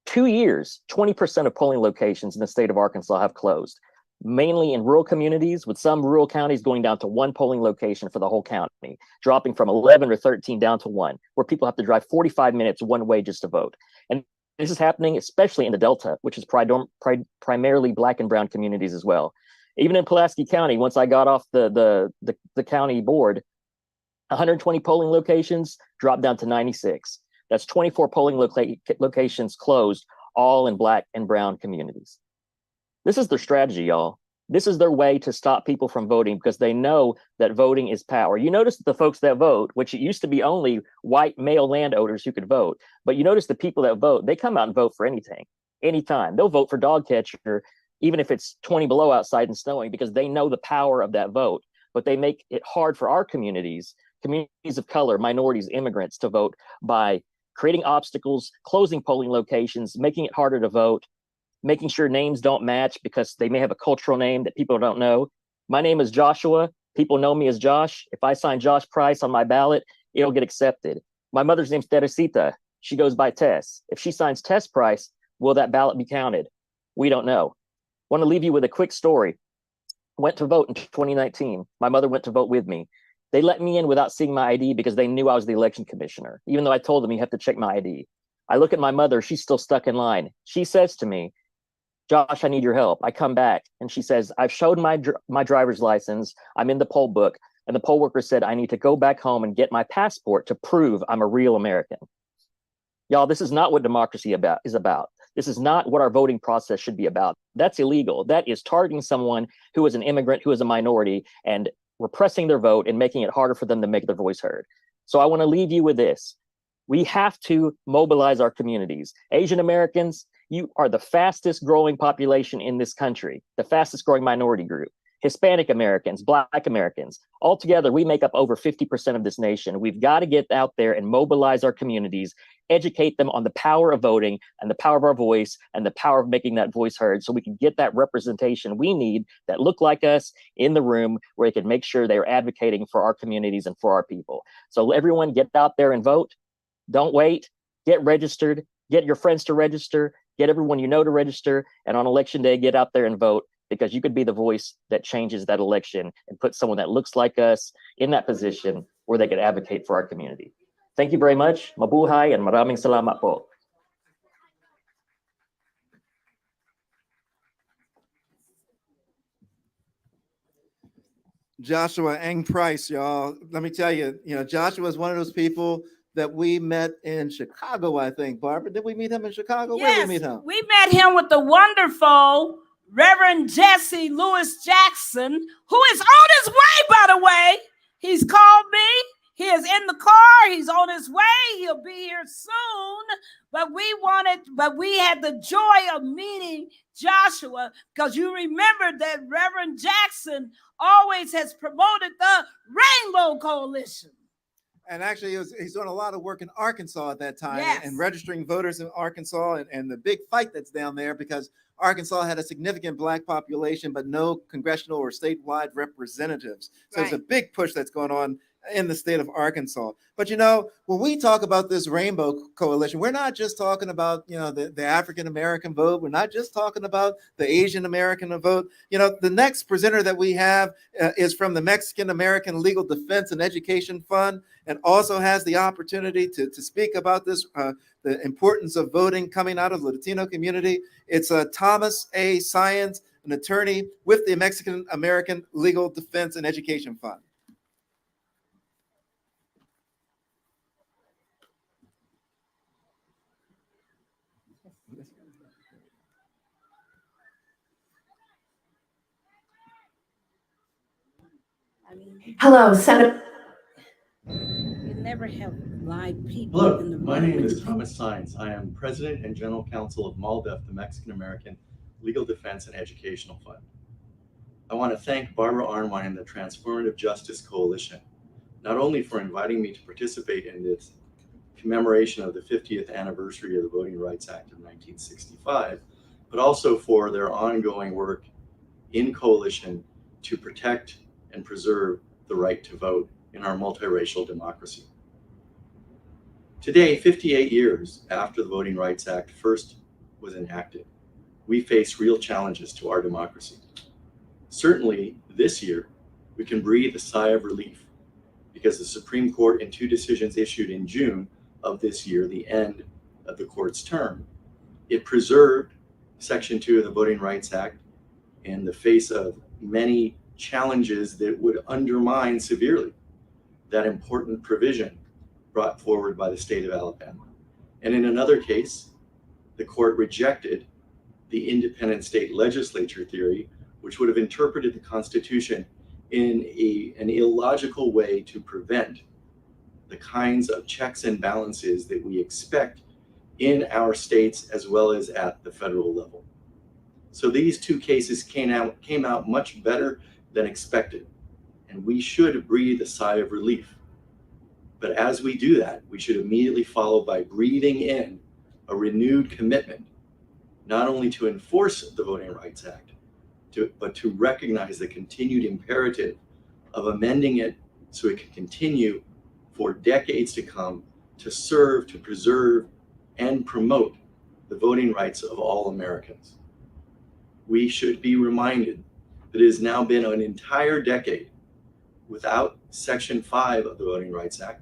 2 years, 20% of polling locations in the state of Arkansas have closed, mainly in rural communities, with some rural counties going down to 1 polling location for the whole county, dropping from 11 or 13 down to 1, where people have to drive 45 minutes one way just to vote. And this is happening especially in the Delta, which is primarily Black and brown communities as well. Even in Pulaski County, once I got off the county board, 120 polling locations dropped down to 96. That's 24 polling locations closed, all in Black and brown communities. This is their strategy, y'all. This is their way to stop people from voting because they know that voting is power. You notice that the folks that vote, which it used to be only white male landowners who could vote, but you notice the people that vote, they come out and vote for anything, anytime. They'll vote for dog catcher, even if it's 20 below outside and snowing, because they know the power of that vote. But they make it hard for our communities of color, minorities, immigrants to vote by creating obstacles, closing polling locations, making it harder to vote, making sure names don't match because they may have a cultural name that people don't know. My name is Joshua. People know me as Josh. If I sign Josh Price on my ballot, it'll get accepted. My mother's name's Teresita. She goes by Tess. If she signs Tess Price, will that ballot be counted? We don't know. Want to leave you with a quick story. Went to vote in 2019. My mother went to vote with me. They let me in without seeing my ID because they knew I was the election commissioner, even though I told them you have to check my ID. I look at my mother. She's still stuck in line. She says to me, Josh, I need your help. I come back and she says, I've showed my driver's license. I'm in the poll book. And the poll worker said, I need to go back home and get my passport to prove I'm a real American. Y'all, this is not what democracy is about. This is not what our voting process should be about. That's illegal. That is targeting someone who is an immigrant, who is a minority, and repressing their vote and making it harder for them to make their voice heard. So I want to leave you with this. We have to mobilize our communities. Asian Americans, you are the fastest growing population in this country, the fastest growing minority group. Hispanic Americans, Black Americans. Altogether, we make up over 50% of this nation. We've got to get out there and mobilize our communities, educate them on the power of voting and the power of our voice and the power of making that voice heard so we can get that representation we need that look like us in the room where they can make sure they're advocating for our communities and for our people. So everyone get out there and vote. Don't wait. Get registered. Get your friends to register. Get everyone you know to register. And on election day, get out there and vote, because you could be the voice that changes that election and put someone that looks like us in that position where they could advocate for our community. Thank you very much. Mabuhay and maraming salamat po. Joshua Ng Price, y'all. Let me tell you, Joshua is one of those people that we met in Chicago, I think. Barbara, did we meet him in Chicago? Yes, where did we meet him? We met him with the wonderful Reverend Jesse Lewis Jackson, who is on his way, by the way. He's called me. He is in the car. He's on his way. He'll be here soon. But we had the joy of meeting Joshua, because you remember that Reverend Jackson always has promoted the Rainbow Coalition. And actually, he's doing a lot of work in Arkansas at that time, yes, and registering voters in Arkansas, and the big fight that's down there, because Arkansas had a significant Black population, but no congressional or statewide representatives. So There's a big push that's going on in the state of Arkansas. But when we talk about this Rainbow Coalition, we're not just talking about the African American vote. We're not just talking about the Asian American vote. The next presenter that we have is from the Mexican American Legal Defense and Education Fund, and also has the opportunity to speak about this, the importance of voting coming out of the Latino community. It's Thomas A. Science, an attorney with the Mexican American Legal Defense and Education Fund. Hello, Senator. We never have live people. Hello, in the my room. name is Thomas Science. I am President and General Counsel of MALDEF, the Mexican American Legal Defense and Educational Fund. I want to thank Barbara Arnwine and the Transformative Justice Coalition, not only for inviting me to participate in this commemoration of the 50th anniversary of the Voting Rights Act of 1965, but also for their ongoing work in coalition to protect and preserve the right to vote in our multiracial democracy. Today, 58 years after the Voting Rights Act first was enacted, we face real challenges to our democracy. Certainly, this year, we can breathe a sigh of relief because the Supreme Court, in two decisions issued in June of this year, the end of the court's term, it preserved Section 2 of the Voting Rights Act in the face of many challenges that would undermine severely that important provision brought forward by the state of Alabama. And in another case, the court rejected the independent state legislature theory, which would have interpreted the Constitution in an illogical way to prevent the kinds of checks and balances that we expect in our states as well as at the federal level. So these two cases came out much better than expected, and we should breathe a sigh of relief. But as we do that, we should immediately follow by breathing in a renewed commitment, not only to enforce the Voting Rights Act, but to recognize the continued imperative of amending it so it can continue for decades to come to serve, to preserve, and promote the voting rights of all Americans. We should be reminded that it has now been an entire decade without Section 5 of the Voting Rights Act,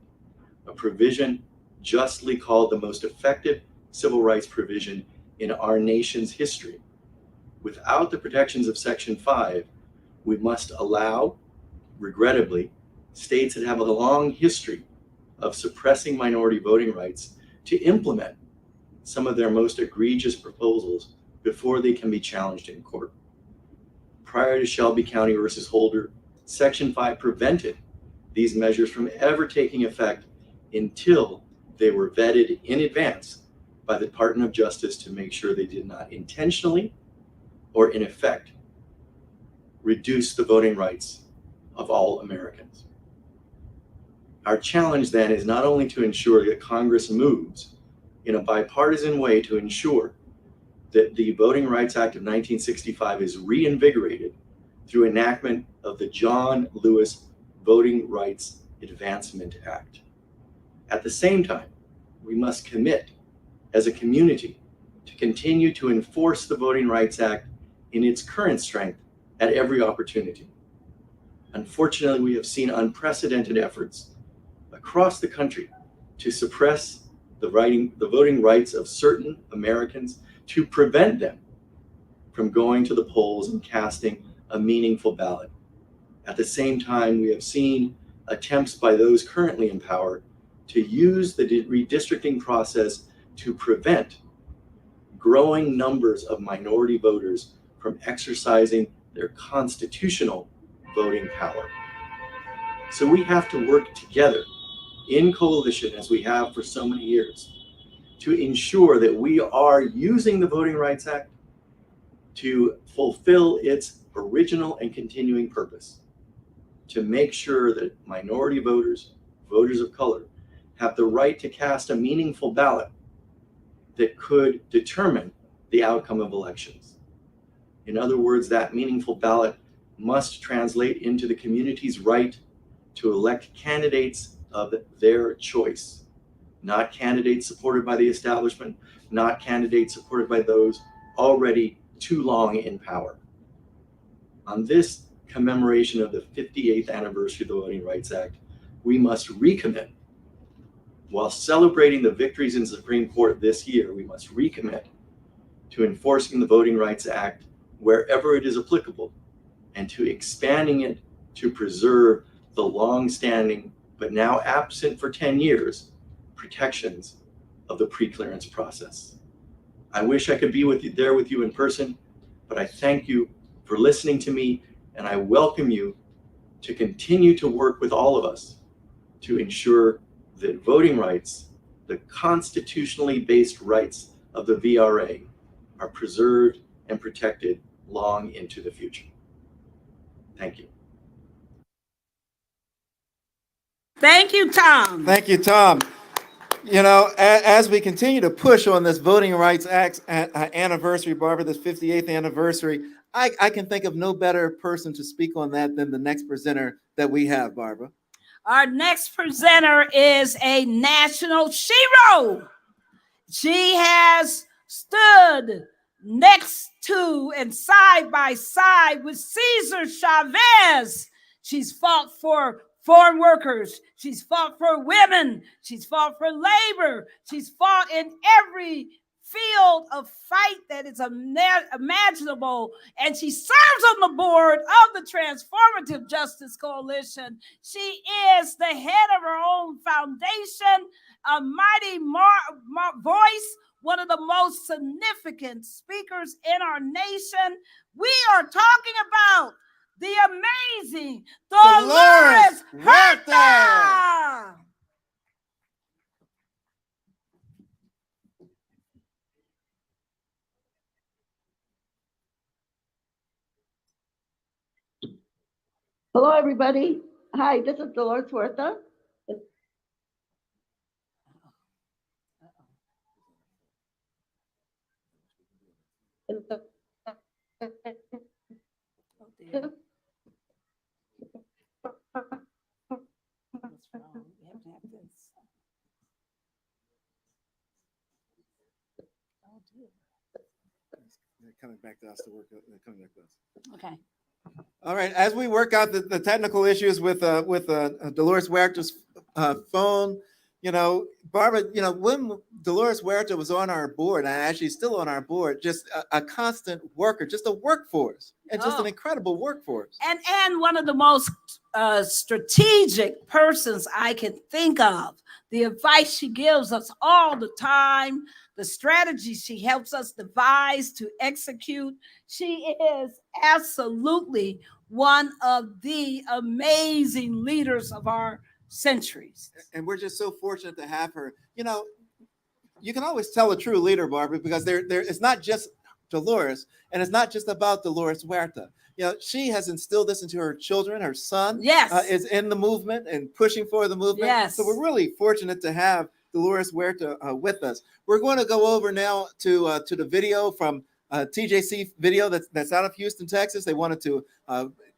a provision justly called the most effective civil rights provision in our nation's history. Without the protections of Section 5, we must allow, regrettably, states that have a long history of suppressing minority voting rights to implement some of their most egregious proposals before they can be challenged in court. Prior to Shelby County versus Holder, Section 5 prevented these measures from ever taking effect until they were vetted in advance by the Department of Justice to make sure they did not intentionally or in effect reduce the voting rights of all Americans. Our challenge then is not only to ensure that Congress moves in a bipartisan way to ensure that the Voting Rights Act of 1965 is reinvigorated through enactment of the John Lewis Voting Rights Advancement Act. At the same time, we must commit as a community to continue to enforce the Voting Rights Act in its current strength at every opportunity. Unfortunately, we have seen unprecedented efforts across the country to suppress the voting rights of certain Americans to prevent them from going to the polls and casting a meaningful ballot. At the same time, we have seen attempts by those currently in power to use the redistricting process to prevent growing numbers of minority voters from exercising their constitutional voting power. So we have to work together in coalition, as we have for so many years, to ensure that we are using the Voting Rights Act to fulfill its original and continuing purpose, to make sure that minority voters, voters of color, have the right to cast a meaningful ballot that could determine the outcome of elections. In other words, that meaningful ballot must translate into the community's right to elect candidates of their choice, not candidates supported by the establishment, not candidates supported by those already too long in power. On this commemoration of the 58th anniversary of the Voting Rights Act, we must recommit. While celebrating the victories in the Supreme Court this year, we must recommit to enforcing the Voting Rights Act wherever it is applicable and to expanding it to preserve the long-standing, but now absent for 10 years, protections of the pre-clearance process. I wish I could be with you in person, but I thank you for listening to me, and I welcome you to continue to work with all of us to ensure that voting rights, the constitutionally based rights of the VRA, are preserved and protected long into the future. Thank you. Thank you, Tom. Thank you, Tom. You know, as we continue to push on this Voting Rights Act anniversary, Barbara, this 58th anniversary, I can think of no better person to speak on that than the next presenter that we have, Barbara. Our next presenter is a national shero. She has stood next to and side by side with Cesar Chavez. She's fought for foreign workers. She's fought for women. She's fought for labor. She's fought in every field of fight that is imaginable. And she serves on the board of the Transformative Justice Coalition. She is the head of her own foundation, a mighty voice, one of the most significant speakers in our nation. We are talking about the amazing Dolores Huerta. Hello, everybody. Hi, this is Dolores Huerta. They're coming back to us to work. They're coming back to us. Okay. All right. As we work out the technical issues with Dolores Huerta's phone, you know, Barbara, you know, when Dolores Huerta was on our board, and actually still on our board, just a constant worker, just a workforce, and just an incredible workforce. And one of the most strategic persons I can think of. The advice she gives us all the time, the strategies she helps us devise to execute. She is absolutely one of the amazing leaders of our centuries. And we're just so fortunate to have her. You know, you can always tell a true leader, Barbara, because it's not just Dolores. And it's not just about Dolores Huerta. You know, she has instilled this into her children. Her son is in the movement and pushing for the movement. Yes. So we're really fortunate to have Dolores Huerta with us. We're going to go over now to the video from TJC video that's out of Houston, Texas. They wanted to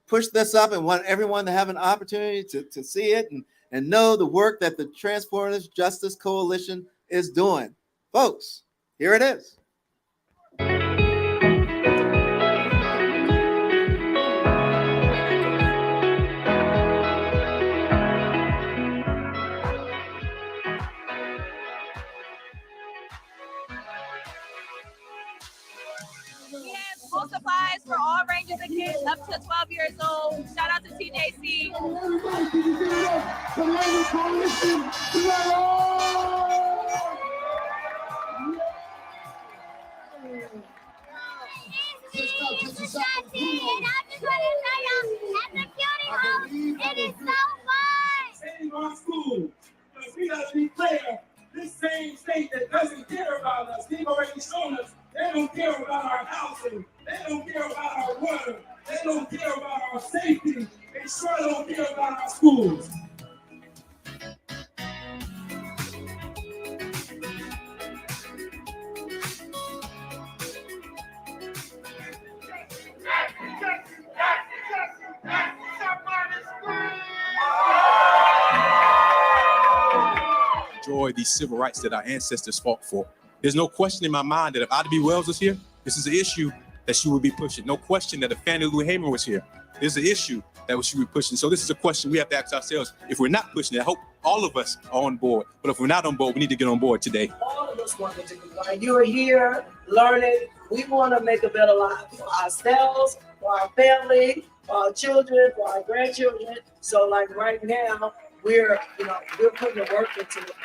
push this up and want everyone to have an opportunity to see it and know the work that the Transformative Justice Coalition is doing. Folks, here it is. School supplies for all ranges of kids up to 12 years old. Shout out to TJC. Save our school. Because we gotta be clear, this same state that doesn't care about us, they've already shown us they don't care about our housing, they don't care about our water, they don't care about our safety, they sure don't care about our schools. Enjoy these civil rights that our ancestors fought for. There's no question in my mind that if Ida B. Wells was here, this is an issue that she would be pushing. No question that if Fannie Lou Hamer was here, there's an issue that she would be pushing. So this is a question we have to ask ourselves. If we're not pushing it, I hope all of us are on board. But if we're not on board, we need to get on board today. All of us want to do it. You are here learning. We want to make a better life for ourselves, for our family, for our children, for our grandchildren. So like right now, we're putting the work into it.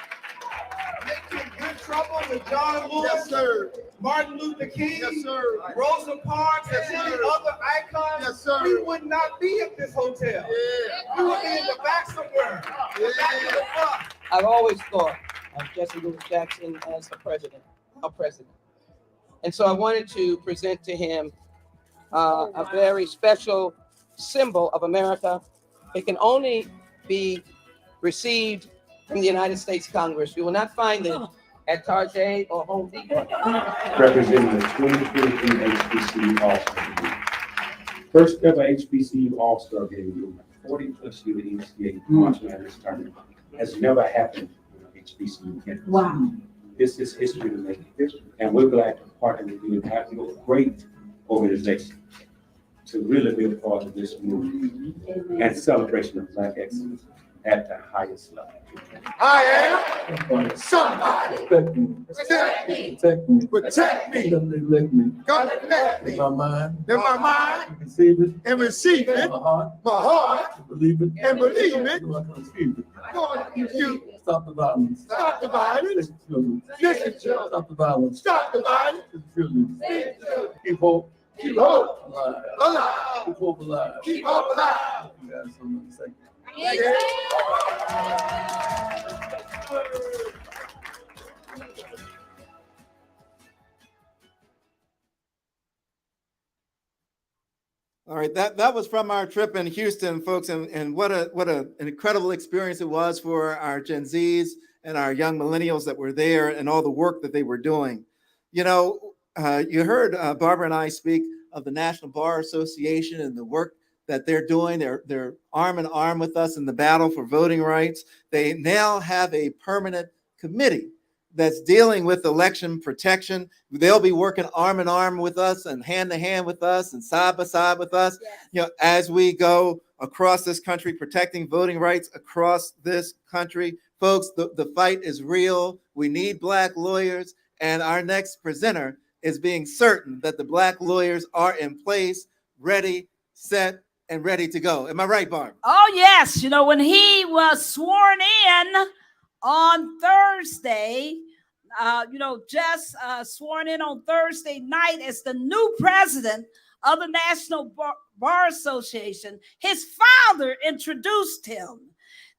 Making good trouble with John Lewis, yes, sir. Martin Luther King, yes, sir. Rosa Parks, yes, and many other icons, yes, sir. We would not be at this hotel. Yeah. We would be in the back somewhere. Yeah. Back in the front. I've always thought of Jesse Louis Jackson as our president. And so I wanted to present to him a very special symbol of America. It can only be received from the United States Congress. You will not find it at Target or Home Depot. Representing the 2023 HBCU All-Star Game. First ever HBCU All-Star Game, 40+ year NCAA March Madness tournament has never happened in HBCU campus. Wow. This is history to make history. And we're glad to partner with you and have a great organization to really be a part of this movement and celebration of Black excellence at the highest level. I am somebody. Protect me. Protect me. Protect me. God elect me. God elect me. In my mind. In my mind. Receive it. And receive it. My heart. My heart. Believe it. And believe it. God conceive it. God, you Stop the violence. stop the violence. Listen, children. Listen, children. Stop the violence. Stop the violence. Listen, children. Listen, children. Keep hope. Keep hope Alive. alive. Keep hope alive. Keep hope alive. You guys so much. Thank you. All right, that was from our trip in Houston, folks, and what an incredible experience it was for our Gen Zs and our young millennials that were there and all the work that they were doing. You know, you heard Barbara and I speak of the National Bar Association and the work that they're doing. They're arm in arm with us in the battle for voting rights. They now have a permanent committee that's dealing with election protection. They'll be working arm in arm with us and hand to hand with us and side by side with us, as we go across this country, protecting voting rights across this country. Folks, the fight is real. We need Black lawyers, and our next presenter is being certain that the Black lawyers are in place, ready, set, and ready to go. Am I right, Barb? Oh, yes. You know, when he was sworn in on Thursday, just sworn in on Thursday night as the new president of the National Bar Association, his father introduced him.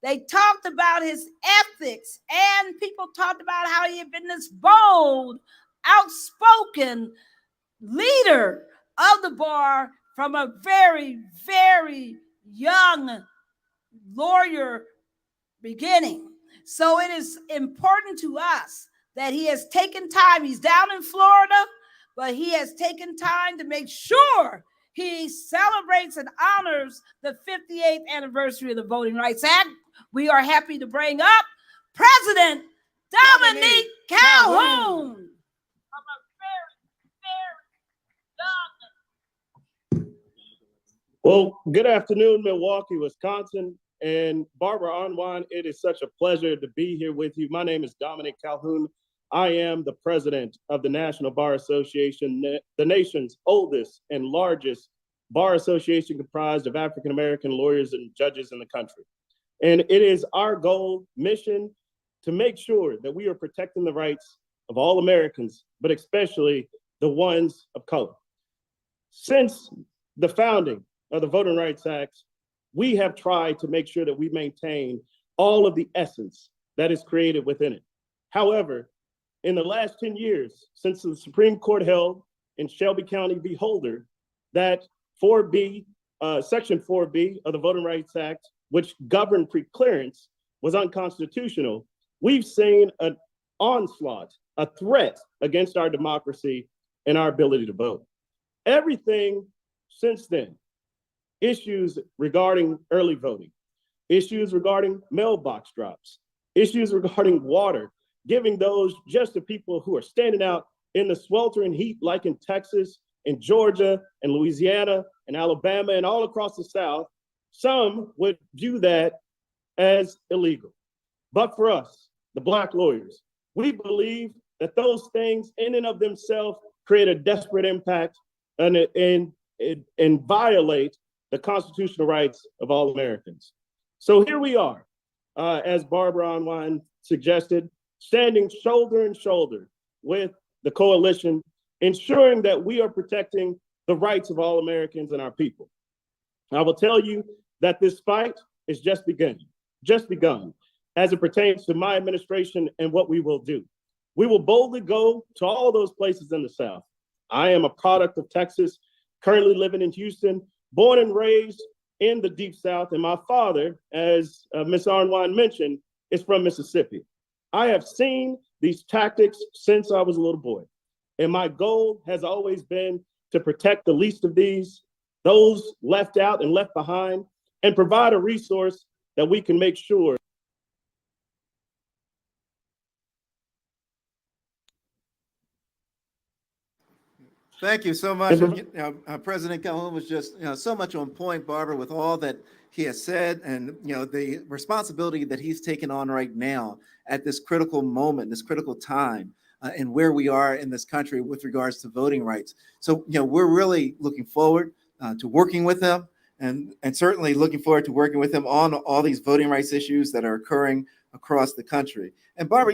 They talked about his ethics, and people talked about how he had been this bold, outspoken, leader of the bar from a very, very young lawyer beginning. So it is important to us that he has taken time. He's down in Florida, but he has taken time to make sure he celebrates and honors the 58th anniversary of the Voting Rights Act. We are happy to bring up President Dominique Calhoun. Well, good afternoon, Milwaukee, Wisconsin, and Barbara Arnwine. It is such a pleasure to be here with you. My name is Dominique Calhoun. I am the president of the National Bar Association, the nation's oldest and largest bar association comprised of African-American lawyers and judges in the country. And it is our goal, mission, to make sure that we are protecting the rights of all Americans, but especially the ones of color. Since the founding of the Voting Rights Act, we have tried to make sure that we maintain all of the essence that is created within it. However, in the last 10 years, since the Supreme Court held in Shelby County v. Holder that Section 4B of the Voting Rights Act, which governed preclearance, was unconstitutional, we've seen an onslaught, a threat against our democracy and our ability to vote. Everything since then, issues regarding early voting, issues regarding mailbox drops, issues regarding water, giving those just to people who are standing out in the sweltering heat like in Texas, in Georgia, and Louisiana, and Alabama, and all across the South. Some would view that as illegal. But for us, the Black lawyers, we believe that those things in and of themselves create a desperate impact and violate the constitutional rights of all Americans. So here we are, as Barbara Arnwine suggested, standing shoulder to shoulder with the coalition, ensuring that we are protecting the rights of all Americans and our people. I will tell you that this fight is just begun as it pertains to my administration and what we will do. We will boldly go to all those places in the South. I am a product of Texas, currently living in Houston, born and raised in the Deep South, and my father, as Ms. Arnwine mentioned, is from Mississippi. I have seen these tactics since I was a little boy, and my goal has always been to protect the least of these, those left out and left behind, and provide a resource that we can make sure Thank you so much. President Calhoun was just so much on point, Barbara, with all that he has said, and the responsibility that he's taken on right now at this critical moment, this critical time, and where we are in this country with regards to voting rights. So we're really looking forward to working with him, and certainly looking forward to working with him on all these voting rights issues that are occurring across the country. And Barbara,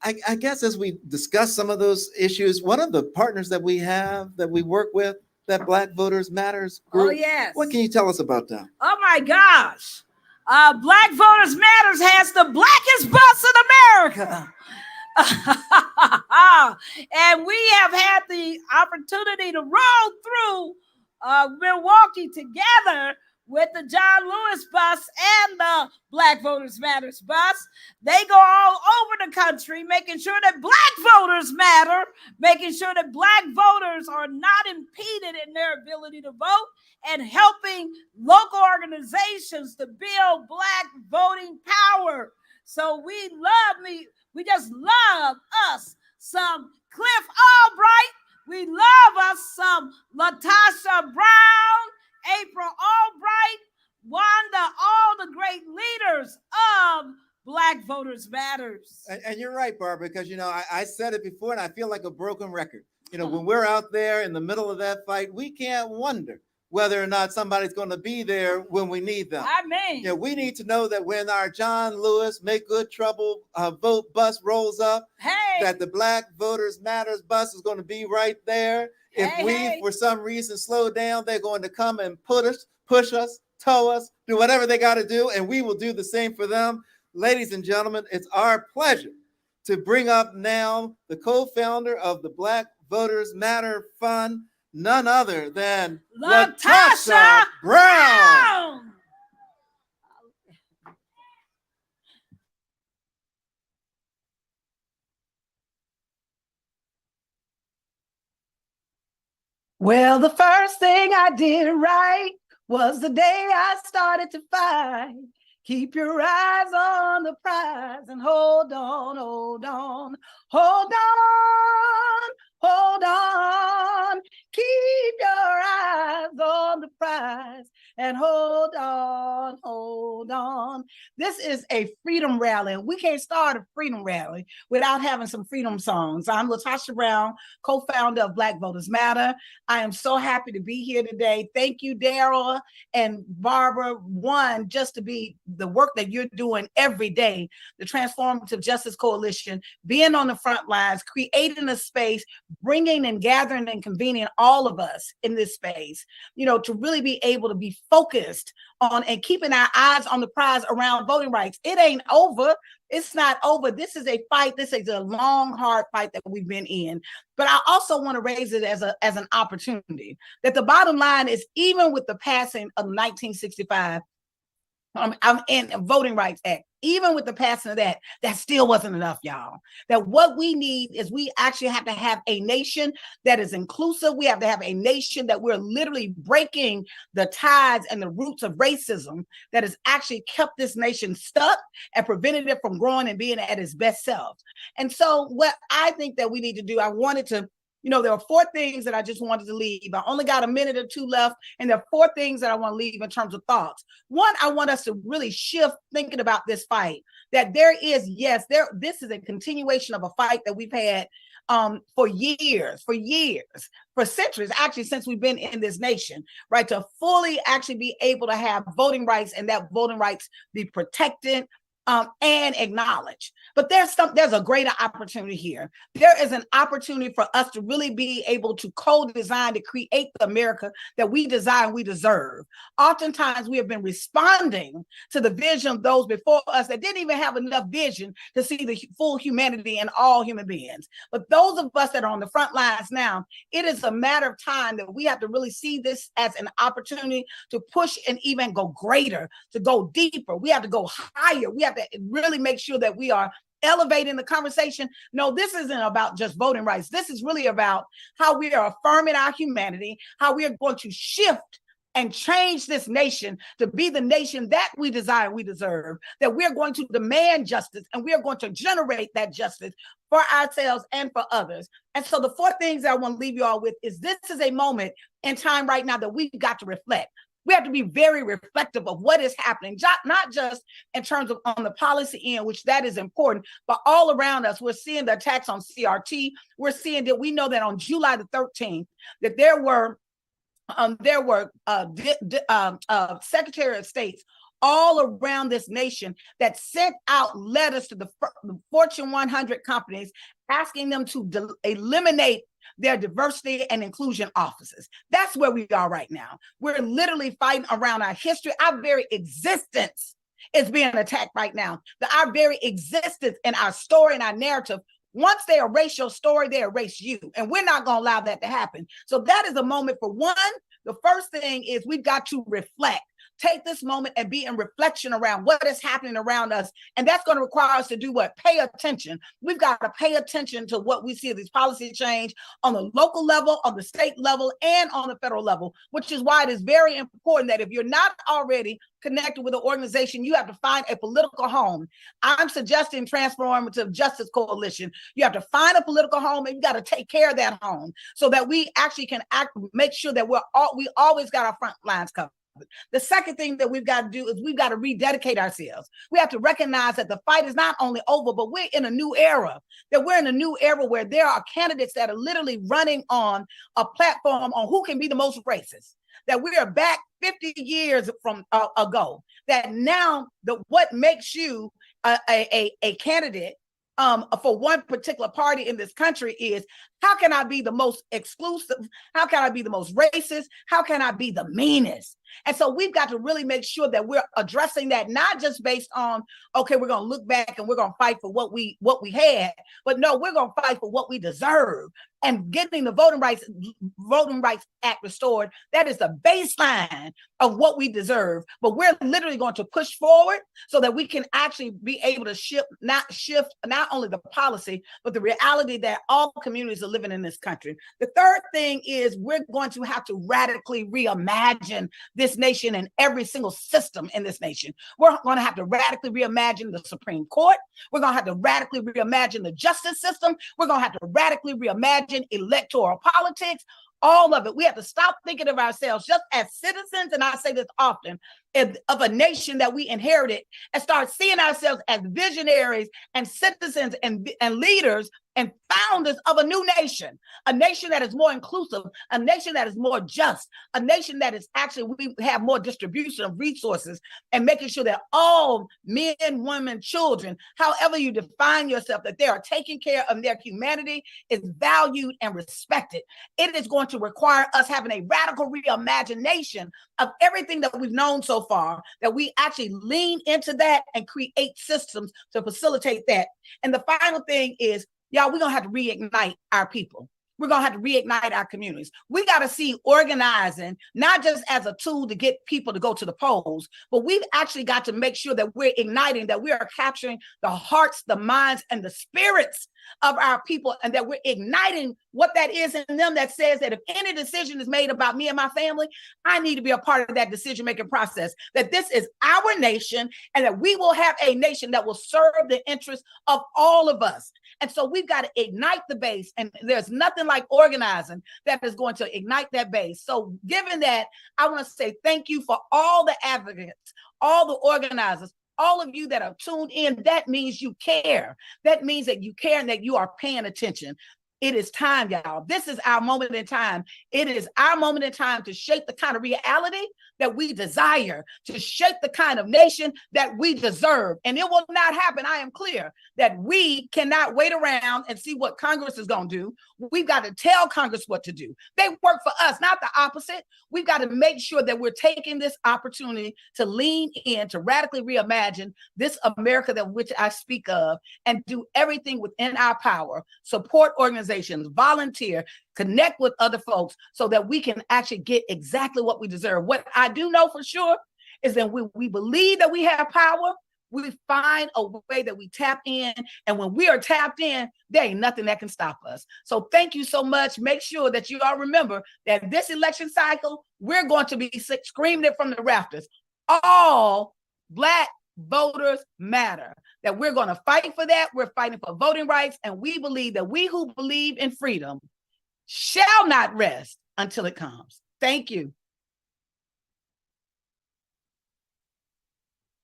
I guess as we discuss some of those issues, one of the partners that we have that we work with, that Black Voters Matters group. Oh, yes. What can you tell us about them? Oh, my gosh. Black Voters Matters has the blackest bus in America. And we have had the opportunity to roll through Milwaukee together with the John Lewis bus and the Black Voters Matters bus. They go all over the country, making sure that Black voters matter, making sure that Black voters are not impeded in their ability to vote, and helping local organizations to build Black voting power. So we just love us some Cliff Albright. We love us some Latasha Brown, April Albright, Wanda, all the great leaders of Black Voters Matters. And you're right, Barbara, because I said it before, and I feel like a broken record. When we're out there in the middle of that fight, we can't wonder whether or not somebody's going to be there when we need them. I mean, we need to know that when our John Lewis Make Good Trouble vote bus rolls up, that the Black Voters Matters bus is going to be right there. If we, for some reason, slow down, they're going to come and push us, tow us, do whatever they got to do, and we will do the same for them. Ladies and gentlemen, it's our pleasure to bring up now the co-founder of the Black Voters Matter Fund, none other than LaTasha Brown. Well, the first thing I did right was the day I started to fight. Keep your eyes on the prize and hold on, hold on, hold on, hold on. Keep your eyes on the prize and hold on, hold on. This is a freedom rally. We can't start a freedom rally without having some freedom songs. I'm LaTasha Brown, co-founder of Black Voters Matter. I am so happy to be here today. Thank you, Daryl and Barbara, one, just to be the work that you're doing every day, the Transformative Justice Coalition, being on the front lines, creating a space, bringing and gathering and convening all of us in this space, you know, to really be able to be focused on and keeping our eyes on the prize around voting rights. It ain't over. It's not over. This is a fight. This is a long, hard fight that we've been in. But I also want to raise it as an opportunity that the bottom line is, even with the passing of 1965, in Voting Rights Act, even with the passing of that, that still wasn't enough, y'all. That what we need is we actually have to have a nation that is inclusive. We have to have a nation that we're literally breaking the ties and the roots of racism that has actually kept this nation stuck and prevented it from growing and being at its best self. And so what I think that we need to do, I wanted to, you know, there are 4 things that I just wanted to leave. I only got a minute or 2 left, and there are 4 things that I want to leave in terms of thoughts. One, I want us to really shift thinking about this fight, that there is, yes, this is a continuation of a fight that we've had for years, for centuries, actually, since we've been in this nation, right? To fully actually be able to have voting rights, and that voting rights be protected, and acknowledge. But there's a greater opportunity here. There is an opportunity for us to really be able to co-design, to create the America that we desire, we deserve. Oftentimes we have been responding to the vision of those before us that didn't even have enough vision to see the full humanity in all human beings. But those of us that are on the front lines now, it is a matter of time that we have to really see this as an opportunity to push and even go greater, to go deeper. We have to go higher. We have to really make sure that we are elevating the conversation. No, this isn't about just voting rights. This is really about how we are affirming our humanity, how we are going to shift and change this nation to be the nation that we desire, we deserve, that we're going to demand justice, and we are going to generate that justice for ourselves and for others. And so the 4 things that I want to leave you all with is, this is a moment in time right now that we've got to reflect. We have to be very reflective of what is happening, not just in terms of on the policy end, which that is important, but all around us. We're seeing the attacks on CRT. We're seeing that we know that on July the 13th, that there were Secretary of States all around this nation that sent out letters to the Fortune 100 companies asking them to eliminate their diversity and inclusion offices. That's where we are right now. We're literally fighting around our history. Our very existence is being attacked right now. Our very existence and our story and our narrative, once they erase your story, they erase you. And we're not going to allow that to happen. So that is a moment for one. The first thing is we've got to reflect. Take this moment and be in reflection around what is happening around us. And that's going to require us to do what? Pay attention. We've got to pay attention to what we see as these policy change on the local level, on the state level, and on the federal level, which is why it is very important that if you're not already connected with an organization, you have to find a political home. I'm suggesting Transformative Justice Coalition. You have to find a political home, and you got to take care of that home so that we actually can make sure that we always got our front lines covered. The second thing that we've got to do is we've got to rededicate ourselves. We have to recognize that the fight is not only over, but we're in a new era, that we're in a new era where there are candidates that are literally running on a platform on who can be the most racist, that we are back 50 years from ago, that now what makes you a candidate for one particular party in this country is How can I be the most exclusive? How can I be the most racist? How can I be the meanest? And so we've got to really make sure that we're addressing that, not just based on, okay, we're going to look back and we're going to fight for what we had, but no, we're going to fight for what we deserve. And getting the Voting Rights Act restored, that is the baseline of what we deserve. But we're literally going to push forward so that we can actually be able to shift not only the policy, but the reality that all communities are living in this country. The third thing is we're going to have to radically reimagine this nation and every single system in this nation. We're going to have to radically reimagine the Supreme Court. We're going to have to radically reimagine the justice system. We're going to have to radically reimagine electoral politics, all of it. We have to stop thinking of ourselves just as citizens, and I say this often, of a nation that we inherited, and start seeing ourselves as visionaries and citizens and leaders and founders of a new nation, a nation that is more inclusive, a nation that is more just, a nation that is actually, we have more distribution of resources, and making sure that all men, women, children, however you define yourself, that they are taken care of, their humanity is valued and respected. It is going to require us having a radical reimagination of everything that we've known so far, that we actually lean into that and create systems to facilitate that. And the final thing is, y'all, we're going to have to reignite our people. We're going to have to reignite our communities. We got to see organizing, not just as a tool to get people to go to the polls, but we've actually got to make sure that we're igniting, that we are capturing the hearts, the minds, and the spirits of our people, and that we're igniting what that is in them that says that if any decision is made about me and my family, I need to be a part of that decision-making process, that this is our nation, and that we will have a nation that will serve the interests of all of us. And so we've got to ignite the base, and there's nothing like organizing that is going to ignite that base. So given that, I want to say thank you for all the advocates, all the organizers, all of you that are tuned in. That means you care. That means that you care and that you are paying attention. It is time, y'all. This is our moment in time. It is our moment in time to shape the kind of reality that we desire, to shape the kind of nation that we deserve. And it will not happen. I am clear that we cannot wait around and see what Congress is going to do. We've got to tell Congress what to do. They work for us, not the opposite. We've got to make sure that we're taking this opportunity to lean in, to radically reimagine this America that which I speak of, and do everything within our power, support organizations, volunteer, connect with other folks so that we can actually get exactly what we deserve. What I do know for sure is that we believe that we have power, we find a way that we tap in. And when we are tapped in, there ain't nothing that can stop us. So thank you so much. Make sure that you all remember that this election cycle, we're going to be screaming it from the rafters. All Black voters matter. That we're going to fight for that. We're fighting for voting rights. And we believe that we who believe in freedom shall not rest until it comes. Thank you.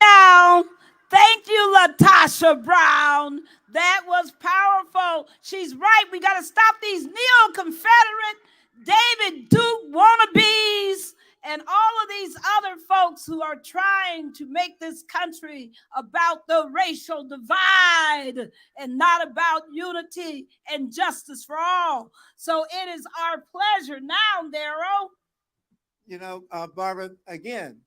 Now, thank you, LaTosha Brown. That was powerful. She's right. We got to stop these neo-Confederate, David Duke wannabes, and all of these other folks who are trying to make this country about the racial divide and not about unity and justice for all. So it is our pleasure now, Darryl. You know, Barbara, again,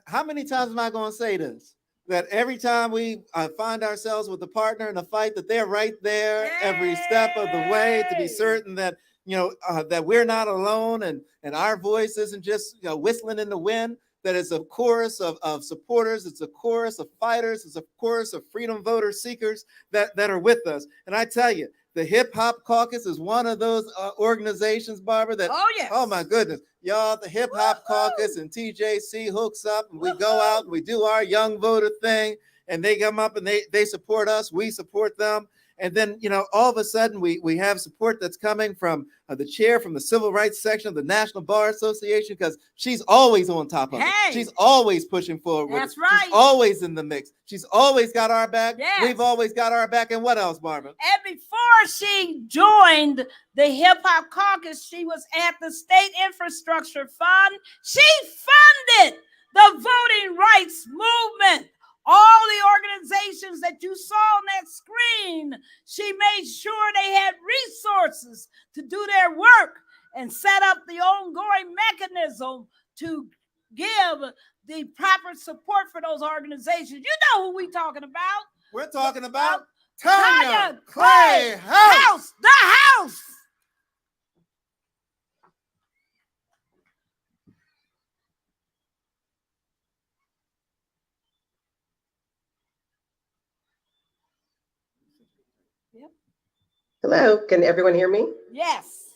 how many times am I going to say this? That every time we find ourselves with a partner in a fight, that they're right there every step of the way, to be certain that, you know, that we're not alone, and our voice isn't just, you know, whistling in the wind, that it's a chorus of supporters, it's a chorus of fighters, it's a chorus of freedom voter seekers that are with us. And I tell you, the Hip Hop Caucus is one of those organizations, Barbara, that, oh my goodness, y'all, the Hip Hop Caucus and TJC hooks up, and we go out and we do our young voter thing, and they come up and they support us, we support them. And then, you know, all of a sudden we have support that's coming from the chair from the Civil Rights section of the National Bar Association, because she's always on top of it. She's always pushing forward with it. That's right. She's always in the mix. She's always got our back. Yes. We've always got our back. And what else, Barbara? And before she joined the Hip Hop Caucus, she was at the State Infrastructure Fund. She funded the voting rights movement. All the organizations that you saw on that screen, she made sure they had resources to do their work and set up the ongoing mechanism to give the proper support for those organizations. You know who we talking about. We're talking about Tanya Clay House, the house. Hello, can everyone hear me? Yes.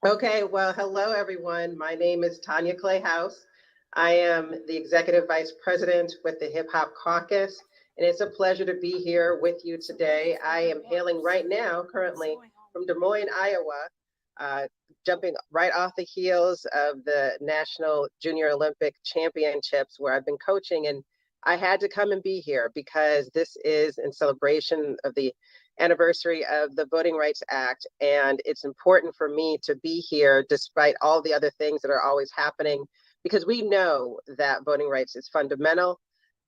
Okay, well, hello, everyone. My name is Tanya Clay House. I am the Executive Vice President with the Hip Hop Caucus, and it's a pleasure to be here with you today. I am hailing right now, currently, from Des Moines, Iowa, jumping right off the heels of the National Junior Olympic Championships, where I've been coaching, and I had to come and be here because this is in celebration of the anniversary of the Voting Rights Act, and it's important for me to be here despite all the other things that are always happening, because we know that voting rights is fundamental.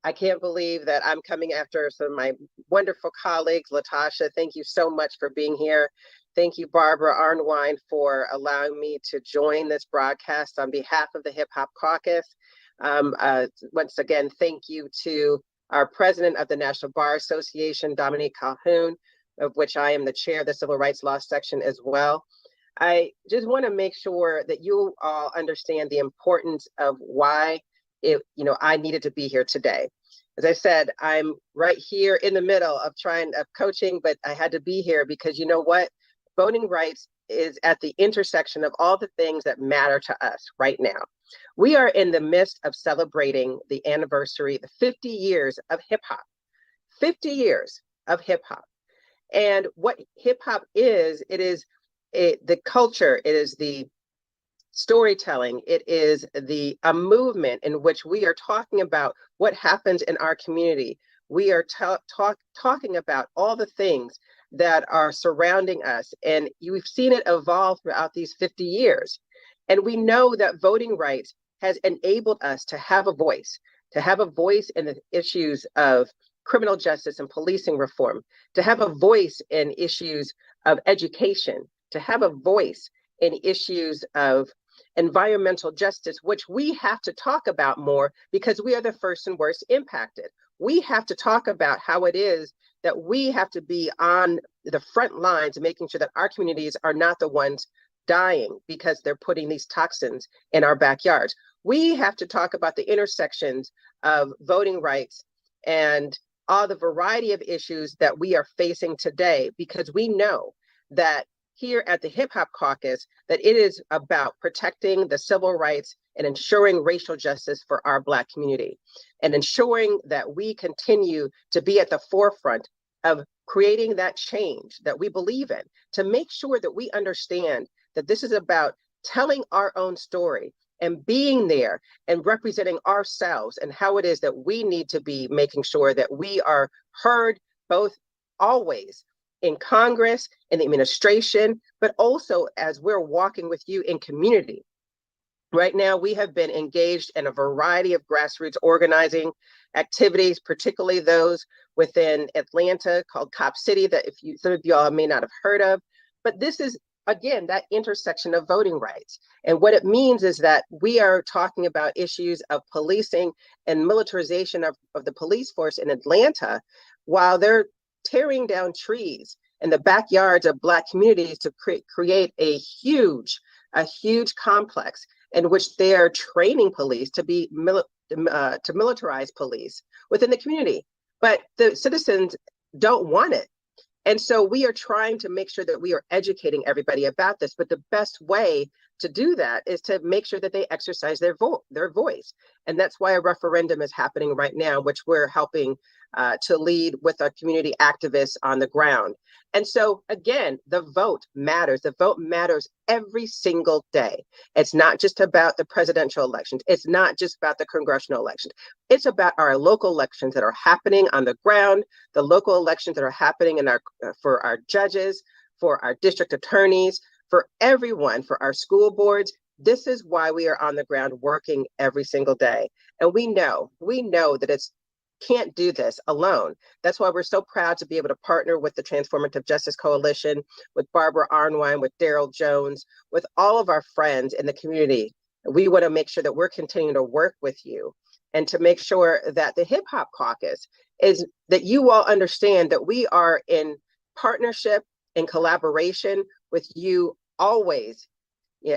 I can't believe that I'm coming after some of my wonderful colleagues. Latasha, thank you so much for being here. Thank you, Barbara Arnwine, for allowing me to join this broadcast on behalf of the Hip Hop Caucus. Once again, thank you to our president of the National Bar Association, Dominique Calhoun, of which I am the chair of the Civil Rights Law section as well. I just want to make sure that you all understand the importance of why I needed to be here today. As I said, I'm right here in the middle of coaching, but I had to be here because you know what? Voting rights is at the intersection of all the things that matter to us right now. We are in the midst of celebrating the anniversary, the 50 years of hip hop, 50 years of hip hop. And what hip hop is, it is the culture, it is the storytelling, it is a movement in which we are talking about what happens in our community. We are talking about all the things that are surrounding us. And you've seen it evolve throughout these 50 years. And we know that voting rights has enabled us to have a voice in the issues of criminal justice and policing reform, to have a voice in issues of education, to have a voice in issues of environmental justice, which we have to talk about more because we are the first and worst impacted. We have to talk about how it is that we have to be on the front lines, making sure that our communities are not the ones dying because they're putting these toxins in our backyards. We have to talk about the intersections of voting rights and all the variety of issues that we are facing today, because we know that here at the Hip Hop Caucus, that it is about protecting the civil rights and ensuring racial justice for our Black community, and ensuring that we continue to be at the forefront of creating that change that we believe in, to make sure that we understand that this is about telling our own story and being there and representing ourselves and how it is that we need to be making sure that we are heard, both always in Congress, in the administration, but also as we're walking with you in community. Right now, we have been engaged in a variety of grassroots organizing activities, particularly those within Atlanta called Cop City that some of you all may not have heard of. But this is, again, that intersection of voting rights. And what it means is that we are talking about issues of policing and militarization of the police force in Atlanta, while they're tearing down trees in the backyards of Black communities to create a huge complex in which they are training police to be to militarize police within the community. But the citizens don't want it. And so we are trying to make sure that we are educating everybody about this. But the best way to do that is to make sure that they exercise their voice. And that's why a referendum is happening right now, which we're helping to lead with our community activists on the ground. And so, again, the vote matters. The vote matters every single day. It's not just about the presidential elections. It's not just about the congressional elections. It's about our local elections that are happening on the ground, the local elections that are happening in for our judges, for our district attorneys, for everyone, for our school boards. This is why we are on the ground working every single day. And we know that it's can't do this alone. That's why we're so proud to be able to partner with the Transformative Justice Coalition, with Barbara Arnwine, with Daryl Jones, with all of our friends in the community. We want to make sure that we're continuing to work with you and to make sure that the Hip Hop Caucus is that you all understand that we are in partnership and collaboration with you always,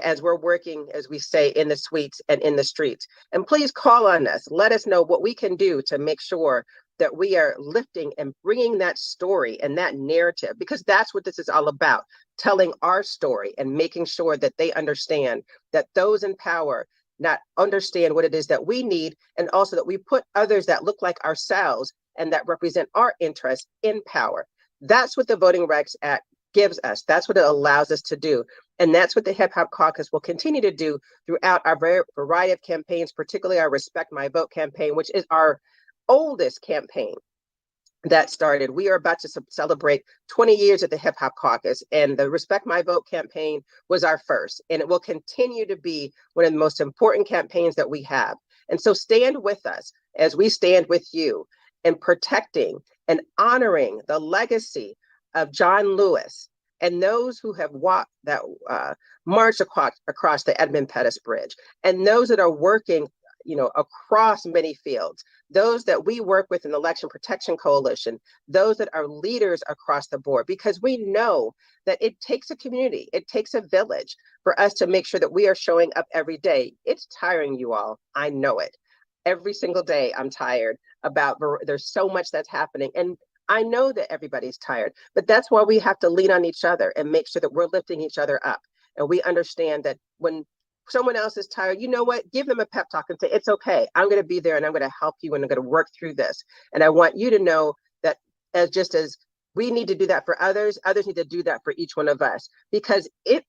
as we're working, as we say, in the suites and in the streets. And please call on us. Let us know what we can do to make sure that we are lifting and bringing that story and that narrative, because that's what this is all about, telling our story and making sure that they understand that those in power not understand what it is that we need, and also that we put others that look like ourselves and that represent our interests in power. That's what the Voting Rights Act gives us. That's what it allows us to do. And that's what the Hip Hop Caucus will continue to do throughout our variety of campaigns, particularly our Respect My Vote campaign, which is our oldest campaign that started. We are about to celebrate 20 years at the Hip Hop Caucus, and the Respect My Vote campaign was our first, and it will continue to be one of the most important campaigns that we have. And so stand with us as we stand with you in protecting and honoring the legacy of John Lewis and those who have walked that marched across the Edmund Pettus Bridge, and those that are working, across many fields, those that we work with in the Election Protection Coalition, those that are leaders across the board, because we know that it takes a community, it takes a village for us to make sure that we are showing up every day. It's tiring, you all. I know it. Every single day I'm tired there's so much that's happening. And I know that everybody's tired, but that's why we have to lean on each other and make sure that we're lifting each other up. And we understand that when someone else is tired, you know what? Give them a pep talk and say, it's okay. I'm going to be there and I'm going to help you and I'm going to work through this. And I want you to know that just as we need to do that for others, others need to do that for each one of us. Because the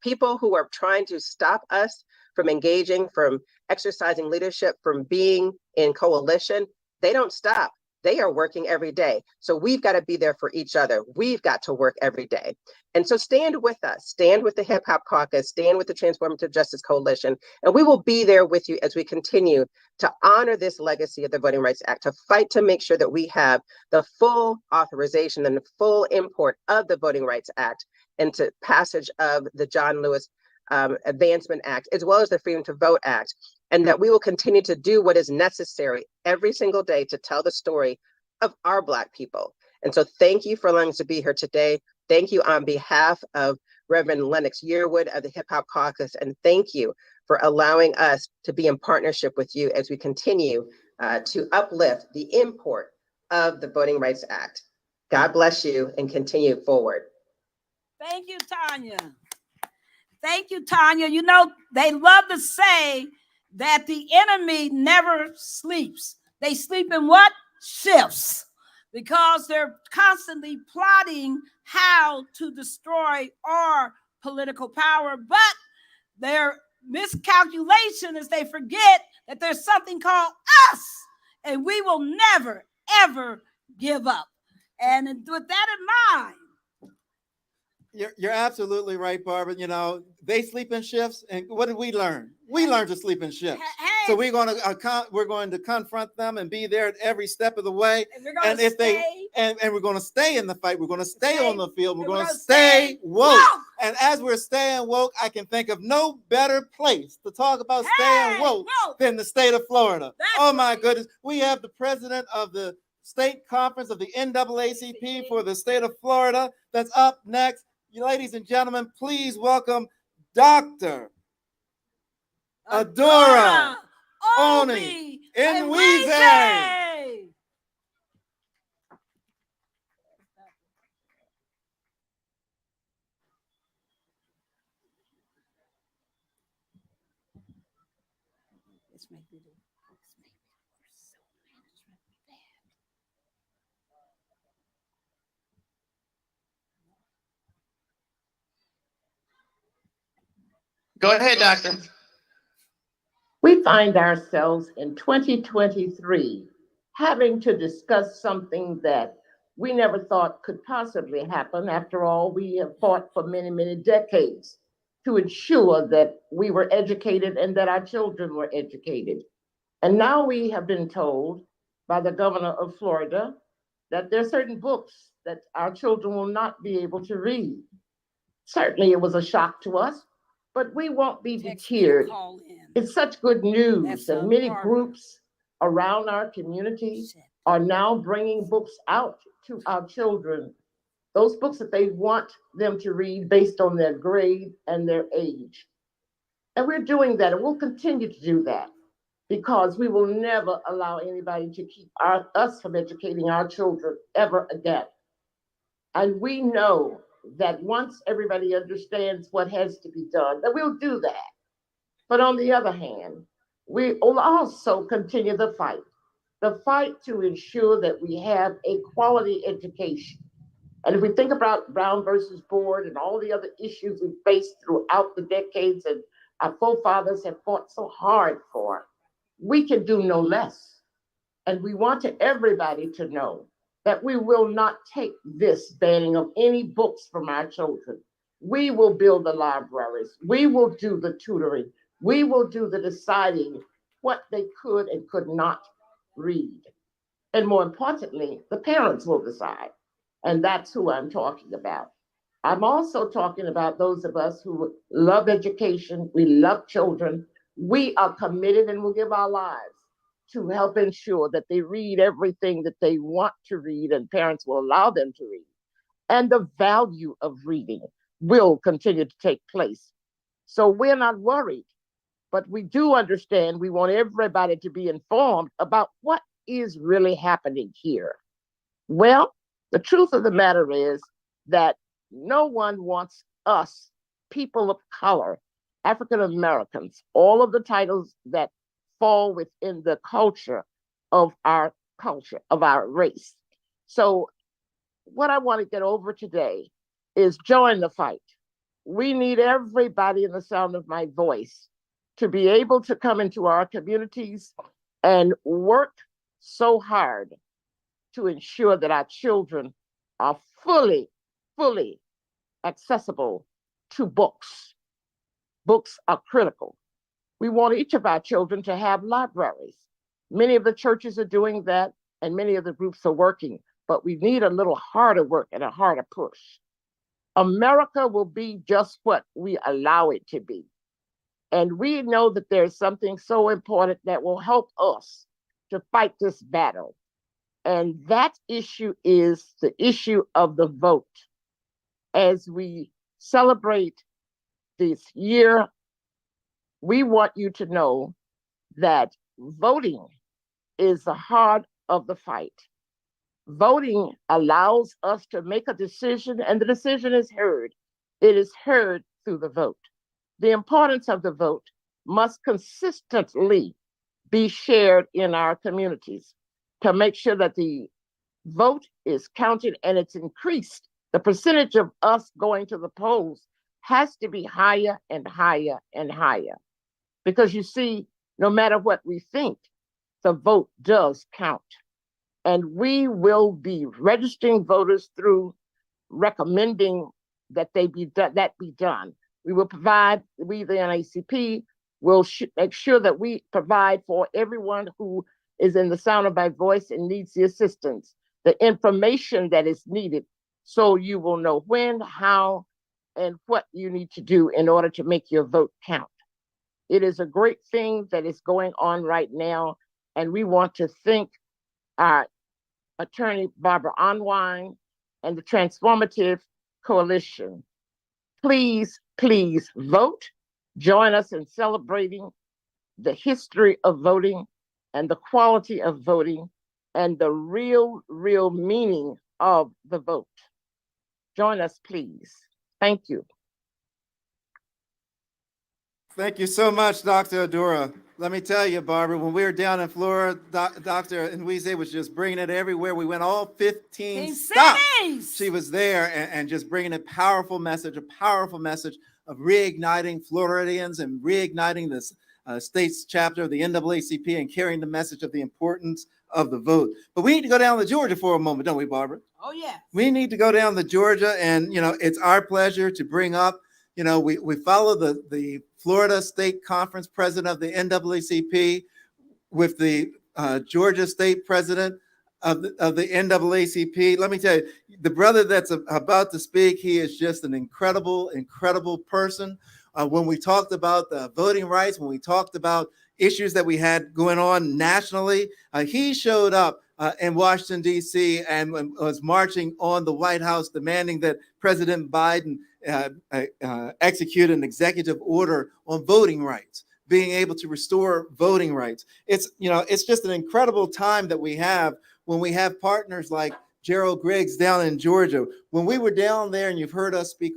people who are trying to stop us from engaging, from exercising leadership, from being in coalition, they don't stop. They are working every day. So we've got to be there for each other. We've got to work every day. And so stand with us, stand with the Hip Hop Caucus, stand with the Transformative Justice Coalition, and we will be there with you as we continue to honor this legacy of the Voting Rights Act, to fight to make sure that we have the full authorization and the full import of the Voting Rights Act into passage of the John Lewis Advancement Act, as well as the Freedom to Vote Act, and that we will continue to do what is necessary every single day to tell the story of our Black people. And so thank you for allowing us to be here today. Thank you on behalf of Reverend Lennox Yearwood of the Hip Hop Caucus, and thank you for allowing us to be in partnership with you as we continue to uplift the import of the Voting Rights Act. God bless you and continue forward. Thank you, Tanya. Thank you, Tanya. You know, they love to say that the enemy never sleeps. They sleep in what? Shifts. Because they're constantly plotting how to destroy our political power. But their miscalculation is they forget that there's something called us. And we will never, ever give up. And with that in mind, You're absolutely right, Barbara. They sleep in shifts, and what did we learn? We learned to sleep in shifts. So we're going to confront them and be there at every step of the way. And we're going to stay in the fight. We're going to stay on the field. We're going to stay woke. And as we're staying woke, I can think of no better place to talk about staying woke than the state of Florida. Oh my goodness, we have the president of the state conference of the NAACP for the state of Florida that's up next. Ladies and gentlemen, please welcome Dr. Adora Oni Nwize. Go ahead, doctor. We find ourselves in 2023 having to discuss something that we never thought could possibly happen. After all, we have fought for many, many decades to ensure that we were educated and that our children were educated. And now we have been told by the governor of Florida that there are certain books that our children will not be able to read. Certainly it was a shock to us, but we won't be deterred. It's such good news that many groups around our community are now bringing books out to our children, those books that they want them to read based on their grade and their age. And we're doing that, and we'll continue to do that, because we will never allow anybody to keep us from educating our children ever again. And we know that once everybody understands what has to be done, that we'll do that. But on the other hand, we will also continue the fight to ensure that we have a quality education. And if we think about Brown versus Board and all the other issues we faced throughout the decades and our forefathers have fought so hard for, we can do no less. And we want everybody to know that we will not take this banning of any books from our children. We will build the libraries. We will do the tutoring. We will do the deciding what they could and could not read. And more importantly, the parents will decide. And that's who I'm talking about. I'm also talking about those of us who love education. We love children. We are committed and will give our lives to help ensure that they read everything that they want to read and parents will allow them to read. And the value of reading will continue to take place. So we're not worried, but we do understand we want everybody to be informed about what is really happening here. Well, the truth of the matter is that no one wants us, people of color, African Americans, all of the titles that fall within the culture, of our race. So what I want to get over today is join the fight. We need everybody in the sound of my voice to be able to come into our communities and work so hard to ensure that our children are fully accessible to books. Books are critical. We want each of our children to have libraries. Many of the churches are doing that, and many of the groups are working, but we need a little harder work and a harder push. America will be just what we allow it to be. And we know that there's something so important that will help us to fight this battle. And that issue is the issue of the vote. As we celebrate this year, we want you to know that voting is the heart of the fight. Voting allows us to make a decision, and the decision is heard. It is heard through the vote. The importance of the vote must consistently be shared in our communities to make sure that the vote is counted and it's increased. The percentage of us going to the polls has to be higher and higher and higher. Because you see, no matter what we think, the vote does count. And we will be registering voters through recommending that that be done. We will provide, we the NAACP will make sure that we provide for everyone who is in the sound of my voice and needs the assistance, the information that is needed, so you will know when, how, and what you need to do in order to make your vote count. It is a great thing that is going on right now, and we want to thank our Attorney Barbara Unwine and the Transformative Coalition. Please, please vote. Join us in celebrating the history of voting and the quality of voting and the real meaning of the vote. Join us, please. Thank you. Thank you so much, Dr. Adura. Let me tell you, Barbara, when we were down in Florida, Dr. Nwize was just bringing it everywhere. We went all 15 stops. She was there and just bringing a powerful message of reigniting Floridians and reigniting this state's chapter of the NAACP and carrying the message of the importance of the vote. But we need to go down to Georgia for a moment, don't we, Barbara? Oh, yeah. We need to go down to Georgia, and, it's our pleasure to bring up, we follow the Florida State Conference president of the NAACP. with the Georgia State President of the NAACP. Let me tell you, the brother that's about to speak, he is just an incredible, incredible person. When we talked about the voting rights, when we talked about issues that we had going on nationally, he showed up in Washington, D.C. and was marching on the White House demanding that President Biden execute an executive order on voting rights, being able to restore voting rights. It's just an incredible time that we have when we have partners like Gerald Griggs down in Georgia. When we were down there, and you've heard us speak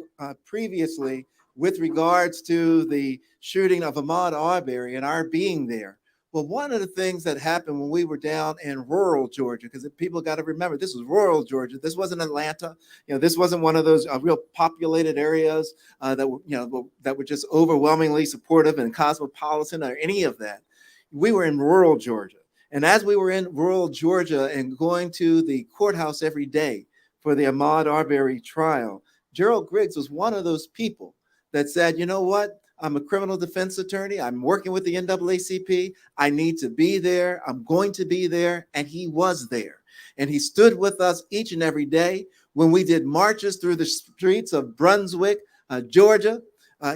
previously with regards to the shooting of Ahmaud Arbery and our being there. Well, one of the things that happened when we were down in rural Georgia, because people got to remember, this was rural Georgia. This wasn't Atlanta. This wasn't one of those real populated areas that were just overwhelmingly supportive and cosmopolitan or any of that. We were in rural Georgia. And as we were in rural Georgia and going to the courthouse every day for the Ahmaud Arbery trial, Gerald Griggs was one of those people that said, you know what? I'm a criminal defense attorney. I'm working with the NAACP. I need to be there. I'm going to be there. And he was there. And he stood with us each and every day when we did marches through the streets of Brunswick, Georgia.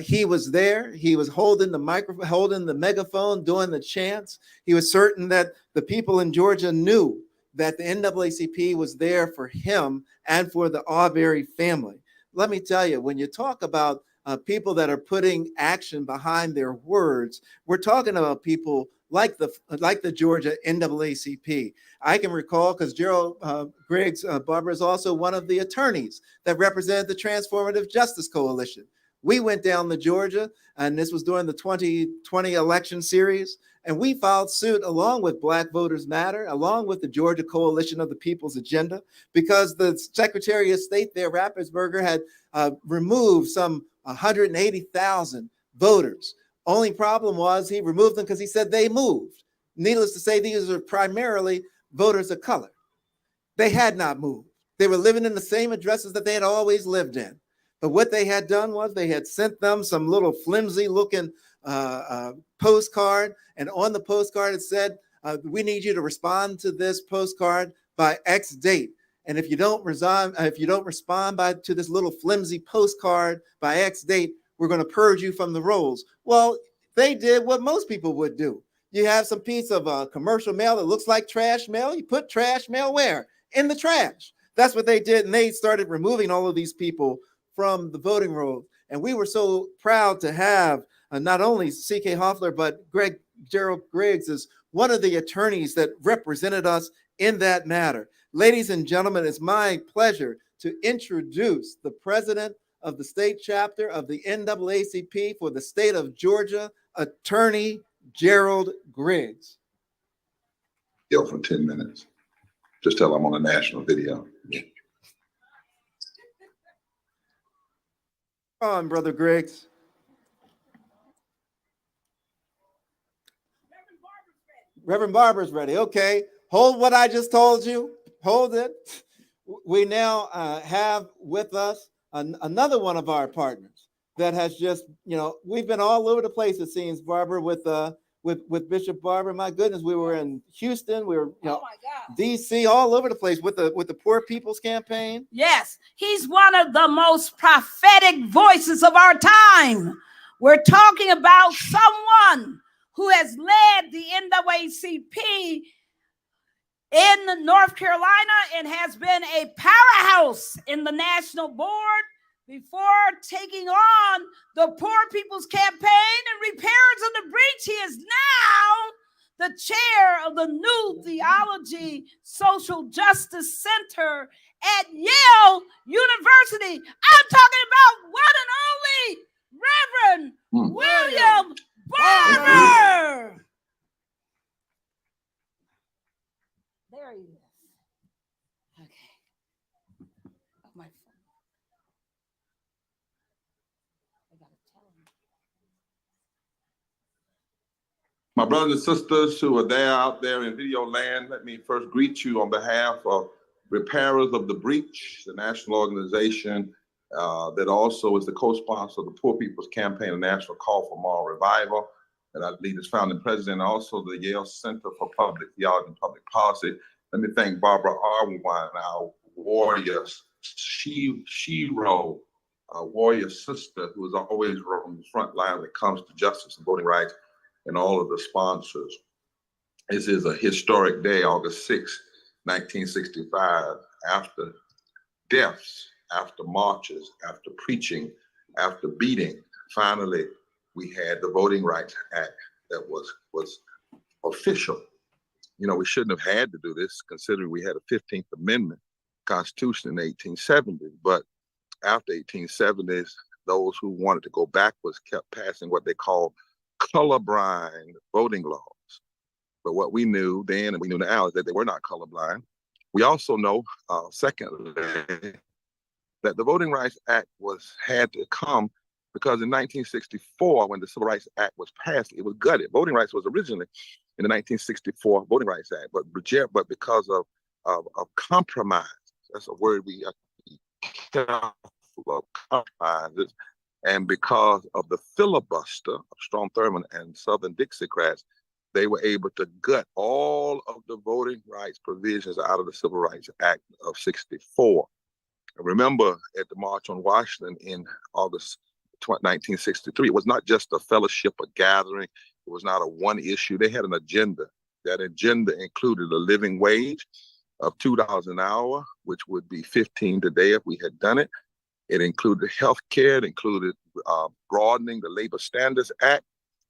He was there. He was holding the microphone, holding the megaphone, doing the chants. He was certain that the people in Georgia knew that the NAACP was there for him and for the Arbery family. Let me tell you, when you talk about people that are putting action behind their words, we're talking about people like the Georgia NAACP. I can recall, because Gerald Griggs, Barbara, is also one of the attorneys that represented the Transformative Justice Coalition. We went down to Georgia, and this was during the 2020 election series, and we filed suit along with Black Voters Matter, along with the Georgia Coalition of the People's Agenda, because the Secretary of State there, Rappersberger, had removed some 180,000 voters. Only problem was he removed them because he said they moved. Needless to say, these are primarily voters of color. They had not moved. They were living in the same addresses that they had always lived in. But what they had done was they had sent them some little flimsy looking postcard. And on the postcard, it said, we need you to respond to this postcard by X date. And if you don't respond to this little flimsy postcard by X date, we're going to purge you from the rolls. Well, they did what most people would do. You have some piece of commercial mail that looks like trash mail. You put trash mail where? In the trash. That's what they did. And they started removing all of these people from the voting roll. And we were so proud to have not only C.K. Hoffler, but Gerald Griggs is one of the attorneys that represented us in that matter. Ladies and gentlemen, it's my pleasure to introduce the president of the state chapter of the NAACP for the state of Georgia, Attorney Gerald Griggs. Yo, for 10 minutes. Just tell I'm on a national video. Come on, Brother Griggs. Reverend Barber's ready. Okay. Hold what I just told you. Hold it. We now have with us another one of our partners that has just, we've been all over the place, it seems, Barbara, with Bishop Barber. My goodness, we were in Houston, we were, DC, all over the place with the Poor People's Campaign. Yes, he's one of the most prophetic voices of our time. We're talking about someone who has led the NAACP in North Carolina and has been a powerhouse in the national board before taking on the Poor People's Campaign and Repairers of the Breach. He is now the chair of the New Theology Social Justice Center at Yale University. I'm talking about one and only Reverend William Barber. There he is. Okay. Oh, my phone. I gotta tell him. My brothers and sisters who are there out there in video land, let me first greet you on behalf of Repairers of the Breach, the national organization that also is the co-sponsor of the Poor People's Campaign, a national call for moral revival. and I lead as founding president, and also the Yale Center for Public Theology and Public Policy. Let me thank Barbara Arwine, our warrior, she-ro, warrior sister who is always on the front line when it comes to justice and voting rights, and all of the sponsors. This is a historic day, August 6, 1965, after deaths, after marches, after preaching, after beating. Finally, we had the Voting Rights Act that was official. You know, we shouldn't have had to do this considering we had a 15th Amendment Constitution in 1870, but after 1870s, those who wanted to go backwards kept passing what they called colorblind voting laws. But what we knew then, and we knew now, is that they were not colorblind. We also know, secondly, that the Voting Rights Act had to come because in 1964, when the Civil Rights Act was passed, it was gutted. Voting rights was originally in the 1964 Voting Rights Act, but because of compromise, that's a word we have to be careful of, compromises, and because of the filibuster of Strom Thurmond and Southern Dixiecrats, they were able to gut all of the voting rights provisions out of the Civil Rights Act of '64. And remember, at the March on Washington in August 1963, it was not just a fellowship, a gathering. It was not a one issue. They had an agenda. That agenda included a living wage of $2 an hour, which would be $15 today if we had done it. It included health care. It included broadening the Labor Standards Act.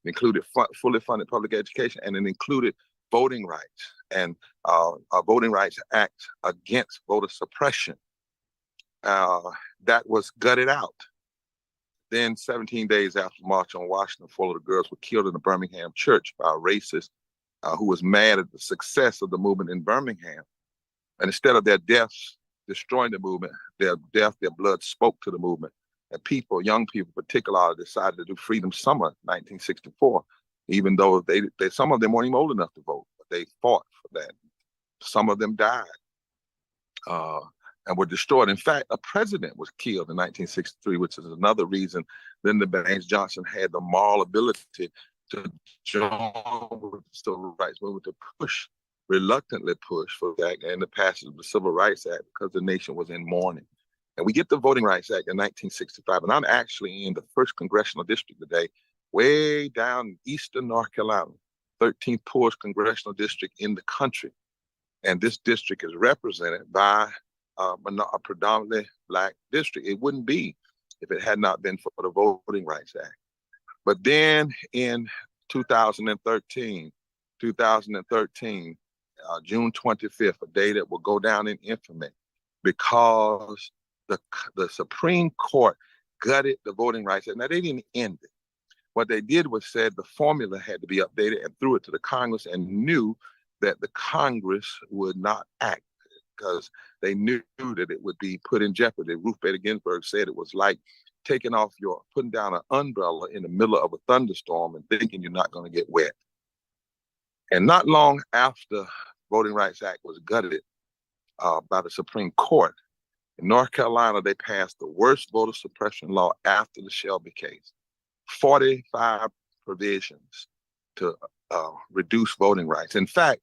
It included fully funded public education, and it included voting rights and a Voting Rights Act against voter suppression. That was gutted out. Then 17 days after the March on Washington, 4 little girls were killed in a Birmingham church by a racist who was mad at the success of the movement in Birmingham. And instead of their deaths destroying the movement, their blood spoke to the movement. And people, young people particularly, decided to do Freedom Summer 1964, even though they some of them weren't even old enough to vote, but they fought for that. Some of them died and were destroyed. In fact, a president was killed in 1963, which is another reason Lyndon Baines Johnson had the moral ability to join with the Civil Rights Movement to reluctantly push for that and the passage of the Civil Rights Act because the nation was in mourning. And we get the Voting Rights Act in 1965, and I'm actually in the 1st Congressional District today, way down in eastern North Carolina, 13th poorest congressional district in the country. And this district is represented by a predominantly Black district. It wouldn't be if it had not been for the Voting Rights Act. But then in 2013, June 25th, a day that will go down in infamy because the Supreme Court gutted the Voting Rights Act. Now, they didn't end it. What they did was said the formula had to be updated and threw it to the Congress and knew that the Congress would not act because they knew that it would be put in jeopardy. Ruth Bader Ginsburg said it was like putting down an umbrella in the middle of a thunderstorm and thinking you're not going to get wet. And not long after Voting Rights Act was gutted by the Supreme Court, in North Carolina, they passed the worst voter suppression law after the Shelby case. 45 provisions to reduce voting rights. In fact,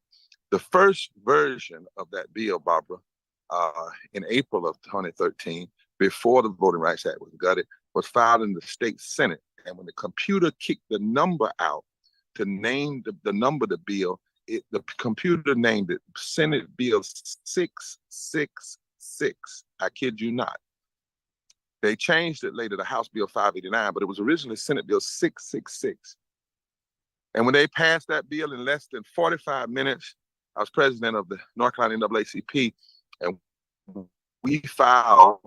the first version of that bill, Barbara, in April of 2013, before the Voting Rights Act was gutted, was filed in the state Senate. And when the computer kicked the number out to name the number of the bill, the computer named it Senate Bill 666. I kid you not. They changed it later to House Bill 589, but it was originally Senate Bill 666. And when they passed that bill in less than 45 minutes, I was president of the North Carolina NAACP, and we filed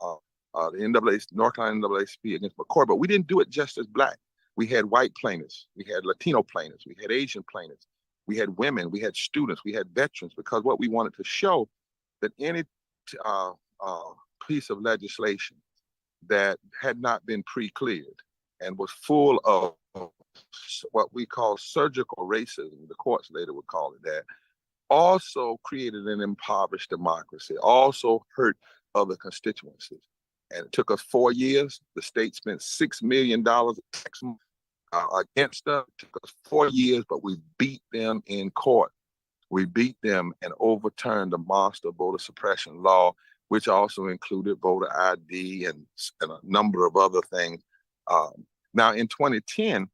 the North Carolina NAACP against McCoy, but we didn't do it just as Black. We had white plaintiffs, we had Latino plaintiffs, we had Asian plaintiffs, we had women, we had students, we had veterans, because what we wanted to show that any piece of legislation that had not been pre-cleared and was full of what we call surgical racism, the courts later would call it that, also created an impoverished democracy, also hurt other constituencies. And it took us 4 years. The state spent $6 million against us. It took us 4 years, but we beat them in court. We beat them and overturned the monster voter suppression law, which also included voter ID and a number of other things. Now, in 2010,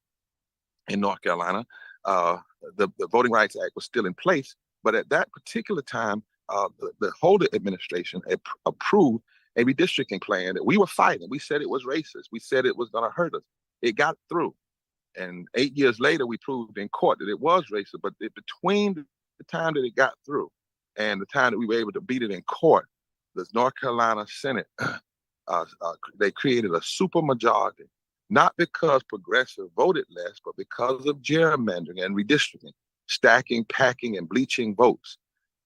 in North Carolina, the Voting Rights Act was still in place, but at that particular time, the Holder administration approved a redistricting plan that we were fighting. We said it was racist. We said it was going to hurt us. It got through. And 8 years later, we proved in court that it was racist. But between the time that it got through and the time that we were able to beat it in court, the North Carolina Senate, they created a supermajority, not because progressive voted less, but because of gerrymandering and redistricting, stacking, packing, and bleaching votes.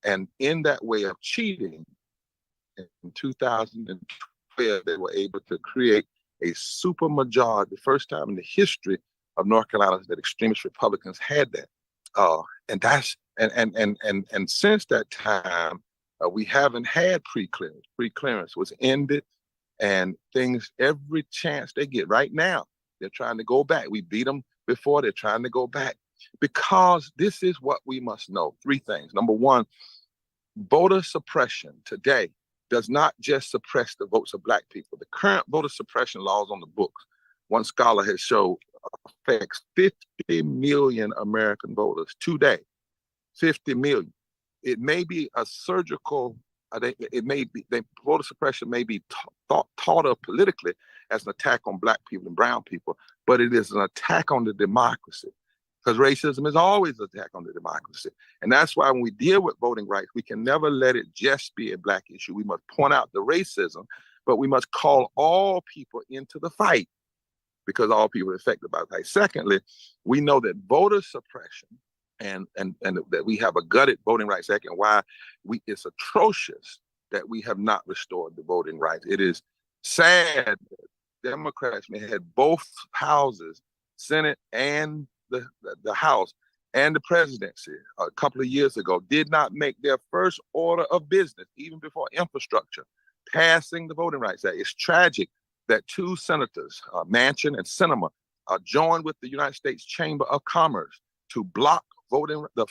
And in that way of cheating, in 2012, they were able to create a supermajority, the first time in the history of North Carolina that extremist Republicans had that. And since that time, we haven't had pre-clearance. Pre-clearance was ended, and things, every chance they get right now, they're trying to go back. We beat them before, they're trying to go back. Because this is what we must know. 3 things. Number one, voter suppression today does not just suppress the votes of Black people. The current voter suppression laws on the books, one scholar has shown, affects 50 million American voters today. 50 million. It may be a surgical, voter suppression may be thought of politically as an attack on Black people and brown people, but it is an attack on the democracy. Because racism is always an attack on the democracy. And that's why when we deal with voting rights, we can never let it just be a Black issue. We must point out the racism, but we must call all people into the fight because all people are affected by it. Secondly, we know that voter suppression and that we have a gutted Voting Rights Act, and why it's atrocious that we have not restored the voting rights. It is sad that Democrats may have both houses, Senate and the House and the presidency a couple of years ago, did not make their first order of business, even before infrastructure, passing the Voting Rights Act. It's tragic that 2 senators, Manchin and Sinema, joined with the United States Chamber of Commerce to block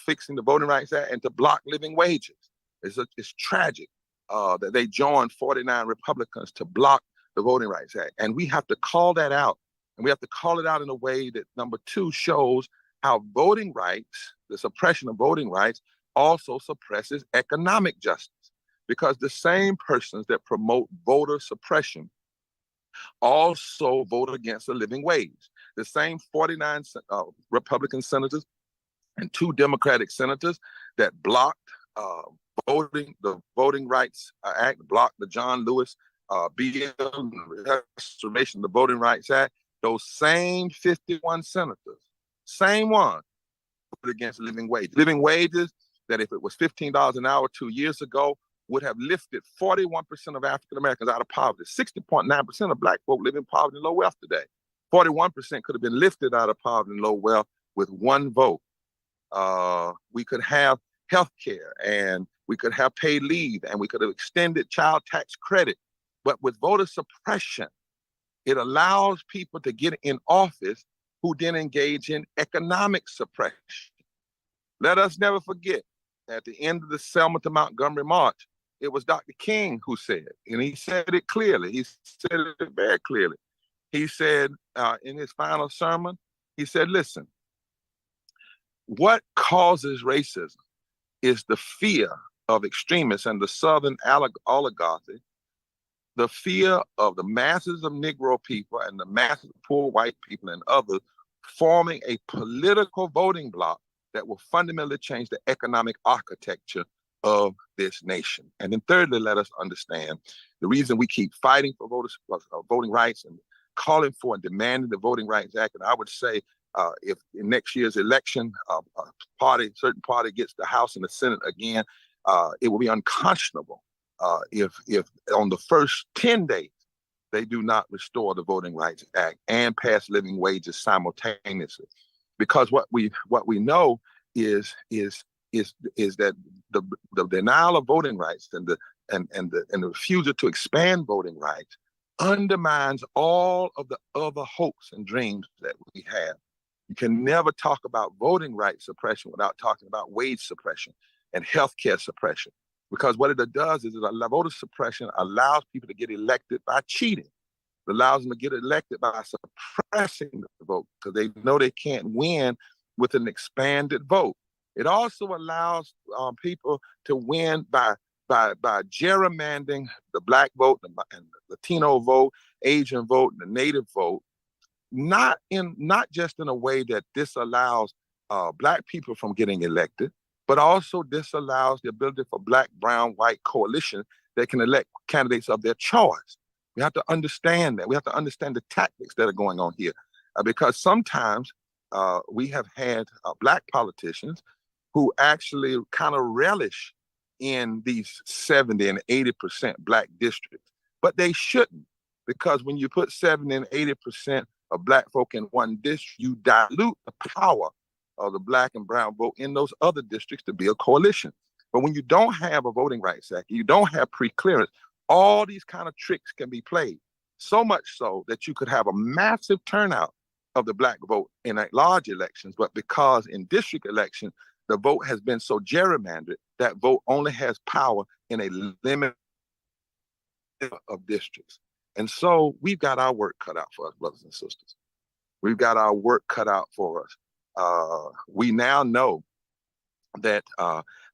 fixing the Voting Rights Act and to block living wages. It's tragic that they joined 49 Republicans to block the Voting Rights Act. And we have to call that out. And we have to call it out in a way that, number 2, shows how voting rights, the suppression of voting rights, also suppresses economic justice. Because the same persons that promote voter suppression also vote against the living wage. The same 49 Republican senators and 2 Democratic senators that blocked the Voting Rights Act, blocked the John Lewis bill, restoration of the Voting Rights Act, those same 51 senators, same one, voted against living wages. Living wages that if it was $15 an hour 2 years ago, would have lifted 41% of African Americans out of poverty. 60.9% of Black folk live in poverty and low wealth today. 41% could have been lifted out of poverty and low wealth with 1 vote. We could have health care, and we could have paid leave, and we could have extended child tax credit. But with voter suppression, it allows people to get in office who then engage in economic suppression. Let us never forget, at the end of the Selma to Montgomery March, it was Dr. King who said, and he said it clearly, he said it very clearly. He said in his final sermon, he said, listen, what causes racism is the fear of extremists and the Southern oligarchy, the fear of the masses of Negro people and the masses of poor white people and others forming a political voting bloc that will fundamentally change the economic architecture of this nation. And then thirdly, let us understand the reason we keep fighting for voting rights and calling for and demanding the Voting Rights Act. And I would say if in next year's election, a certain party gets the House and the Senate again, it will be unconscionable if on the first 10 days, they do not restore the Voting Rights Act and pass living wages simultaneously. Because what we know is that the denial of voting rights and the refusal to expand voting rights undermines all of the other hopes and dreams that we have. You can never talk about voting rights suppression without talking about wage suppression and healthcare suppression. Because what it does is voter suppression allows people to get elected by cheating. It allows them to get elected by suppressing the vote because they know they can't win with an expanded vote. It also allows people to win by gerrymandering the Black vote and the Latino vote, Asian vote, and the Native vote, not just in a way that disallows Black people from getting elected, but also disallows the ability for Black, brown, white coalition that can elect candidates of their choice. We have to understand that. We have to understand the tactics that are going on here, because sometimes we have had Black politicians who actually kind of relish in these 70 and 80% Black districts, but they shouldn't, because when you put 70 and 80% of Black folk in one district, you dilute the power of the Black and brown vote in those other districts to be a coalition. But when you don't have a Voting Rights Act, you don't have pre-clearance, all these kind of tricks can be played. So much so that you could have a massive turnout of the Black vote in large elections, but because in district elections, the vote has been so gerrymandered, that vote only has power in a limit of districts. And so we've got our work cut out for us, brothers and sisters. We've got our work cut out for us. We now know that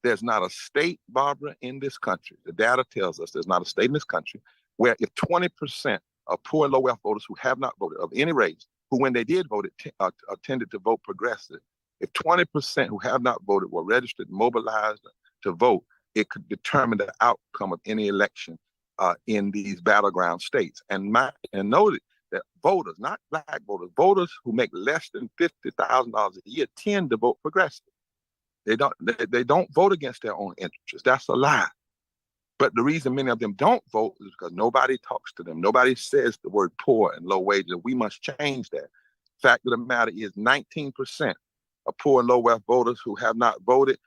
there's not a state, Barbara, in this country. The data tells us there's not a state in this country where if 20% of poor and low wealth voters who have not voted of any race, who when they did vote, tended to vote progressive, if 20% who have not voted were registered, mobilized to vote, it could determine the outcome of any election in these battleground states. And noted that voters, not Black voters, voters who make less than $50,000 a year tend to vote progressive. They don't vote against their own interests. That's a lie. But the reason many of them don't vote is because nobody talks to them. Nobody says the word poor and low wages. We must change that. Fact of the matter is 19% of poor and low wealth voters who have not voted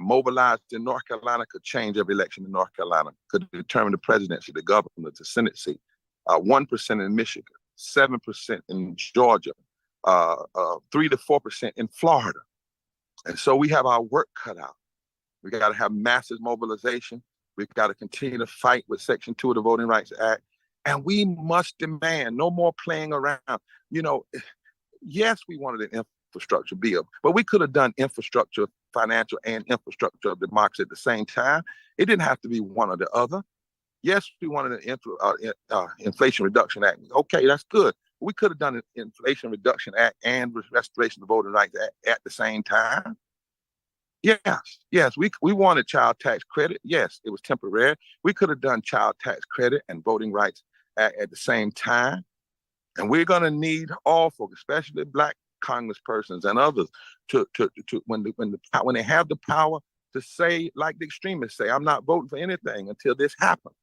mobilized in North Carolina could change every election in North Carolina, could determine the presidency, the governor, the Senate seat. 1% in Michigan, 7% in Georgia, 3 to 4% in Florida. And so we have our work cut out. We got to have massive mobilization. We've got to continue to fight with Section 2 of the Voting Rights Act. And we must demand no more playing around. You know, yes, we wanted an infrastructure bill, but we could have done infrastructure, financial and infrastructure of democracy at the same time. It didn't have to be one or the other. Yes, we wanted an Inflation Reduction Act. Okay, that's good. We could have done an Inflation Reduction Act and Restoration of the Voting Rights Act at the same time. Yes, we wanted child tax credit. Yes, it was temporary. We could have done child tax credit and Voting Rights Act at the same time. And we're going to need all folks, especially Black congresspersons and others, to when they have the power to say, like the extremists say, I'm not voting for anything until this happens.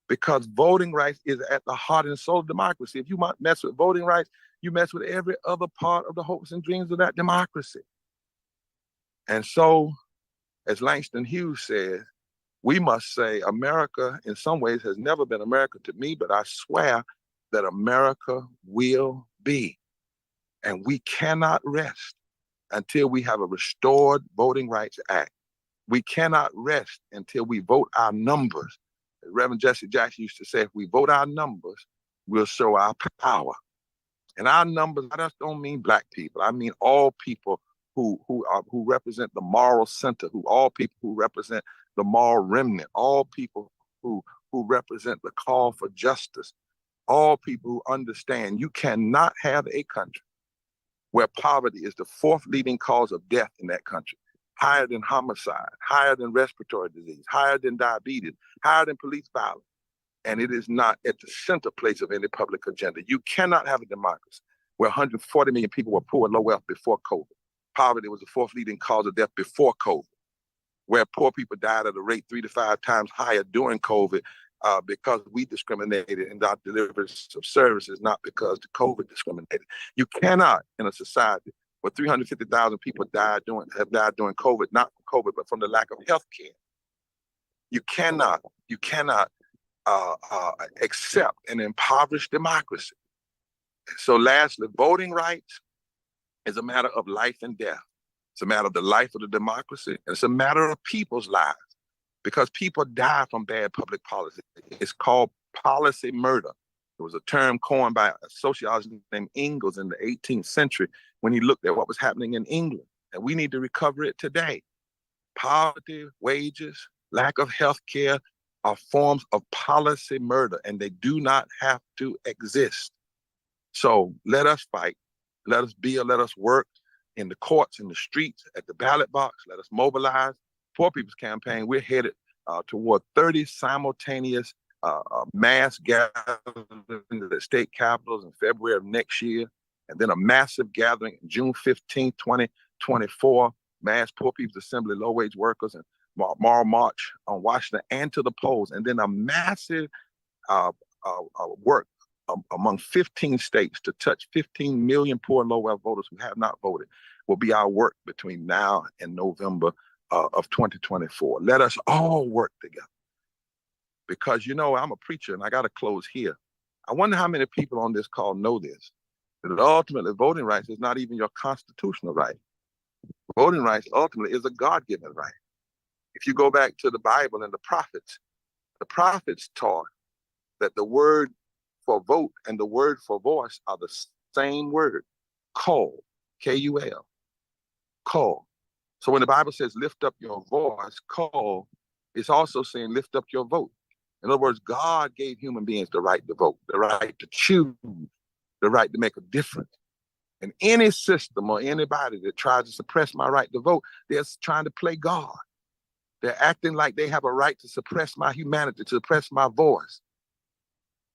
Because voting rights is at the heart and soul of democracy. If you mess with voting rights, you mess with every other part of the hopes and dreams of that democracy. And so, as Langston Hughes said, we must say America in some ways has never been America to me, but I swear that America will be. And we cannot rest until we have a restored Voting Rights Act. We cannot rest until we vote our numbers. Reverend Jesse Jackson used to say, if we vote our numbers, we'll show our power. And our numbers, I just don't mean Black people. I mean all people who represent the moral center, all people who represent the moral remnant, all people who represent the call for justice, all people who understand you cannot have a country where poverty is the fourth leading cause of death in that country, higher than homicide, higher than respiratory disease, higher than diabetes, higher than police violence. And it is not at the center place of any public agenda. You cannot have a democracy where 140 million people were poor and low wealth before COVID. Poverty was the fourth leading cause of death before COVID, where poor people died at a rate 3 to 5 times higher during COVID because we discriminated in our delivery of services, not because the COVID discriminated. You cannot, in a society where 350,000 people have died during COVID, not from COVID, but from the lack of health care. You cannot accept an impoverished democracy. So lastly, voting rights is a matter of life and death. It's a matter of the life of the democracy. And it's a matter of people's lives, because people die from bad public policy. It's called policy murder. It was a term coined by a sociologist named Ingalls in the 18th century when he looked at what was happening in England. And we need to recover it today. Poverty, wages, lack of health care are forms of policy murder, and they do not have to exist. So let us fight. Let us build, let us work in the courts, in the streets, at the ballot box. Let us mobilize. Poor People's Campaign, we're headed toward 30 simultaneous mass gatherings at state capitals in February of next year, and then a massive gathering in June 15, 2024, mass Poor People's Assembly, low-wage workers, and tomorrow march on Washington and to the polls, and then a massive work among 15 states to touch 15 million poor and low-wealth voters who have not voted will be our work between now and November of 2024. Let us all work together. Because, you know, I'm a preacher and I got to close here. I wonder how many people on this call know this, that ultimately voting rights is not even your constitutional right. Voting rights ultimately is a God-given right. If you go back to the Bible and the prophets taught that the word for vote and the word for voice are the same word, call, K-U-L, call. So when the Bible says lift up your voice, call, it's also saying lift up your vote. In other words, God gave human beings the right to vote, the right to choose, the right to make a difference. And any system or anybody that tries to suppress my right to vote, they're trying to play God. They're acting like they have a right to suppress my humanity, to suppress my voice.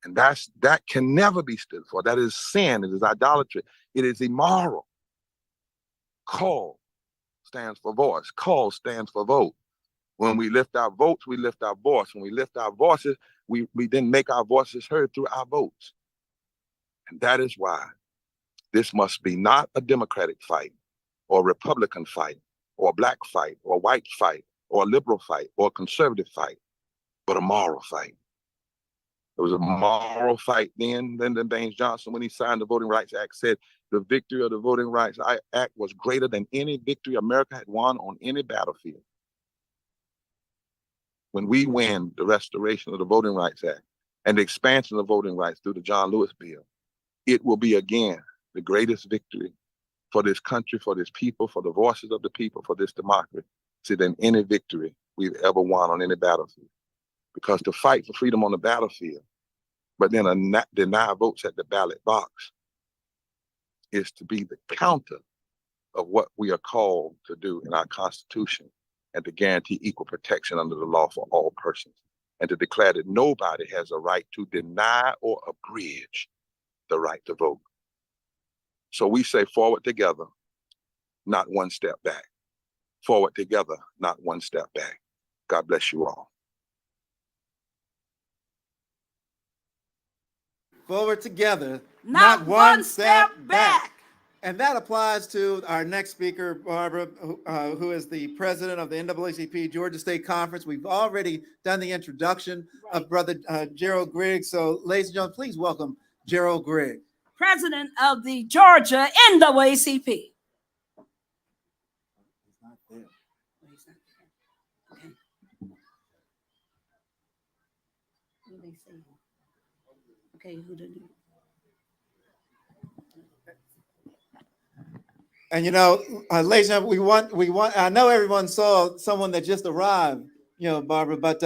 And that can never be stood for. That is sin. It is idolatry. It is immoral. Call stands for voice. Call stands for vote. When we lift our votes, we lift our voice. When we lift our voices, we then make our voices heard through our votes. And that is why this must be not a Democratic fight or a Republican fight or a black fight or a white fight or a liberal fight or a conservative fight, but a moral fight. It was a moral fight then. Lyndon Baines Johnson, when he signed the Voting Rights Act, said the victory of the Voting Rights Act was greater than any victory America had won on any battlefield. When we win the restoration of the Voting Rights Act and the expansion of voting rights through the John Lewis bill, it will be again the greatest victory for this country, for this people, for the voices of the people, for this democracy than any victory we've ever won on any battlefield. Because to fight for freedom on the battlefield, but then deny votes at the ballot box, is to be the counter of what we are called to do in our Constitution, and to guarantee equal protection under the law for all persons, and to declare that nobody has a right to deny or abridge the right to vote. So we say forward together, not one step back. Forward together, not one step back. God bless you all. Forward together, not one step back. And that applies to our next speaker, Barbara, who is the president of the NAACP Georgia State Conference. We've already done the introduction of Brother Gerald Griggs. So, ladies and gentlemen, please welcome Gerald Griggs, president of the Georgia NAACP. Okay, who did it? And you know, ladies and gentlemen, we want. I know everyone saw someone that just arrived, you know, Barbara, but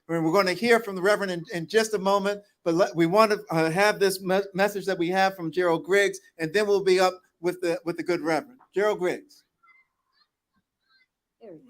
we're going to hear from the Reverend in just a moment. But we want to have this message that we have from Gerald Griggs, and then we'll be up with the good Reverend Gerald Griggs. There it is.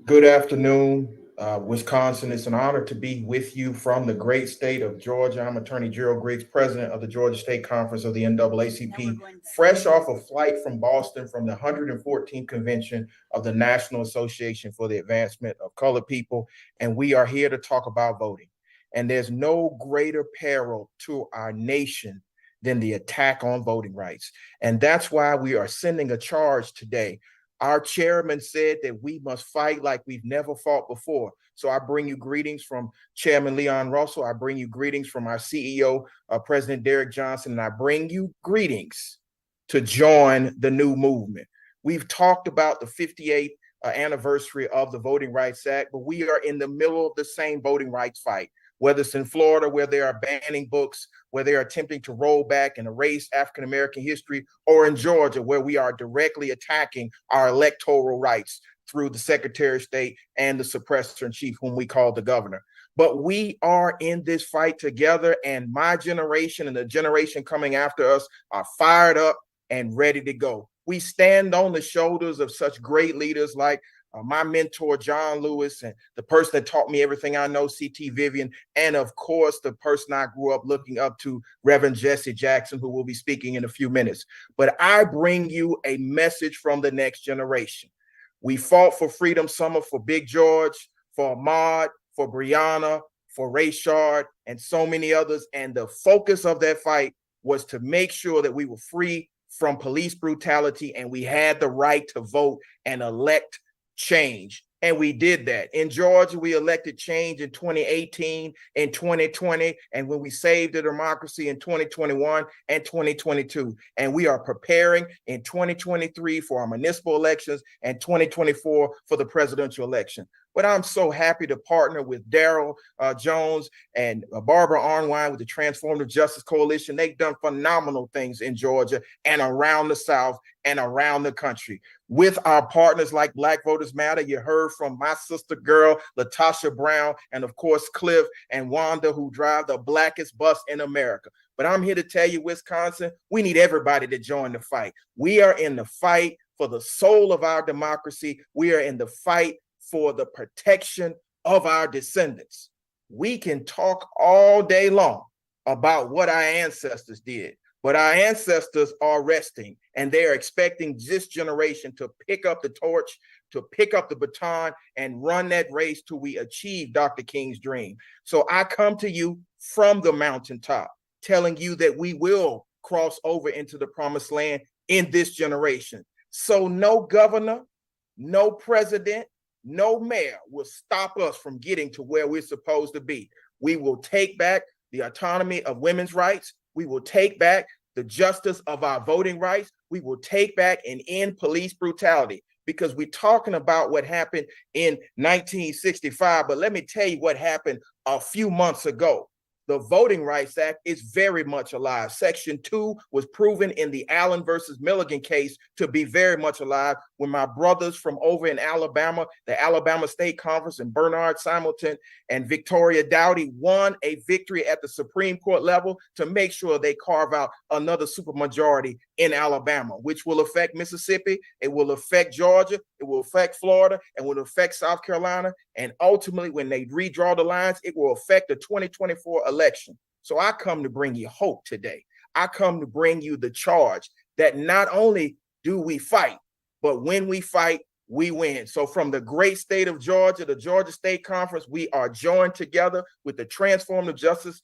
Good afternoon, Wisconsin. It's an honor to be with you from the great state of Georgia. I'm Attorney Gerald Griggs, president of the Georgia State Conference of the NAACP, fresh off a flight from Boston from the 114th convention of the National Association for the Advancement of Colored People. And we are here to talk about voting. And there's no greater peril to our nation than the attack on voting rights. And that's why we are sending a charge today Our chairman said that we must fight like we've never fought before. So I bring you greetings from Chairman Leon Russell. I bring you greetings from our CEO, President Derek Johnson, and I bring you greetings to join the new movement. We've talked about the 58th anniversary of the Voting Rights Act, but we are in the middle of the same voting rights fight, whether it's in Florida, where they are banning books, where they are attempting to roll back and erase African-American history, or in Georgia, where we are directly attacking our electoral rights through the Secretary of State and the suppressor in chief, whom we call the governor. But we are in this fight together, and my generation and the generation coming after us are fired up and ready to go. We stand on the shoulders of such great leaders like my mentor, John Lewis, and the person that taught me everything I know, C.T. Vivian, and of course, the person I grew up looking up to, Reverend Jesse Jackson, who will be speaking in a few minutes. But I bring you a message from the next generation. We fought for Freedom Summer for Big George, for Ahmaud, for Breonna, for Rayshard, and so many others. And the focus of that fight was to make sure that we were free from police brutality and we had the right to vote and elect change. And we did that. In Georgia, we elected change in 2018 and 2020, and when we saved the democracy in 2021 and 2022. And we are preparing in 2023 for our municipal elections and 2024 for the presidential election. But I'm so happy to partner with Daryl Jones and Barbara Arnwine with the Transformative Justice Coalition. They've done phenomenal things in Georgia and around the South and around the country. With our partners like Black Voters Matter, you heard from my sister girl, Latasha Brown, and of course, Cliff and Wanda, who drive the blackest bus in America. But I'm here to tell you, Wisconsin, we need everybody to join the fight. We are in the fight for the soul of our democracy. We are in the fight for the protection of our descendants. We can talk all day long about what our ancestors did, but our ancestors are resting and they are expecting this generation to pick up the torch, to pick up the baton and run that race till we achieve Dr. King's dream. So I come to you from the mountaintop, telling you that we will cross over into the promised land in this generation. So no governor, no president, no mayor will stop us from getting to where we're supposed to be. We will take back the autonomy of women's rights. We will take back the justice of our voting rights. We will take back and end police brutality, because we're talking about what happened in 1965. But let me tell you what happened a few months ago. The Voting Rights Act is very much alive. Section 2 was proven in the Allen versus Milligan case to be very much alive when my brothers from over in Alabama, the Alabama State Conference, and Bernard Simulton and Victoria Dowdy won a victory at the Supreme Court level to make sure they carve out another supermajority in Alabama, which will affect Mississippi, it will affect Georgia, it will affect Florida, and will affect South Carolina. And ultimately, when they redraw the lines, it will affect the 2024 election. So I come to bring you hope today. I come to bring you the charge that not only do we fight, but when we fight, we win. So from the great state of Georgia, the Georgia State Conference, we are joined together with the Transformative Justice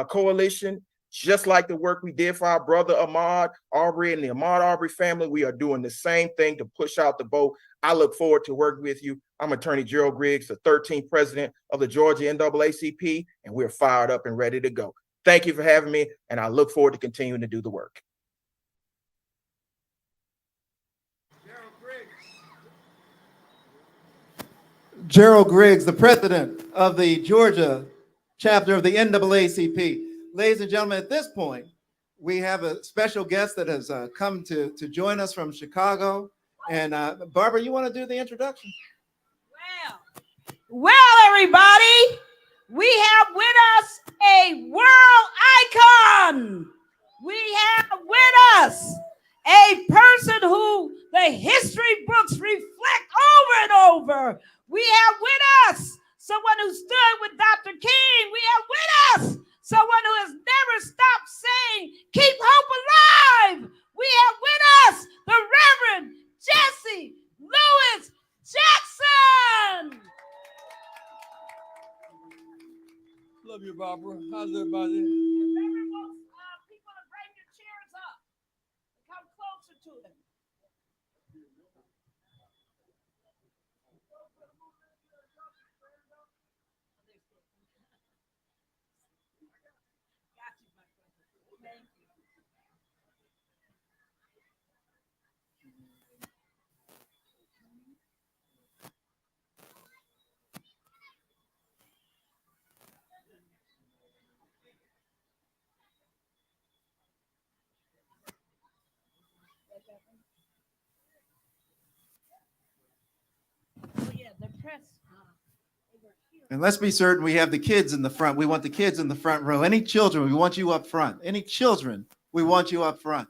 Coalition. Just like the work we did for our brother Ahmaud Arbery and the Ahmaud Arbery family, we are doing the same thing to push out the vote. I look forward to working with you. I'm Attorney Gerald Griggs, the 13th president of the Georgia NAACP, and we're fired up and ready to go. Thank you for having me, and I look forward to continuing to do the work. Gerald Griggs, the president of the Georgia chapter of the NAACP. Ladies and gentlemen, at this point, we have a special guest that has come to join us from Chicago. And Barbara, you want to do the introduction? Well, everybody, we have with us a world icon. We have with us a person who the history books reflect over and over. We have with us someone who stood with Dr. King. We have with us someone who has never stopped saying, keep hope alive. We have with us the Reverend Jesse Lewis Jackson. Love you, Barbara. How's everybody? People to bring your chairs up. Come closer to them. And let's be certain we have the kids in the front. We want the kids in the front row. Any children, we want you up front. Any children, we want you up front.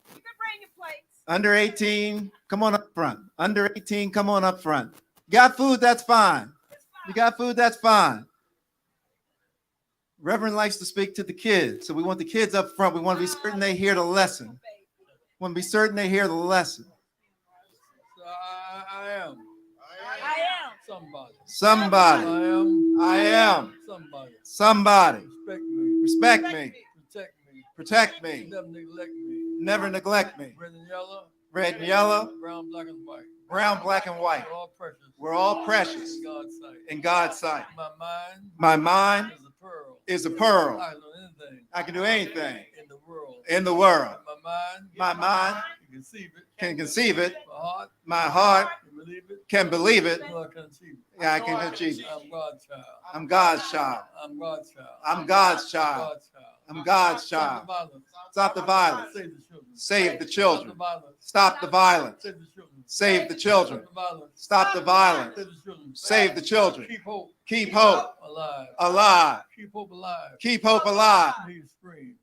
You can bring your plates. Under 18, come on up front. Under 18, come on up front. You got food, that's fine. You got food, that's fine. Reverend likes to speak to the kids, so we want the kids up front. We want to be certain they hear the lesson. We want to be certain they hear the lesson. So I am. Somebody. Somebody. I am. Somebody. Somebody. Respect me. Respect me. Protect me. Protect me. Never neglect me. Never neglect me. Red and yellow. Red and yellow. Brown, black, and white. Brown, black, and white. We're all precious. We're all precious In God's sight. in God's sight. My mind. My mind is a pearl. is a pearl. I can do anything. I can do anything in the world. In the world. My mind. Can conceive it. My heart. My heart can believe it. can believe it. So I can achieve it. Yeah, I can achieve it. I'm God's child. I'm God's child. I'm God's child. I'm God's child. I'm God's child. Stop the violence. Save the children. Stop the violence. Save the children. Stop the violence. Save the children. Keep hope. Keep hope Alive. alive. Keep hope alive. Keep hope alive. Need to scream.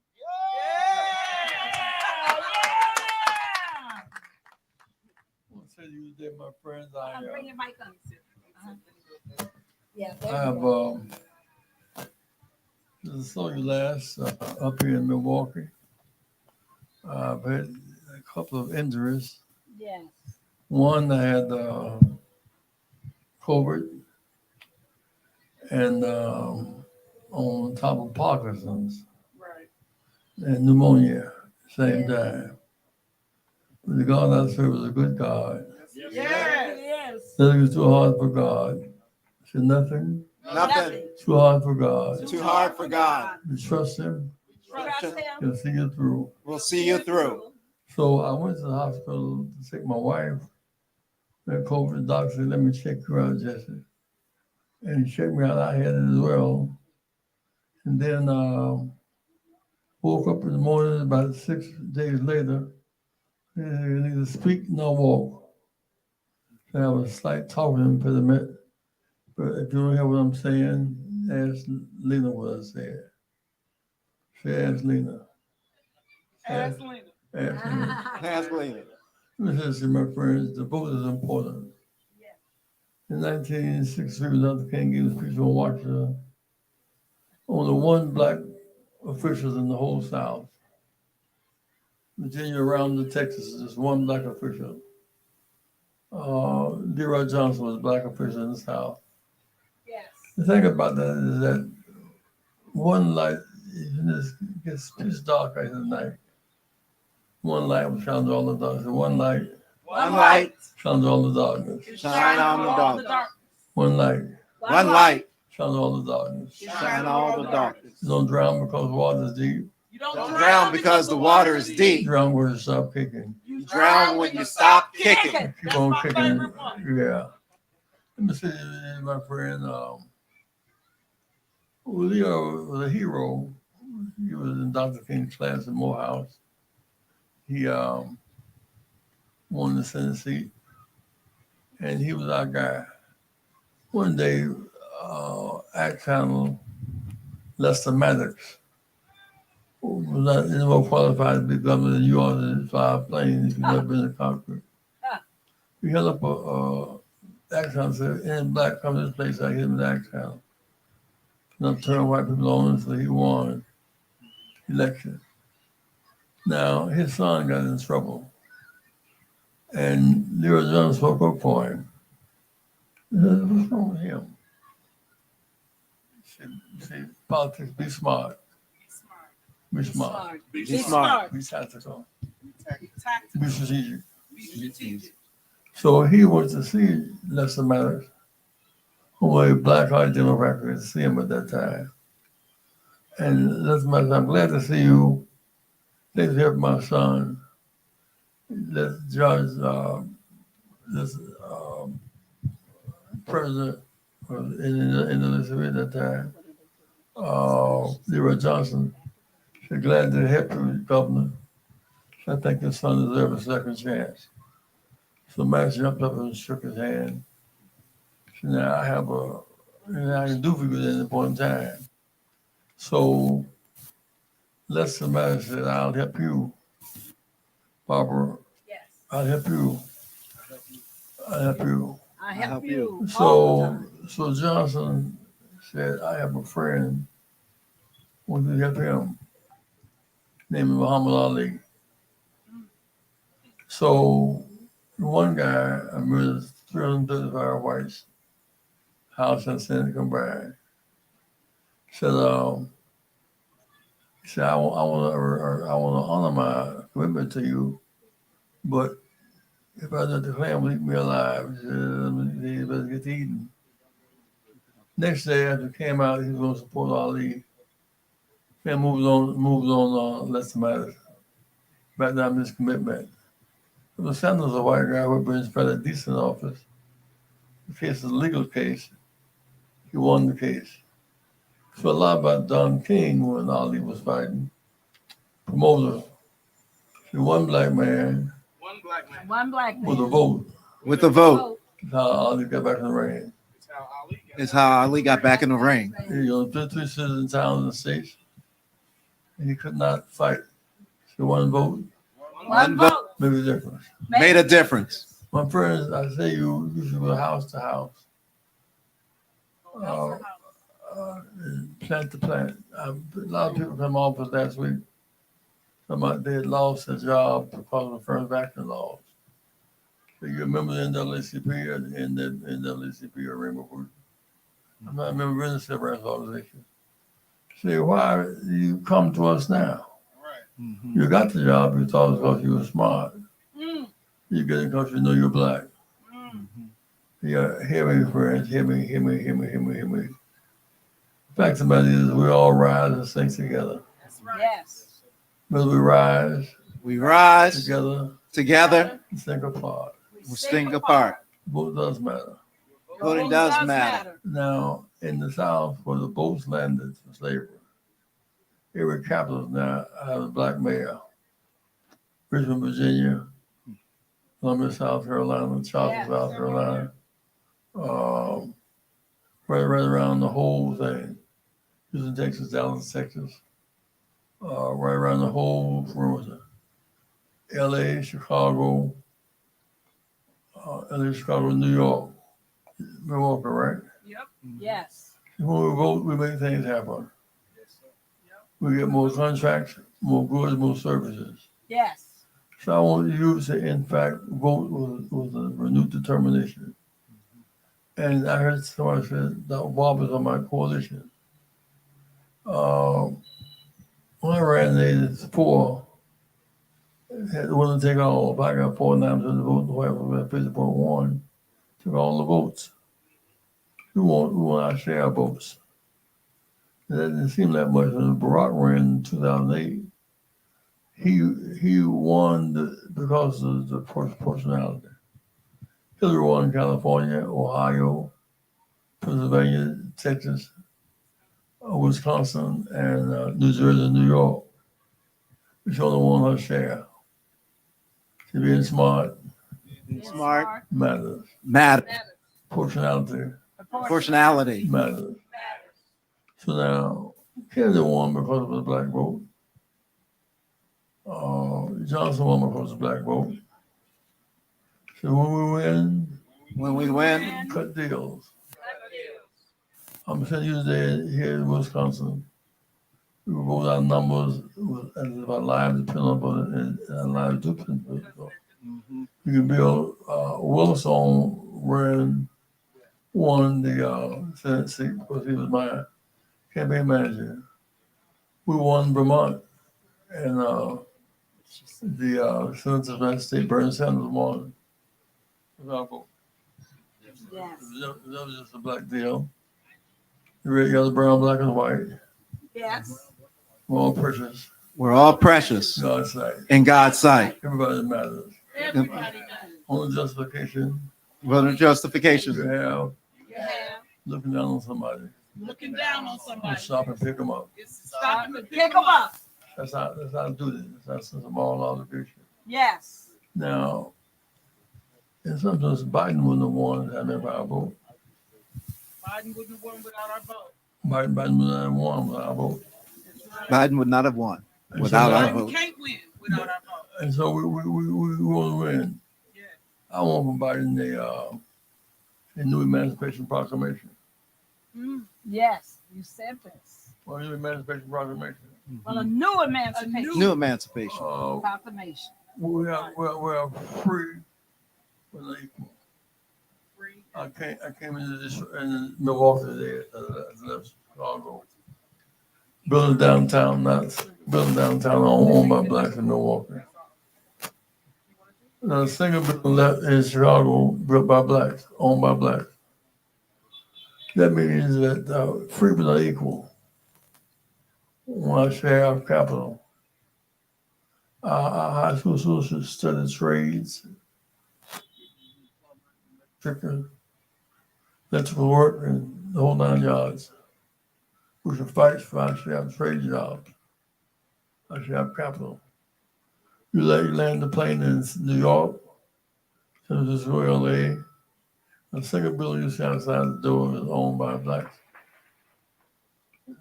I want to say to you today, my friends, Bring your mic on. Yeah. I have I saw you last up here in Milwaukee. I've had a couple of injuries. Yes. One, I had COVID and on top of Parkinson's. Right. And pneumonia, same time. But the God I serve is a good God. Yes. Nothing is too hard for God. Said nothing. Nothing. Too hard for God. Too hard for God. You trust Him. Trust Him. He'll see you through. We'll see you through. So I went to the hospital to take my wife. The COVID doctor said, "Let me check you out, Jesse." And he checked me out. I had it as well. And then woke up in the morning about 6 days later. And neither speak nor walk. So I have a slight talking impediment. But if you don't hear what I'm saying, ask Lena what I said. She asked Lena. Ask Lena. Ask Lena. Ask Lena. Listen to my friends, the vote is important. In 1963, Dr. King gave a speech on Washington. Only one black official in the whole South. Virginia around to Texas, just one black official. Leroy Johnson was a black official in the South. Yes. The thing about that is that one light, it gets pitch dark at night. One light shines all the darkness. One light shines all the darkness. Shine on the darkness. One light One light. shines all the darkness. Shine all the darkness. You don't drown because water is deep. You don't Drown because the water is deep. Drown when you stop kicking. You drown when you stop kicking. Keep on kicking. Yeah. Let me say, my friend, Leo was a hero. He was in Dr. King's class in Morehouse. He won the Senate seat, and he was our guy. One day, Act Handler Lester Maddox was not any more qualified to be governor than you are to fly a plane if you've never been in concrete. He held up a Act Handler and said, "Any black come to this place, I hit him with Act Handler." Not turn white people on, so he won election. Now, his son got in trouble, and Leroy Johnson spoke up for him. He said, "What's wrong with him?" He said, "Politics, be smart. Be smart. Be smart. Be tactical. Tactical. Be strategic." Be strategic. So he went to see Lester Maddox, who was a black-eyed Democrat, to see him at that time. And that's I'm glad to see you. Thanks for helping my son. Let's judge this president in the Elizabeth at that time, Leroy Johnson. She's glad to help you, Governor. I think your son deserves a second chance. So Max jumped up and shook his hand. She said, now I have I can do for you at any point in time. So Lester Max said, I'll help you, Barbara. Yes. I'll help you. I'll help you. I help you. So Johnson said, I have a friend. Would you help him? Named Muhammad Ali. So one guy, I murdered 335 whites, House and Senate combined. Said, he said, I want to honor my commitment to you, but if I let the family eat me alive, he said, he better get eaten. Next day, after he came out, he was going to support Ali. Then moved on, Lester Matters. Back down his commitment. The Sanders, a white guy who brings fairly decent office. The case is a legal case. He won the case. So a lot about Don King when Ali was fighting. Promoter. See, one black man. One black man. With a vote. With a vote. That's how Ali got back in the ring. It's how Ali got back in the ring. He was 53 cities and towns and states. And he could not fight. So one vote. One vote. Made a difference. Made a difference. My friends, I say you should go house to house. Plant to plant. A lot of people come off with last week. Somebody they had lost their job because of affirmative action laws. So you remember the NAACP or the NAACP or Rainbow Group? I'm not a member of the civil rights organization. Say, why you come to us now? You got the job, you thought it was because you were smart. You get it because you know you're black. Hear me, friends, hear me. The fact of the matter is we all rise and sing together. Yes. But we rise together, and sing apart. We sing apart. Vote does matter. Voting does matter. Now, in the South, where the boats landed for slavery, every capital now has a black mayor. Richmond, Virginia, Columbia, South Carolina, Charleston, South Carolina, right around the whole thing. Houston, Texas, Dallas, Texas, right around the whole perimeter. LA, Chicago, New York, Milwaukee, right? Yep. Yes. When we vote, we make things happen. We get more contracts, more goods, more services. Yes. So I want you to say, in fact, vote was a renewed determination. And I heard somebody say that Bob is on my coalition. When I ran in 84, had willing to take all. If I got 49% of the vote, the white was at 50.1, took all the votes. We want our share of votes. That didn't seem that much. When Barack ran in 2008, he won because of the proportionality. Hillary won in California, Ohio, Pennsylvania, Texas, Wisconsin, and New Jersey and New York. She only won her share. She being smart. Smart. Matters. Proportionality. Matters. So now, Kennedy won because of the black vote. Johnson won because of the black vote. So when we win, cut deals. I'm sending you today here in Wisconsin. We wrote our numbers as our lives depend on it, and our lives do depend on it. You can build Wilson won the Senate seat because he was my campaign manager. We won Vermont, and the Senator of the State, Bernie Sanders, won. Yes. That was just a black deal. Red, yellow, brown, black, and white. Yes. We're all precious. We're all precious in God's sight. in God's sight. Everybody matters. Only justification Well, the justification. you have looking down on somebody. Looking down on You somebody. stop and pick them up. Stop and pick them up. That's how I do this. That's a moral obligation. Yes. Now, and sometimes Biden wouldn't have won had never our vote. Biden wouldn't have won without our vote. Biden wouldn't have won without our vote. Biden would not have won without our vote. Can't win without our vote. And so we want to win. Yeah. I want from Biden a new Emancipation Proclamation. Yes, you said this. Well, new Emancipation Proclamation. Well, a new emancipation. New emancipation. Proclamation. We are free but not equal. Free. I came into this in Milwaukee today. I left Chicago. Building downtown, owned by blacks in Milwaukee. Now, a single building left in Chicago built by blacks, owned by blacks. That means that free but not equal. When I share our capital, our high school students should study trades, electrical work, and the whole 9 yards. We should fight for our share of trade jobs, our share of capital. You land the plane in New York, San Francisco, LA, a single building you see outside the door is owned by blacks.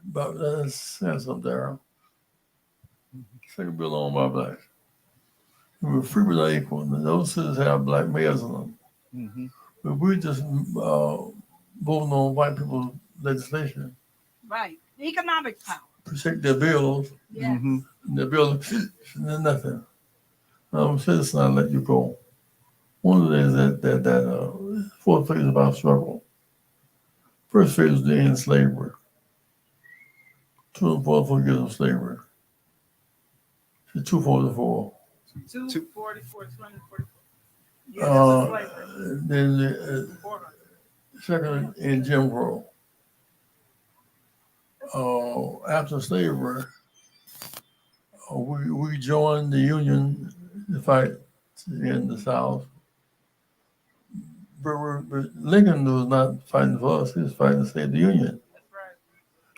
But that's up there. Single building owned by blacks. We're free but not equal. And those cities have black mayors in them. Mm-hmm. But we just voting on white people's legislation. Right. Economic power. Protect their bills. Yes. Mm-hmm. Their bills, nothing. Citizens not let you go. One of the things that fourth phase of our struggle. First phase was the end of slavery. 2 and 4 years of slavery. 244. 244, 244. Yeah, then the second in Jim Crow. After slavery, we joined the Union to fight in the South. But Lincoln was not fighting for us; he was fighting to save the Union. That's right.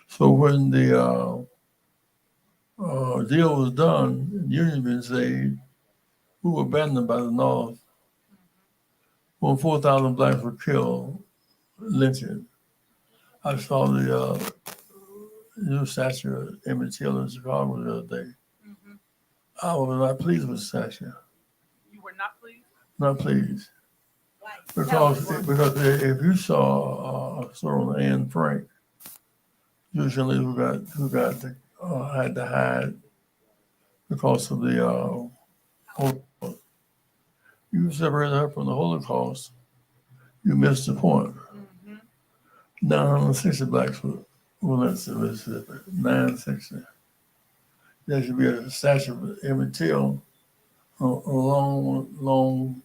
So when the deal was done, the Union been saved, we were abandoned by the North. When 4,000 blacks were killed, lynching. I saw the new statue of Emmett Till in Chicago the other day. Mm-hmm. I was not pleased with the statue. You were not pleased? Not pleased. Because if you saw a story on Anne Frank, usually who had to hide because of the Holocaust. You separated her from the Holocaust, you missed the point. Mm-hmm. 960 blacks were in Mississippi. 960. There should be a statue of Emmett Till along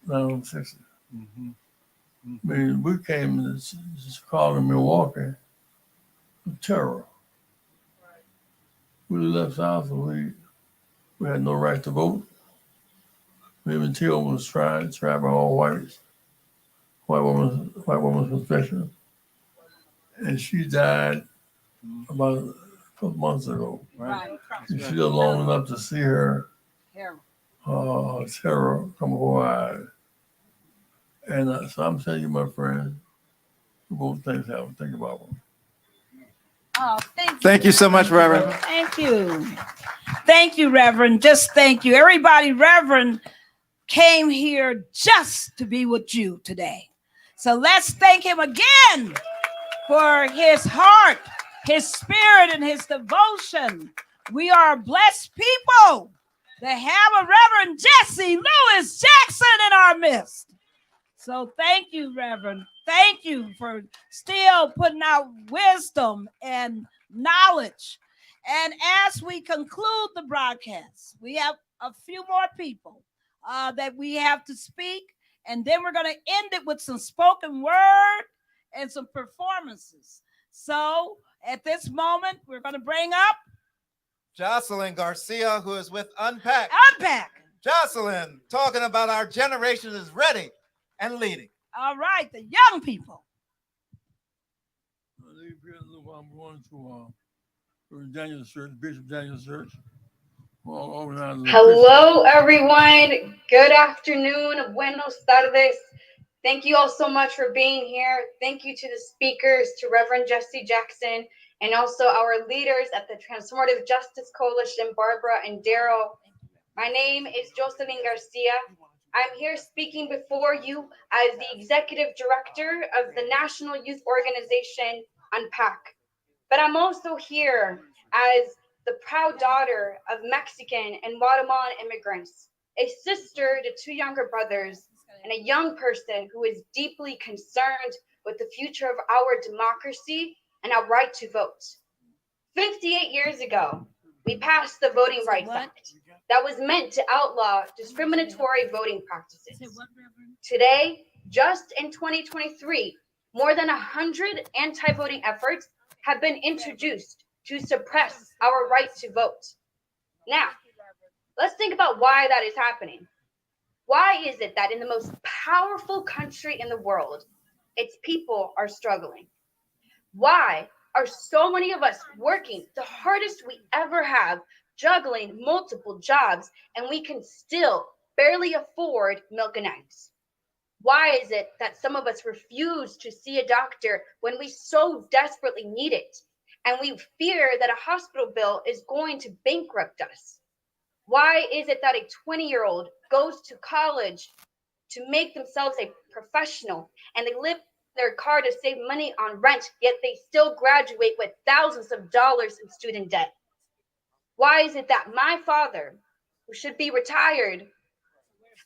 960. Mm-hmm. I mean, we came to Chicago and Milwaukee with terror. We left South and we had no right to vote. Emmett Till was tried by all whites. White woman's confession. And she died about a couple months ago. Right. She lived long enough to see her terror come over her eyes. And so I'm telling you, my friend, both things have to think about them. Oh, Thank you so much, Reverend. Thank you. Thank you, Reverend. Just thank you. Everybody, Reverend came here just to be with you today. So let's thank him again for his heart, his spirit, and his devotion. We are blessed people to have a Reverend Jesse Lewis Jackson in our midst. So thank you, Reverend. Thank you for still putting out wisdom and knowledge. And as we conclude the broadcast, we have a few more people that we have to speak. And then we're going to end it with some spoken word and some performances. So at this moment, we're going to bring up Jocelyn Garcia, who is with Unpack. Unpack. Jocelyn, talking about our generation is ready and leading. All right, the young people. I'm going to Daniel's church, Bishop Daniel's church. Hello, everyone. Good afternoon. Buenos tardes. Thank you all so much for being here. Thank you to the speakers, to Reverend Jesse Jackson, and also our leaders at the Transformative Justice Coalition, Barbara and Daryl. My name is Jocelyn Garcia. I'm here speaking before you as the Executive Director of the National Youth Organization, Unpack. But I'm also here as the proud daughter of Mexican and Guatemalan immigrants, a sister to two younger brothers, and a young person who is deeply concerned with the future of our democracy and our right to vote. 58 years ago, we passed the Voting Rights Act that was meant to outlaw discriminatory voting practices. Today, just in 2023, more than 100 anti-voting efforts have been introduced to suppress our right to vote. Now, let's think about why that is happening. Why is it that in the most powerful country in the world, its people are struggling? Why are so many of us working the hardest we ever have, juggling multiple jobs, and we can still barely afford milk and eggs? Why is it that some of us refuse to see a doctor when we so desperately need it, and we fear that a hospital bill is going to bankrupt us? Why is it that a 20-year-old goes to college to make themselves a professional and they live in their car to save money on rent, yet they still graduate with thousands of dollars in student debt? Why is it that my father, who should be retired,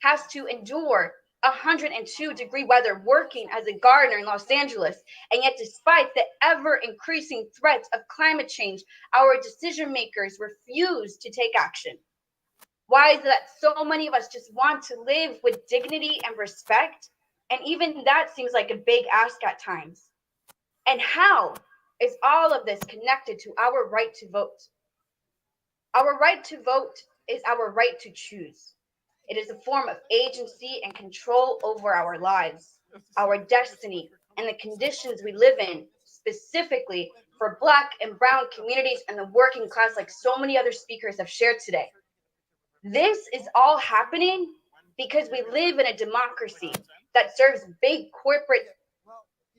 has to endure 102-degree weather working as a gardener in Los Angeles, and yet despite the ever-increasing threats of climate change, our decision makers refuse to take action? Why is it that so many of us just want to live with dignity and respect, and even that seems like a big ask at times? And how is all of this connected to our right to vote? Our right to vote is our right to choose. It is a form of agency and control over our lives, our destiny, and the conditions we live in, specifically for Black and brown communities and the working class, like so many other speakers have shared today. This is all happening because we live in a democracy that serves big corporate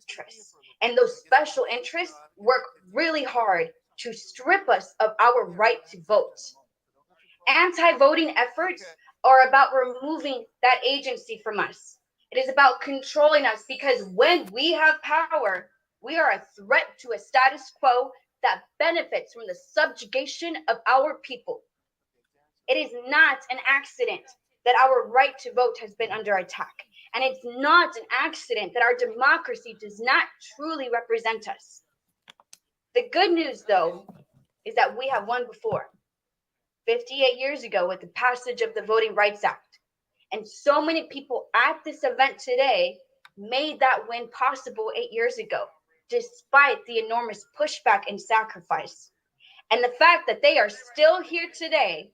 interests, and those special interests work really hard to strip us of our right to vote. Anti-voting efforts are about removing that agency from us. It is about controlling us, because when we have power, we are a threat to a status quo that benefits from the subjugation of our people. It is not an accident that our right to vote has been under attack. And it's not an accident that our democracy does not truly represent us. The good news, though, is that we have won before. 58 years ago with the passage of the Voting Rights Act. And so many people at this event today made that win possible 8 years ago, despite the enormous pushback and sacrifice. And the fact that they are still here today,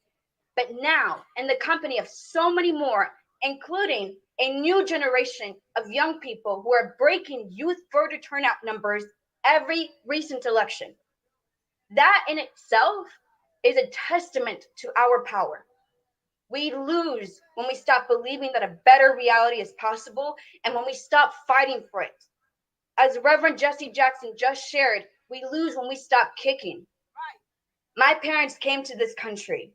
but now in the company of so many more, including a new generation of young people who are breaking youth voter turnout numbers every recent election. That in itself is a testament to our power. We lose when we stop believing that a better reality is possible, and when we stop fighting for it. As Reverend Jesse Jackson just shared, we lose when we stop kicking. My parents came to this country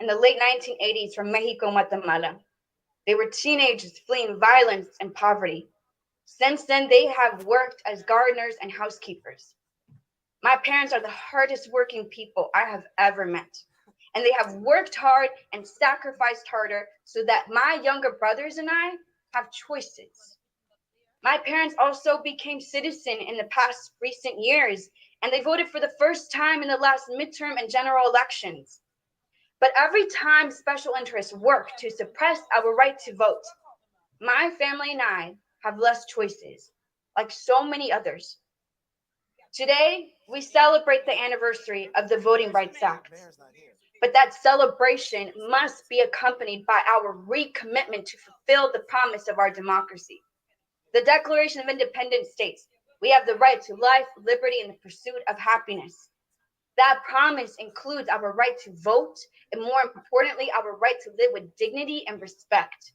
in the late 1980s from Mexico, Guatemala. They were teenagers fleeing violence and poverty. Since then, they have worked as gardeners and housekeepers. My parents are the hardest working people I have ever met. And they have worked hard and sacrificed harder so that my younger brothers and I have choices. My parents also became citizens in the past recent years, and they voted for the first time in the last midterm and general elections. But every time special interests work to suppress our right to vote, my family and I have less choices, like so many others. Today, we celebrate the anniversary of the Voting Rights Act. But that celebration must be accompanied by our recommitment to fulfill the promise of our democracy. The Declaration of Independence states, we have the right to life, liberty, and the pursuit of happiness. That promise includes our right to vote, and more importantly, our right to live with dignity and respect.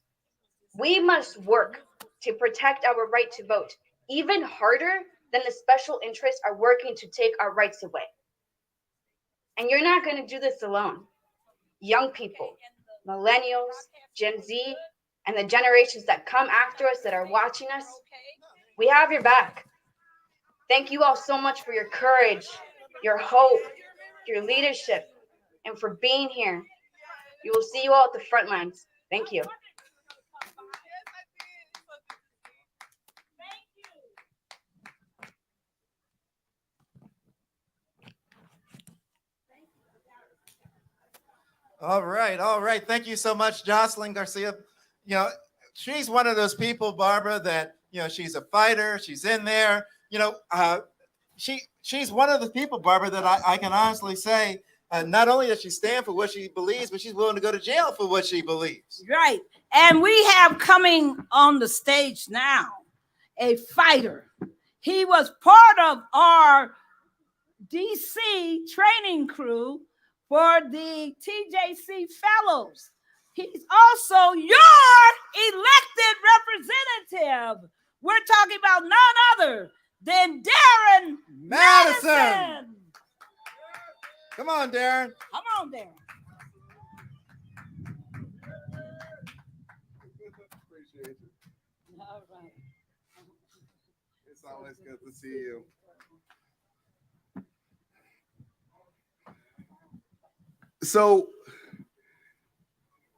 We must work to protect our right to vote, even harder than the special interests are working to take our rights away. And you're not going to do this alone. Young people, millennials, Gen Z, and the generations that come after us that are watching us, we have your back. Thank you all so much for your courage, your hope, your leadership, and for being here. We will see you all at the front lines. Thank you. All right, all right. Thank you so much, Jocelyn Garcia. You know, she's one of those people, Barbara, that, you know, she's a fighter. She's in there. You know, she's one of the people, Barbara, that I can honestly say, not only does she stand for what she believes, but she's willing to go to jail for what she believes. Right. And we have coming on the stage now a fighter. He was part of our DC training crew for the TJC Fellows. He's also your elected representative. We're talking about none other than Darren Madison. Come on, Darren. Come on, Darren. Appreciate you. All right. It's always good to see you. So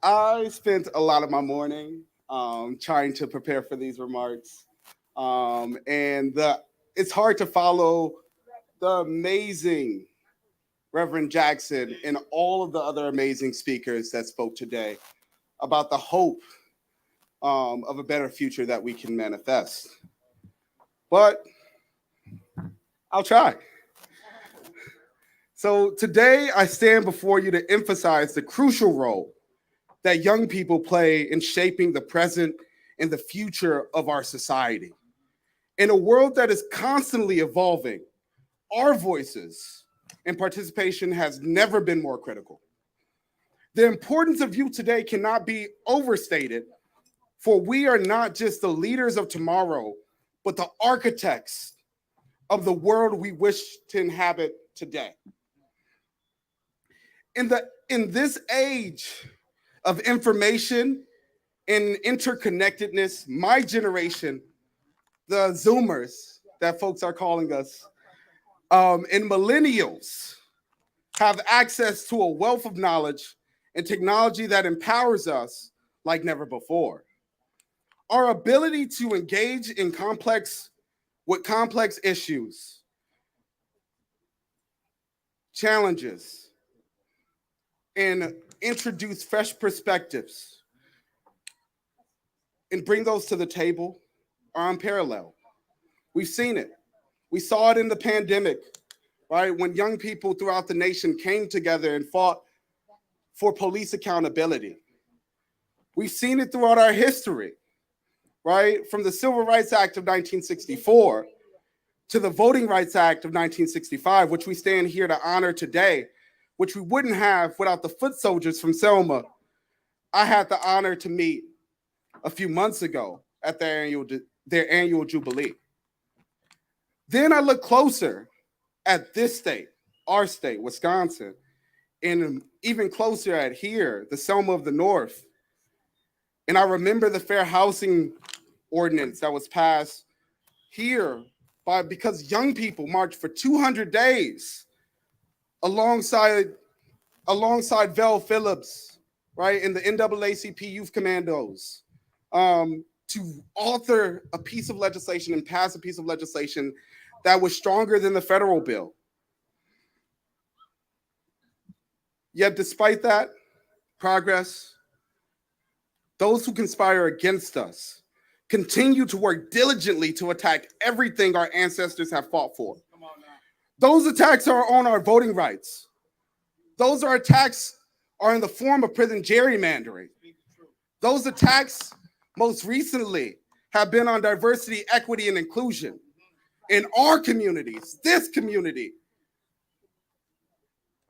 I spent a lot of my morning trying to prepare for these remarks. It's hard to follow the amazing Reverend Jackson and all of the other amazing speakers that spoke today about the hope of a better future that we can manifest. But I'll try. So today I stand before you to emphasize the crucial role that young people play in shaping the present and the future of our society. In a world that is constantly evolving, our voices and participation has never been more critical. The importance of youth today cannot be overstated, for we are not just the leaders of tomorrow, but the architects of the world we wish to inhabit today. In this age of information and interconnectedness, my generation, the Zoomers that folks are calling us, and millennials have access to a wealth of knowledge and technology that empowers us like never before. Our ability to engage in complex issues, challenges, and introduce fresh perspectives and bring those to the table are unparalleled. We've seen it. We saw it in the pandemic, right? When young people throughout the nation came together and fought for police accountability. We've seen it throughout our history, right? From the Civil Rights Act of 1964 to the Voting Rights Act of 1965, which we stand here to honor today, which we wouldn't have without the foot soldiers from Selma I had the honor to meet a few months ago at their annual Jubilee. Then I look closer at this state, our state, Wisconsin, and even closer at here, the Selma of the North. And I remember the fair housing ordinance that was passed here because young people marched for 200 days alongside Vel Phillips, right, in the NAACP Youth Commandos, to author a piece of legislation and pass a piece of legislation that was stronger than the federal bill. Yet despite that progress, those who conspire against us continue to work diligently to attack everything our ancestors have fought for. Those attacks are on our voting rights. Those attacks are in the form of prison gerrymandering. Those attacks most recently have been on diversity, equity, and inclusion in our communities, this community.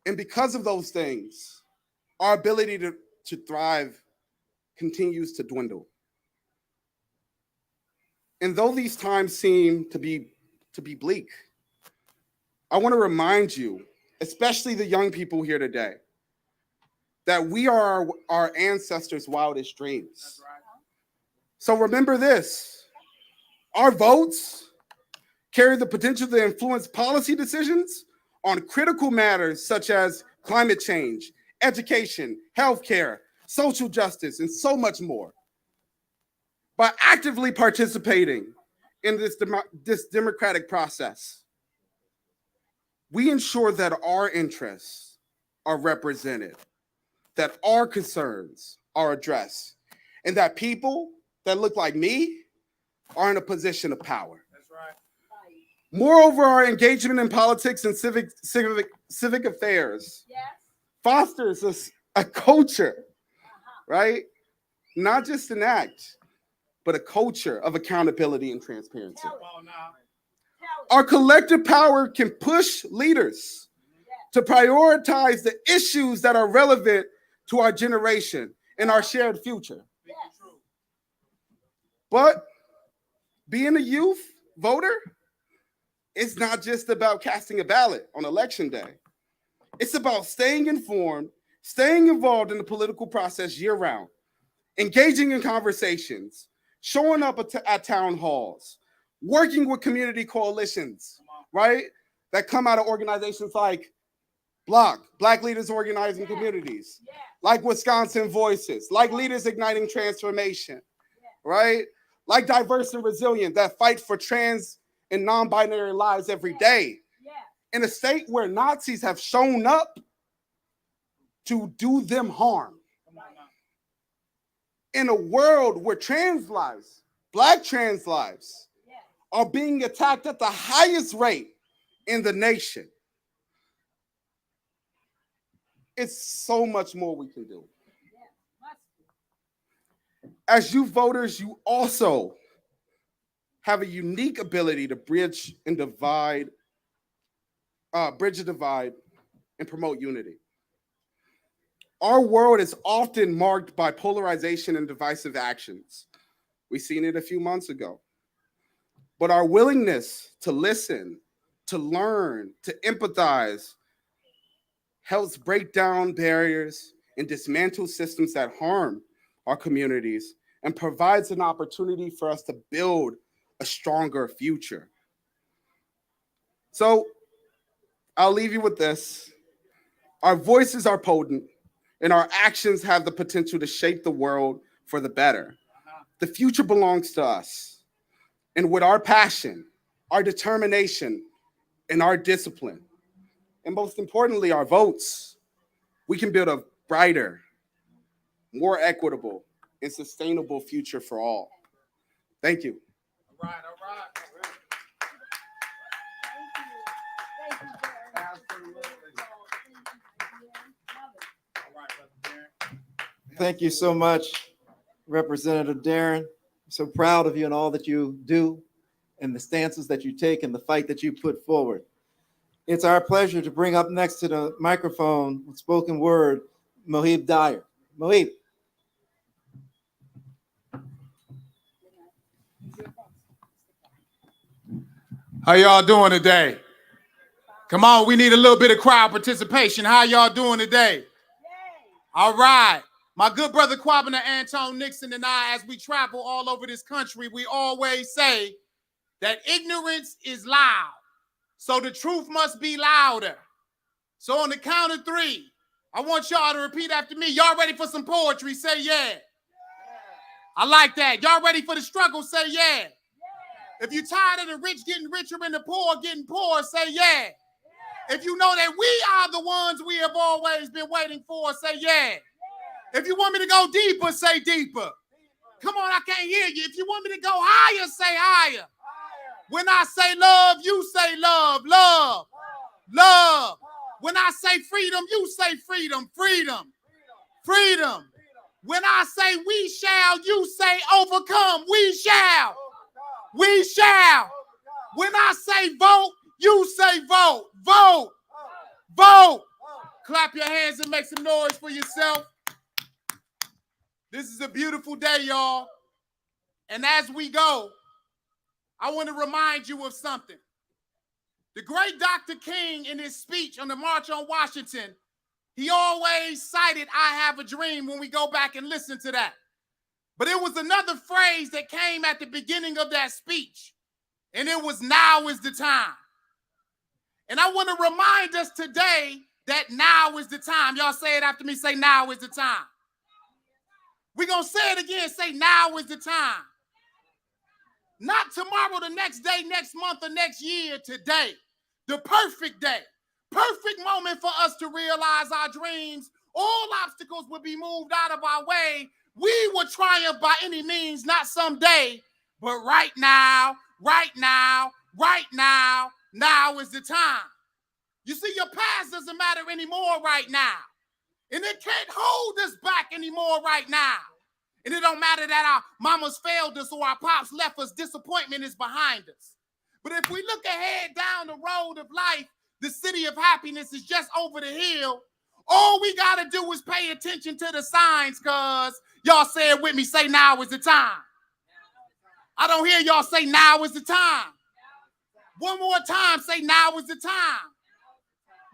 And because of those things, our ability to thrive continues to dwindle. And though these times seem to be bleak, I want to remind you, especially the young people here today, that we are our ancestors' wildest dreams. So remember this, our votes carry the potential to influence policy decisions on critical matters such as climate change, education, healthcare, social justice, and so much more. By actively participating in this democratic process, we ensure that our interests are represented, that our concerns are addressed, and that people that look like me are in a position of power. That's right. Moreover, our engagement in politics and civic affairs fosters a culture, right? Not just an act, but a culture of accountability and transparency. Our collective power can push leaders to prioritize the issues that are relevant to our generation and our shared future. But being a youth voter, it's not just about casting a ballot on election day. It's about staying informed, staying involved in the political process year-round, engaging in conversations, showing up at town halls, working with community coalitions, right? That come out of organizations like Black Leaders Organizing Communities, like Wisconsin Voices, like Leaders Igniting Transformation, right? Like Diverse and Resilient, that fight for trans and non-binary lives every day. In a state where Nazis have shown up to do them harm. In a world where trans lives, Black trans lives, are being attacked at the highest rate in the nation. It's so much more we can do. As you voters, you also have a unique ability to bridge a divide and promote unity. Our world is often marked by polarization and divisive actions. We've seen it a few months ago. But our willingness to listen, to learn, to empathize helps break down barriers and dismantle systems that harm our communities and provides an opportunity for us to build a stronger future. So I'll leave you with this. Our voices are potent and our actions have the potential to shape the world for the better. The future belongs to us. And with our passion, our determination, and our discipline, and most importantly, our votes, we can build a brighter, more equitable, and sustainable future for all. Thank you. All right. Thank you so much, Representative Darren. So proud of you and all that you do and the stances that you take and the fight that you put forward. It's our pleasure to bring up next to the microphone with spoken word, Mohib Dyer. Mohib. How y'all doing today? Come on, we need a little bit of crowd participation. How y'all doing today? All right. My good brother Kwabena Anton Nixon and I, as we travel all over this country, we always say that ignorance is loud, so the truth must be louder. So on the count of three, I want y'all to repeat after me. Y'all ready for some poetry? Say yeah. I like that. Y'all ready for the struggle? Say yeah. If you're tired of the rich getting richer and the poor getting poor, say yeah. If you know that we are the ones we have always been waiting for, say yeah. If you want me to go deeper, say deeper. Come on, I can't hear you. If you want me to go higher, say higher. When I say love, you say love, love. love. When I say freedom, you say freedom, freedom, freedom. When I say we shall, you say overcome. We shall. We shall. When I say vote, you say vote. Vote. Vote. Clap your hands and make some noise for yourself. This is a beautiful day, y'all. And as we go, I want to remind you of something. The great Dr. King, in his speech on the March on Washington, he always cited "I have a dream" when we go back and listen to that. But it was another phrase that came at the beginning of that speech, and it was "now is the time." And I want to remind us today that now is the time. Y'all say it after me. Say, now is the time. We're going to say it again. Say, now is the time. Not tomorrow, the next day, next month, or next year, today. The perfect day. Perfect moment for us to realize our dreams. All obstacles will be moved out of our way. We will triumph by any means, not someday, but right now, right now, right now, now is the time. You see, your past doesn't matter anymore right now. And it can't hold us back anymore right now. And it don't matter that our mamas failed us or our pops left us. Disappointment is behind us. But if we look ahead down the road of life, the city of happiness is just over the hill. All we got to do is pay attention to the signs, cuz y'all say it with me. Say, now is the time. I don't hear y'all say, now is the time. One more time, say, now is the time.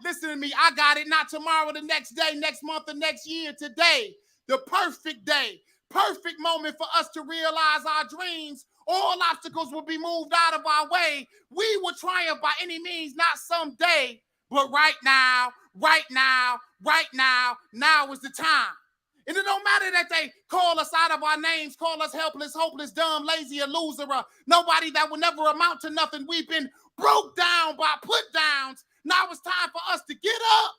Listen to me. I got it. Not tomorrow, the next day, next month, the next year, today. The perfect day. Perfect moment for us to realize our dreams. All obstacles will be moved out of our way. We will triumph by any means, not someday, but right now, right now, right now, now is the time. And it don't matter that they call us out of our names, call us helpless, hopeless, dumb, lazy, or loser, or nobody that will never amount to nothing. We've been broke down by put downs. Now it's time for us to get up.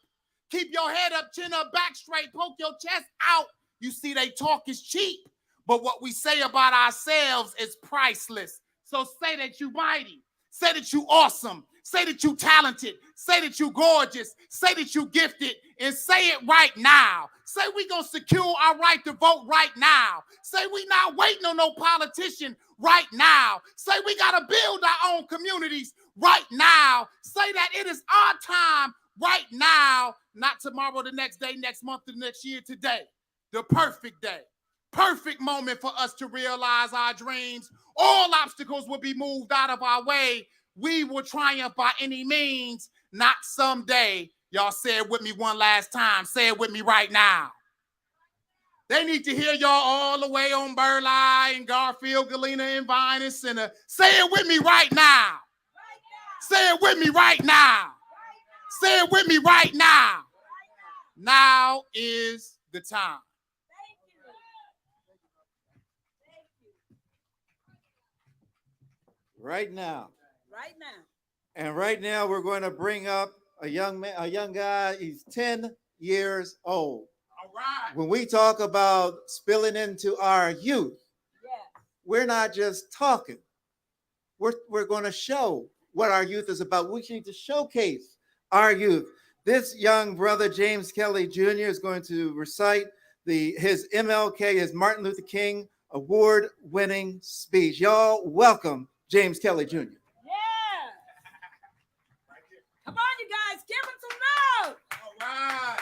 Keep your head up, chin up, back straight, poke your chest out. You see, they talk is cheap, but what we say about ourselves is priceless. So say that you mighty, say that you awesome, say that you talented, say that you gorgeous, say that you gifted, and say it right now. Say we gonna secure our right to vote right now. Say we not waiting on no politician right now. Say we gotta build our own communities right now. Say that it is our time right now, not tomorrow, the next day, next month, the next year, today. The perfect day. Perfect moment for us to realize our dreams. All obstacles will be moved out of our way. We will triumph by any means, not someday. Y'all say it with me one last time. Say it with me right now. They need to hear y'all all the way on Burleigh and Garfield, Galena, and Vine and Center. Say it with me right now. Say it with me right now. Say it with me right now. Now is the time. Right now. Right now. And right now we're going to bring up a young man, a young guy. He's 10 years old. All right. When we talk about spilling into our youth, we're not just talking. We're going to show what our youth is about. We need to showcase our youth. This young brother, James Kelly Jr., is going to recite his MLK, his Martin Luther King award-winning speech. Y'all welcome James Kelly Jr. Yeah. Come on, you guys, give him some love. All right.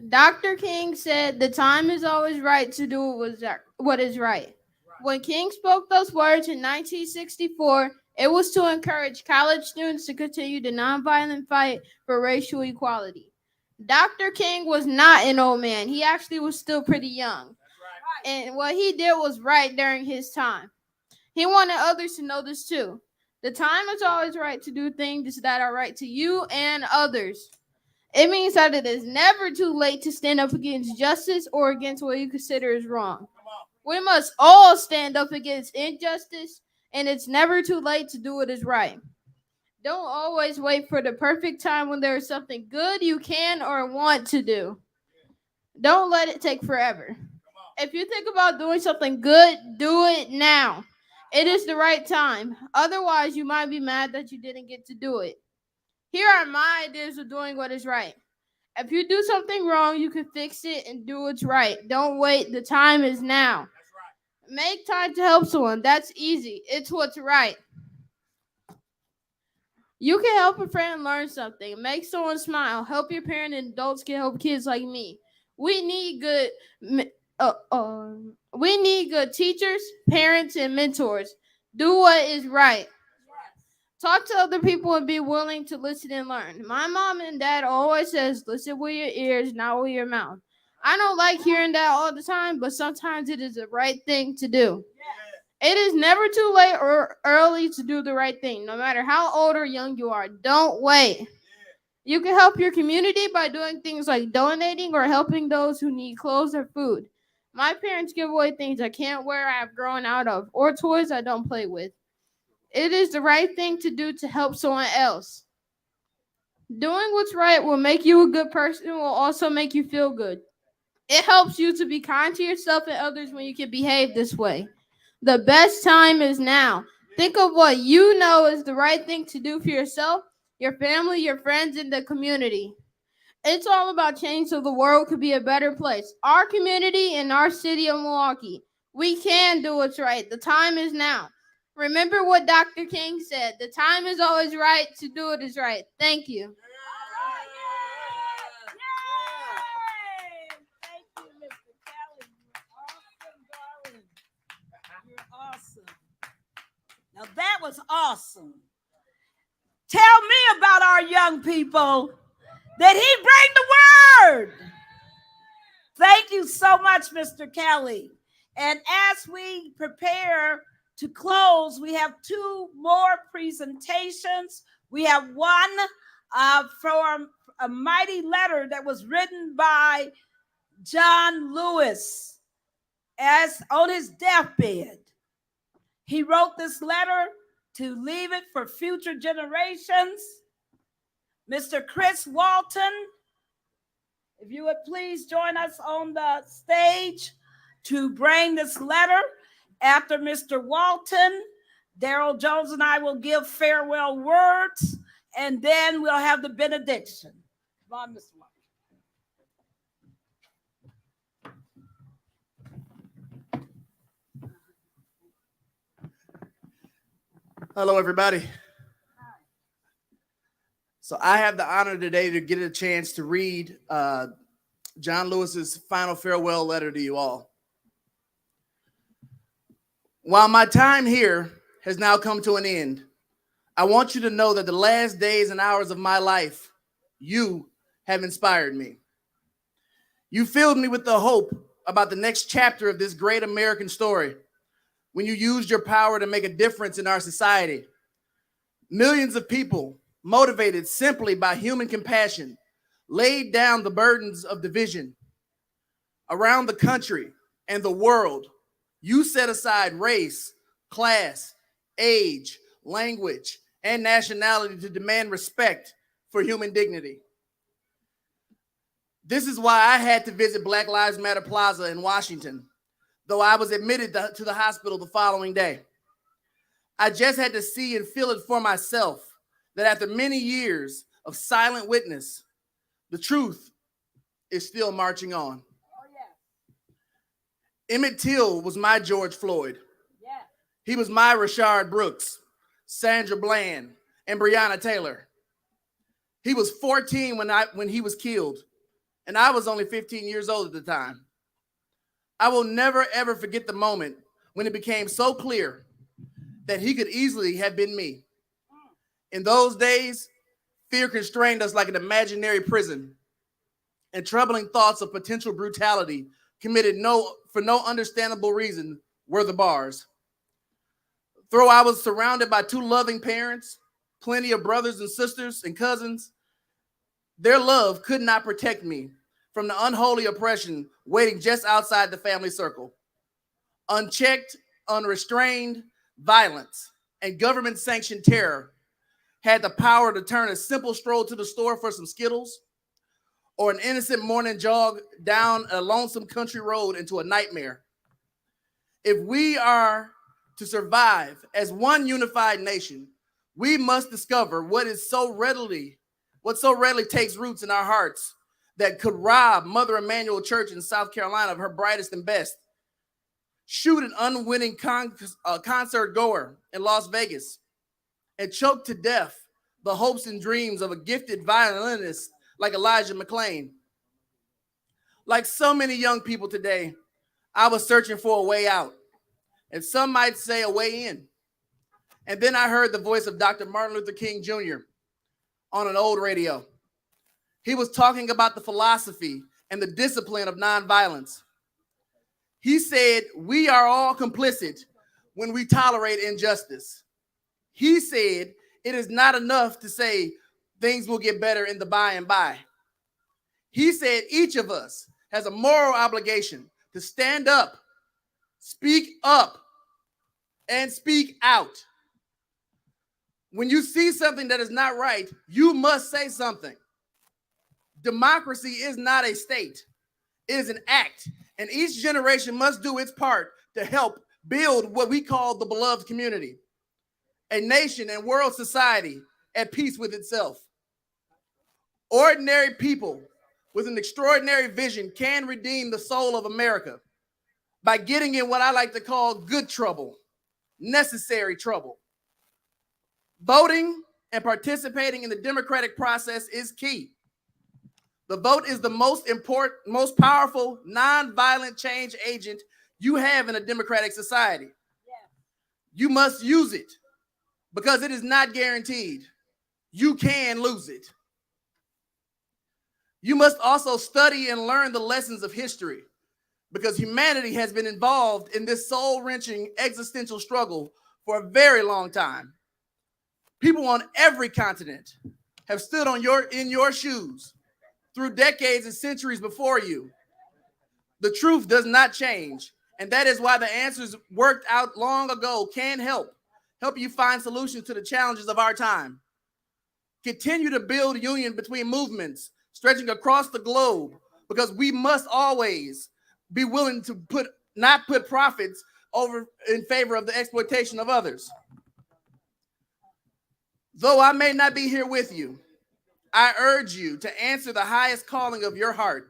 Dr. King said, "The time is always right to do what is right." When King spoke those words in 1964, it was to encourage college students to continue the nonviolent fight for racial equality. Dr. King was not an old man. He actually was still pretty young. And what he did was right during his time. He wanted others to know this too. The time is always right to do things that are right to you and others. It means that it is never too late to stand up against justice or against what you consider is wrong. We must all stand up against injustice, and it's never too late to do what is right. Don't always wait for the perfect time when there is something good you can or want to do. Don't let it take forever. If you think about doing something good, do it now. It is the right time. Otherwise, you might be mad that you didn't get to do it. Here are my ideas of doing what is right. If you do something wrong, you can fix it and do what's right. Don't wait. The time is now. Make time to help someone. That's easy. It's what's right. You can help a friend learn something. Make someone smile. Help your parent and adults can help kids like me. We need good teachers, parents, and mentors. Do what is right. Talk to other people and be willing to listen and learn. My mom and dad always says, listen with your ears, not with your mouth. I don't like hearing that all the time, but sometimes it is the right thing to do. It is never too late or early to do the right thing, no matter how old or young you are. Don't wait. You can help your community by doing things like donating or helping those who need clothes or food. My parents give away things I can't wear, I have grown out of, or toys I don't play with. It is the right thing to do to help someone else. Doing what's right will make you a good person, will also make you feel good. It helps you to be kind to yourself and others when you can behave this way. The best time is now. Think of what you know is the right thing to do for yourself, your family, your friends, and the community. It's all about change so the world could be a better place. Our community and our city of Milwaukee. We can do what's right. The time is now. Remember what Dr. King said. The time is always right to do what is right. Thank you. Thank you, Mr. Kelly. You're awesome, darling. You're awesome. Now that was awesome. Tell me about our young people that he bring the word. Thank you so much, Mr. Kelly. And as we prepare to close, we have two more presentations. We have one from a mighty letter that was written by John Lewis as on his deathbed. He wrote this letter to leave it for future generations. Mr. Chris Walton, if you would please join us on the stage to bring this letter. After Mr. Walton, Daryl Jones and I will give farewell words, and then we'll have the benediction. Come on, Mr. Walton. Hello, everybody. So I have the honor today to get a chance to read John Lewis's final farewell letter to you all. While my time here has now come to an end, I want you to know that the last days and hours of my life, you have inspired me. You filled me with the hope about the next chapter of this great American story when you used your power to make a difference in our society. Millions of people, motivated simply by human compassion, laid down the burdens of division. Around the country and the world, you set aside race, class, age, language, and nationality to demand respect for human dignity. This is why I had to visit Black Lives Matter Plaza in Washington, though I was admitted to the hospital the following day. I just had to see and feel it for myself that after many years of silent witness, the truth is still marching on. Emmett Till was my George Floyd. Yeah. He was my Rashard Brooks, Sandra Bland, and Breonna Taylor. He was 14 when he was killed, and I was only 15 years old at the time. I will never, ever forget the moment when it became so clear that he could easily have been me. In those days, fear constrained us like an imaginary prison, and troubling thoughts of potential brutality committed for no understandable reason were the bars. Though I was surrounded by two loving parents, plenty of brothers and sisters and cousins, their love could not protect me from the unholy oppression waiting just outside the family circle. Unchecked, unrestrained violence and government-sanctioned terror had the power to turn a simple stroll to the store for some Skittles or an innocent morning jog down a lonesome country road into a nightmare. If we are to survive as one unified nation, we must discover what so readily takes roots in our hearts that could rob Mother Emanuel Church in South Carolina of her brightest and best, shoot an unwitting concert goer in Las Vegas, and choke to death the hopes and dreams of a gifted violinist like Elijah McClain. Like so many young people today, I was searching for a way out, and some might say a way in. And then I heard the voice of Dr. Martin Luther King Jr. on an old radio. He was talking about the philosophy and the discipline of nonviolence. He said, we are all complicit when we tolerate injustice. He said, it is not enough to say things will get better in the by and by. He said, each of us has a moral obligation to stand up, and speak out. When you see something that is not right, you must say something. Democracy is not a state, it is an act, and each generation must do its part to help build what we call the beloved community, a nation and world society at peace with itself. Ordinary people with an extraordinary vision can redeem the soul of America by getting in what I like to call good trouble, necessary trouble. Voting and participating in the democratic process is key. The vote is the most important, most powerful, nonviolent change agent you have in a democratic society. You must use it because it is not guaranteed. You can lose it. You must also study and learn the lessons of history because humanity has been involved in this soul-wrenching existential struggle for a very long time. People on every continent have stood in your shoes through decades and centuries before you. The truth does not change, and that is why the answers worked out long ago can help you find solutions to the challenges of our time. Continue to build union between movements stretching across the globe, because we must always be willing to not put profits over in favor of the exploitation of others. Though I may not be here with you, I urge you to answer the highest calling of your heart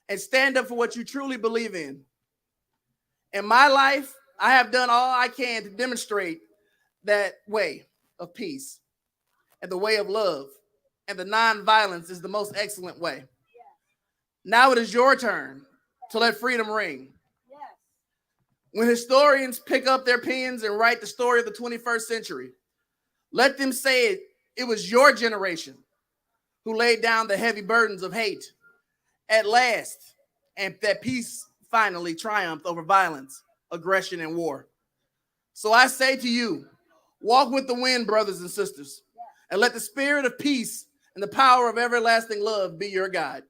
and stand up for what you truly believe in. In my life, I have done all I can to demonstrate that way of peace and the way of love, and the nonviolence is the most excellent way. Now it is your turn to let freedom ring. When historians pick up their pens and write the story of the 21st century, let them say it was your generation who laid down the heavy burdens of hate at last, and that peace finally triumphed over violence, aggression, and war. So I say to you, walk with the wind, brothers and sisters, and let the spirit of peace and the power of everlasting love be your guide.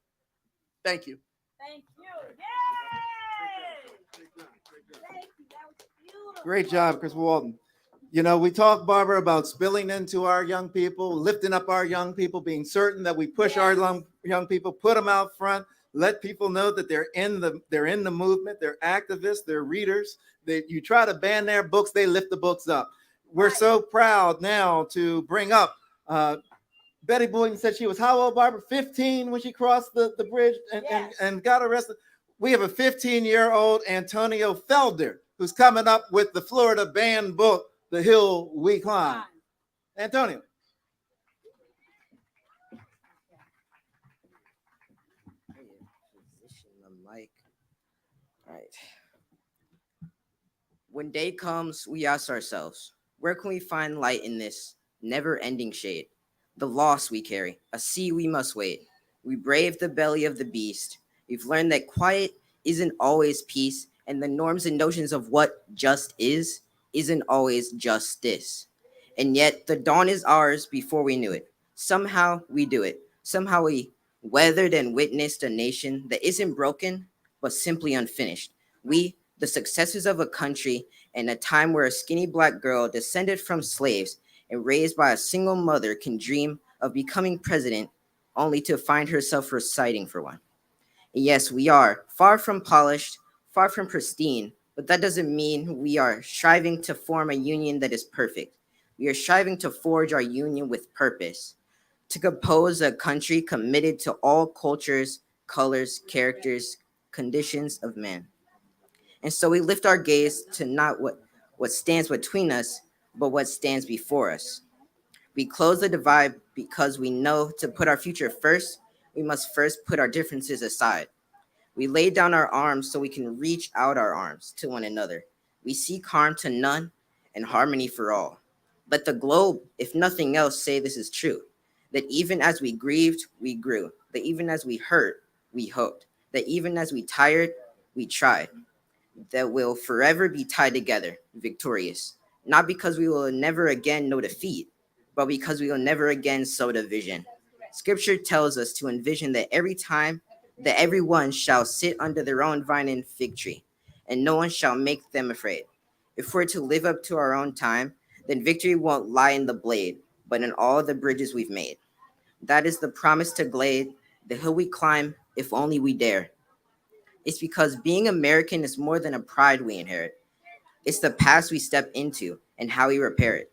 Thank you. Thank you. Yay! Thank you. That was beautiful. Great job, Chris Walton. You know, we talk, Barbara, about spilling into our young people, lifting up our young people, being certain that we push our young people, put them out front, let people know that they're in the movement, they're activists, they're readers. That you try to ban their books, they lift the books up. We're so proud now to bring up Betty Boynton said she was how old, Barbara? 15 when she crossed the bridge and got arrested. We have a 15-year-old Antonio Felder who's coming up with the Florida banned book, The Hill We Climb. Antonio. All right. When day comes, we ask ourselves, where can we find light in this never-ending shade? The loss we carry, a sea we must wade. We brave the belly of the beast. We've learned that quiet isn't always peace, and the norms and notions of what just isn't always justice. And yet the dawn is ours before we knew it. Somehow we do it. Somehow we weathered and witnessed a nation that isn't broken, but simply unfinished. We, the successors of a country in a time where a skinny black girl descended from slaves and raised by a single mother can dream of becoming president only to find herself reciting for one. And yes, we are far from polished, far from pristine, but that doesn't mean we are striving to form a union that is perfect. We are striving to forge our union with purpose, to compose a country committed to all cultures, colors, characters, conditions of man. And so we lift our gaze to not what stands between us, but what stands before us. We close the divide because we know to put our future first, we must first put our differences aside. We lay down our arms so we can reach out our arms to one another. We seek harm to none and harmony for all. Let the globe, if nothing else, say this is true, that even as we grieved, we grew, that even as we hurt, we hoped, that even as we tired, we tried, that we'll forever be tied together, victorious, not because we will never again know defeat, but because we will never again sow division. Scripture tells us to envision that every time that everyone shall sit under their own vine and fig tree, and no one shall make them afraid. If we're to live up to our own time, then victory won't lie in the blade, but in all the bridges we've made. That is the promise to Glade, the hill we climb, if only we dare. It's because being American is more than a pride we inherit. It's the past we step into and how we repair it.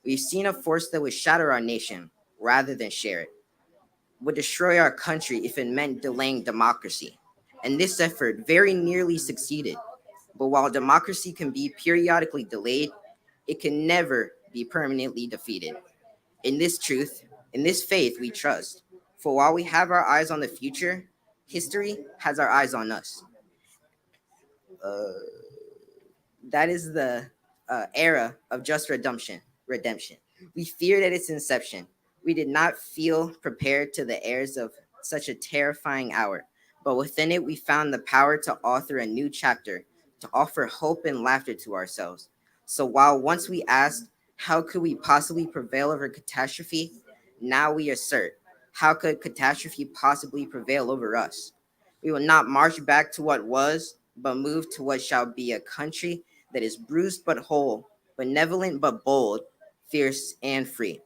We've seen a force that would shatter our nation rather than share it, would destroy our country if it meant delaying democracy. And this effort very nearly succeeded. But while democracy can be periodically delayed, it can never be permanently defeated. In this truth, in this faith, we trust. For while we have our eyes on the future, history has our eyes on us. That is the era of just redemption. We feared at its inception. We did not feel prepared to the airs of such a terrifying hour, but within it we found the power to author a new chapter, to offer hope and laughter to ourselves. So while once we asked, how could we possibly prevail over catastrophe? Now we assert, how could catastrophe possibly prevail over us? We will not march back to what was, but move to what shall be a country that is bruised but whole, benevolent but bold, fierce and free.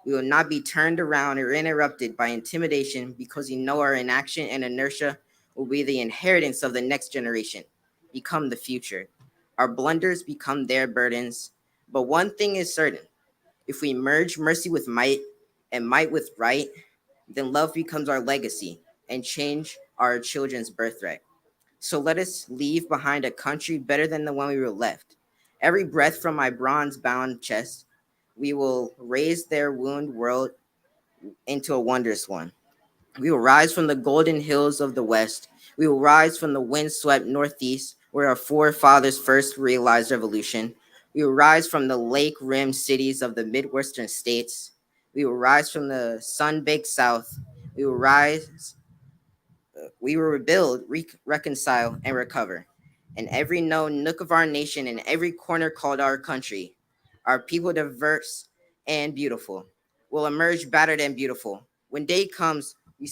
We will not be turned around or interrupted by intimidation because we know our inaction and inertia will be the inheritance of the next generation, become the future. Our blunders become their burdens. But one thing is certain, if we merge mercy with might and might with right, then love becomes our legacy and change our children's birthright. So let us leave behind a country better than the one we were left. Every breath from my bronze-bound chest, we will raise their wound world into a wondrous one. We will rise from the golden hills of the west. We will rise from the windswept northeast, where our forefathers first realized revolution. We will rise from the lake-rimmed cities of the Midwestern states. We will rise from the sun-baked south. We will rise. We will rebuild, reconcile, and recover. In every known nook of our nation, in every corner called our country, our people diverse and beautiful will emerge battered and beautiful. When day comes, we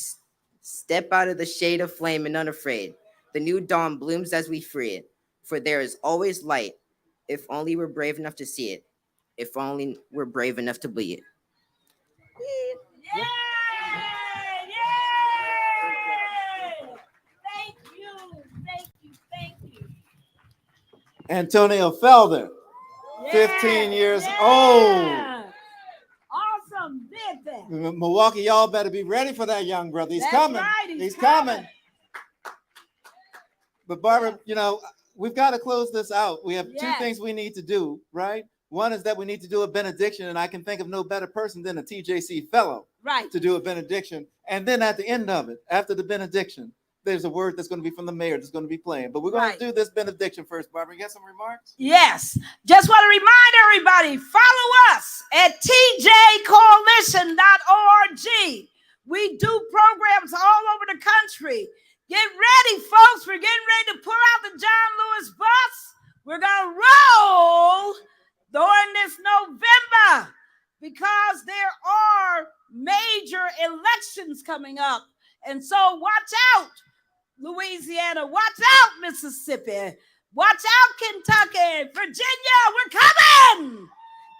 step out of the shade of flame and unafraid. The new dawn blooms as we free it, for there is always light, if only we're brave enough to see it, if only we're brave enough to bleed it. Antonio Felder, 15 years old. Awesome, did that. Milwaukee, y'all better be ready for that young brother. He's That's coming. right, He's coming. But Barbara, we've got to close this out. We have two things we need to do, right? One is that we need to do a benediction, and I can think of no better person than a TJC fellow to do a benediction. And then at the end of it, after the benediction, there's a word that's going to be from the mayor that's going to be playing. But we're going to do this benediction first. Barbara, you got some remarks? Yes. Just want to remind everybody, follow us at tjcoalition.org. We do programs all over the country. Get ready, folks. We're getting ready to pull out the John Lewis bus. We're going to roll during this November because there are major elections coming up. And so watch out, Louisiana. Watch out, Mississippi. Watch out, Kentucky. Virginia, we're coming.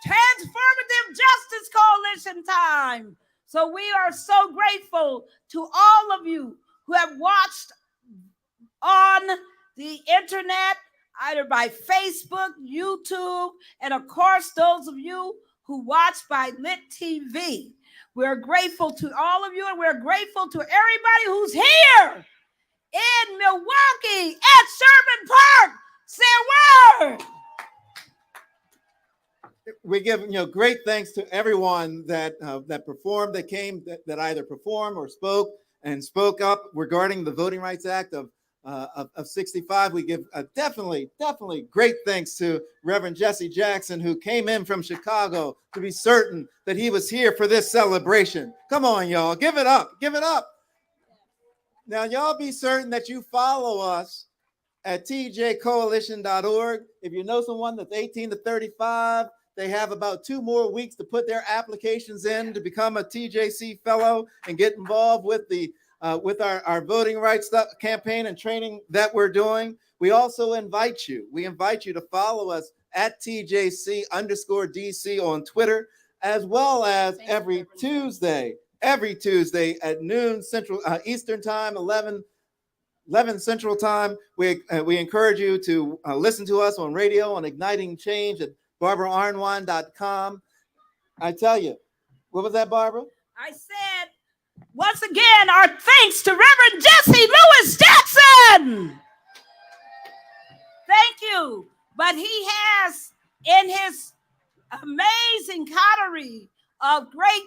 Transformative Justice Coalition time. So we are so grateful to all of you who have watched on the internet, either by Facebook, YouTube, and of course, those of you who watch by Lit TV. We're grateful to all of you, and we're grateful to everybody who's here in Milwaukee at Sherman Park. Say a word. We give great thanks to everyone that performed, that came, that either performed or spoke up regarding the Voting Rights Act of 65. We give definitely great thanks to Reverend Jesse Jackson, who came in from Chicago to be certain that he was here for this celebration. Come on, y'all, give it up, give it up. Now, y'all be certain that you follow us at tjcoalition.org. If you know someone that's 18 to 35, they have about 2 more weeks to put their applications in to become a TJC fellow and get involved with the with our voting rights campaign and training that we're doing. We also invite you to follow us at TJC_DC on Twitter, as well as every Tuesday at noon Central Eastern Time, 11 Central Time. We encourage you to listen to us on radio on Igniting Change at BarbaraArnwine.com. I tell you, what was that, Barbara? I said, once again, our thanks to Reverend Jesse Lewis Jackson. Thank you. But he has, in his amazing coterie of great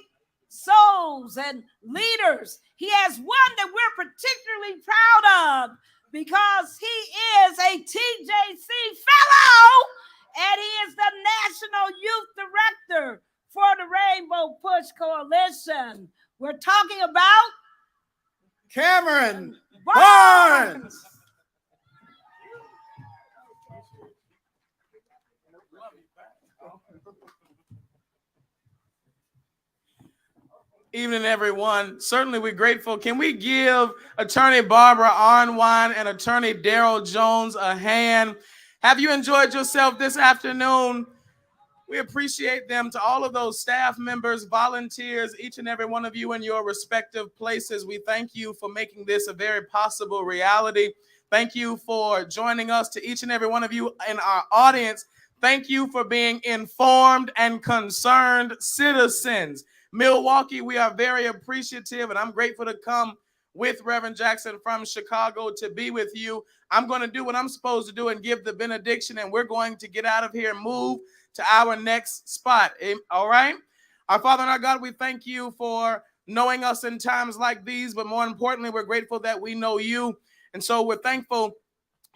souls and leaders, he has one that we're particularly proud of because he is a TJC fellow and he is the National Youth Director for the Rainbow Push Coalition. We're talking about Cameron Barnes. Evening, everyone. Certainly, we're grateful. Can we give Attorney Barbara Arnwine and Attorney Daryl Jones a hand? Have you enjoyed yourself this afternoon? We appreciate them. To all of those staff members, volunteers, each and every one of you in your respective places, we thank you for making this a very possible reality. Thank you for joining us. To each and every one of you in our audience, thank you for being informed and concerned citizens. Milwaukee, we are very appreciative, and I'm grateful to come with Reverend Jackson from Chicago to be with you. I'm going to do what I'm supposed to do and give the benediction, and we're going to get out of here and move to our next spot. All right? Our Father and our God, we thank you for knowing us in times like these, but more importantly, we're grateful that we know you. And so we're thankful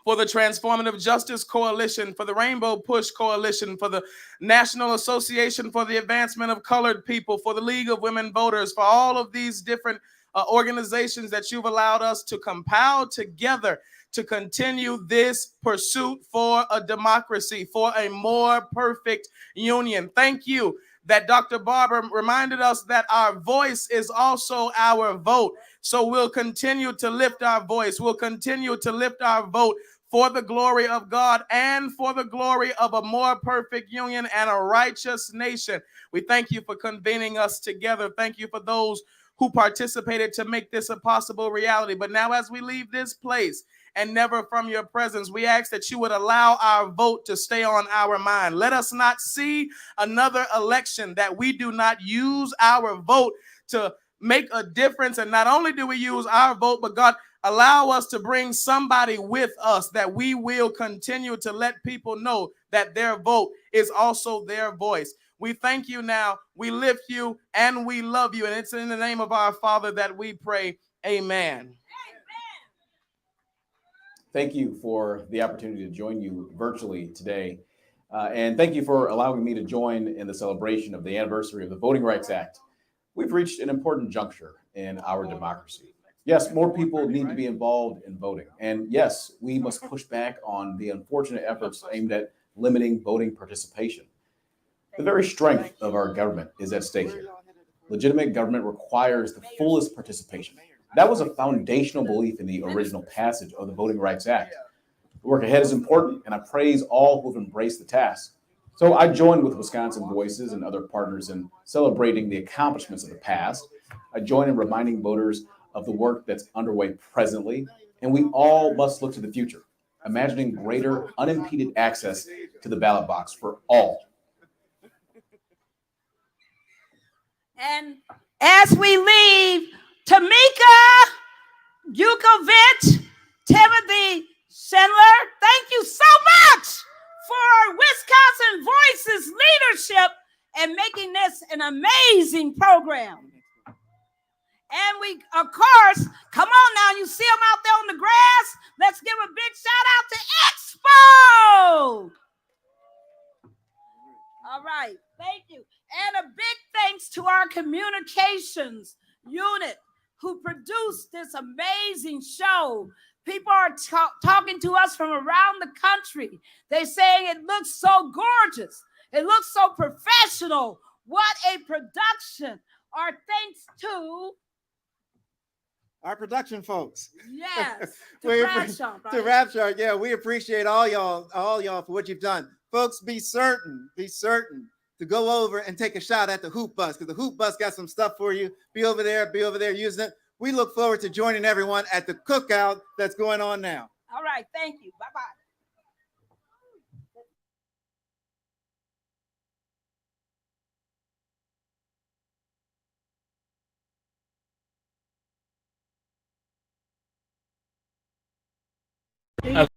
for the Transformative Justice Coalition, for the Rainbow Push Coalition, for the National Association for the Advancement of Colored People, for the League of Women Voters, for all of these different organizations that you've allowed us to compile together to continue this pursuit for a democracy, for a more perfect union. Thank you that Dr. Barber reminded us that our voice is also our vote. So we'll continue to lift our voice. We'll continue to lift our vote for the glory of God and for the glory of a more perfect union and a righteous nation. We thank you for convening us together. Thank you for those who participated to make this a possible reality. But now as we leave this place and never from your presence, we ask that you would allow our vote to stay on our mind. Let us not see another election that we do not use our vote to make a difference. And not only do we use our vote, but God, allow us to bring somebody with us that we will continue to let people know that their vote is also their voice. We thank you now, we lift you, and we love you. And it's in the name of our Father that we pray. Amen. Thank you for the opportunity to join you virtually today. And thank you for allowing me to join in the celebration of the anniversary of the Voting Rights Act. We've reached an important juncture in our democracy. Yes, more people need to be involved in voting. And yes, we must push back on the unfortunate efforts aimed at limiting voting participation. The very strength of our government is at stake here. Legitimate government requires the fullest participation. That was a foundational belief in the original passage of the Voting Rights Act. The work ahead is important, and I praise all who have embraced the task. So I join with Wisconsin Voices and other partners in celebrating the accomplishments of the past I join in reminding voters of the work that's underway presently, and we all must look to the future, imagining greater unimpeded access to the ballot box for all. And as we leave, Tamika Yukovich, Timothy Schindler, thank you so much for Wisconsin Voices leadership and making this an amazing program. And we, of course, come on now, you see them out there on the grass. Let's give a big shout out to Expo. All right, thank you. And a big thanks to our communications unit who produced this amazing show. People are talking to us from around the country. They're saying it looks so gorgeous. It looks so professional. What a production. Our thanks to our production folks. Yes, to We Bradshaw, to Rapture. Yeah, we appreciate all y'all for what you've done. Folks, be certain to go over and take a shot at the Hoop Bus, because the Hoop Bus got some stuff for you. Be over there using it. We look forward to joining everyone at the cookout that's going on now. All right, thank you. Bye-bye.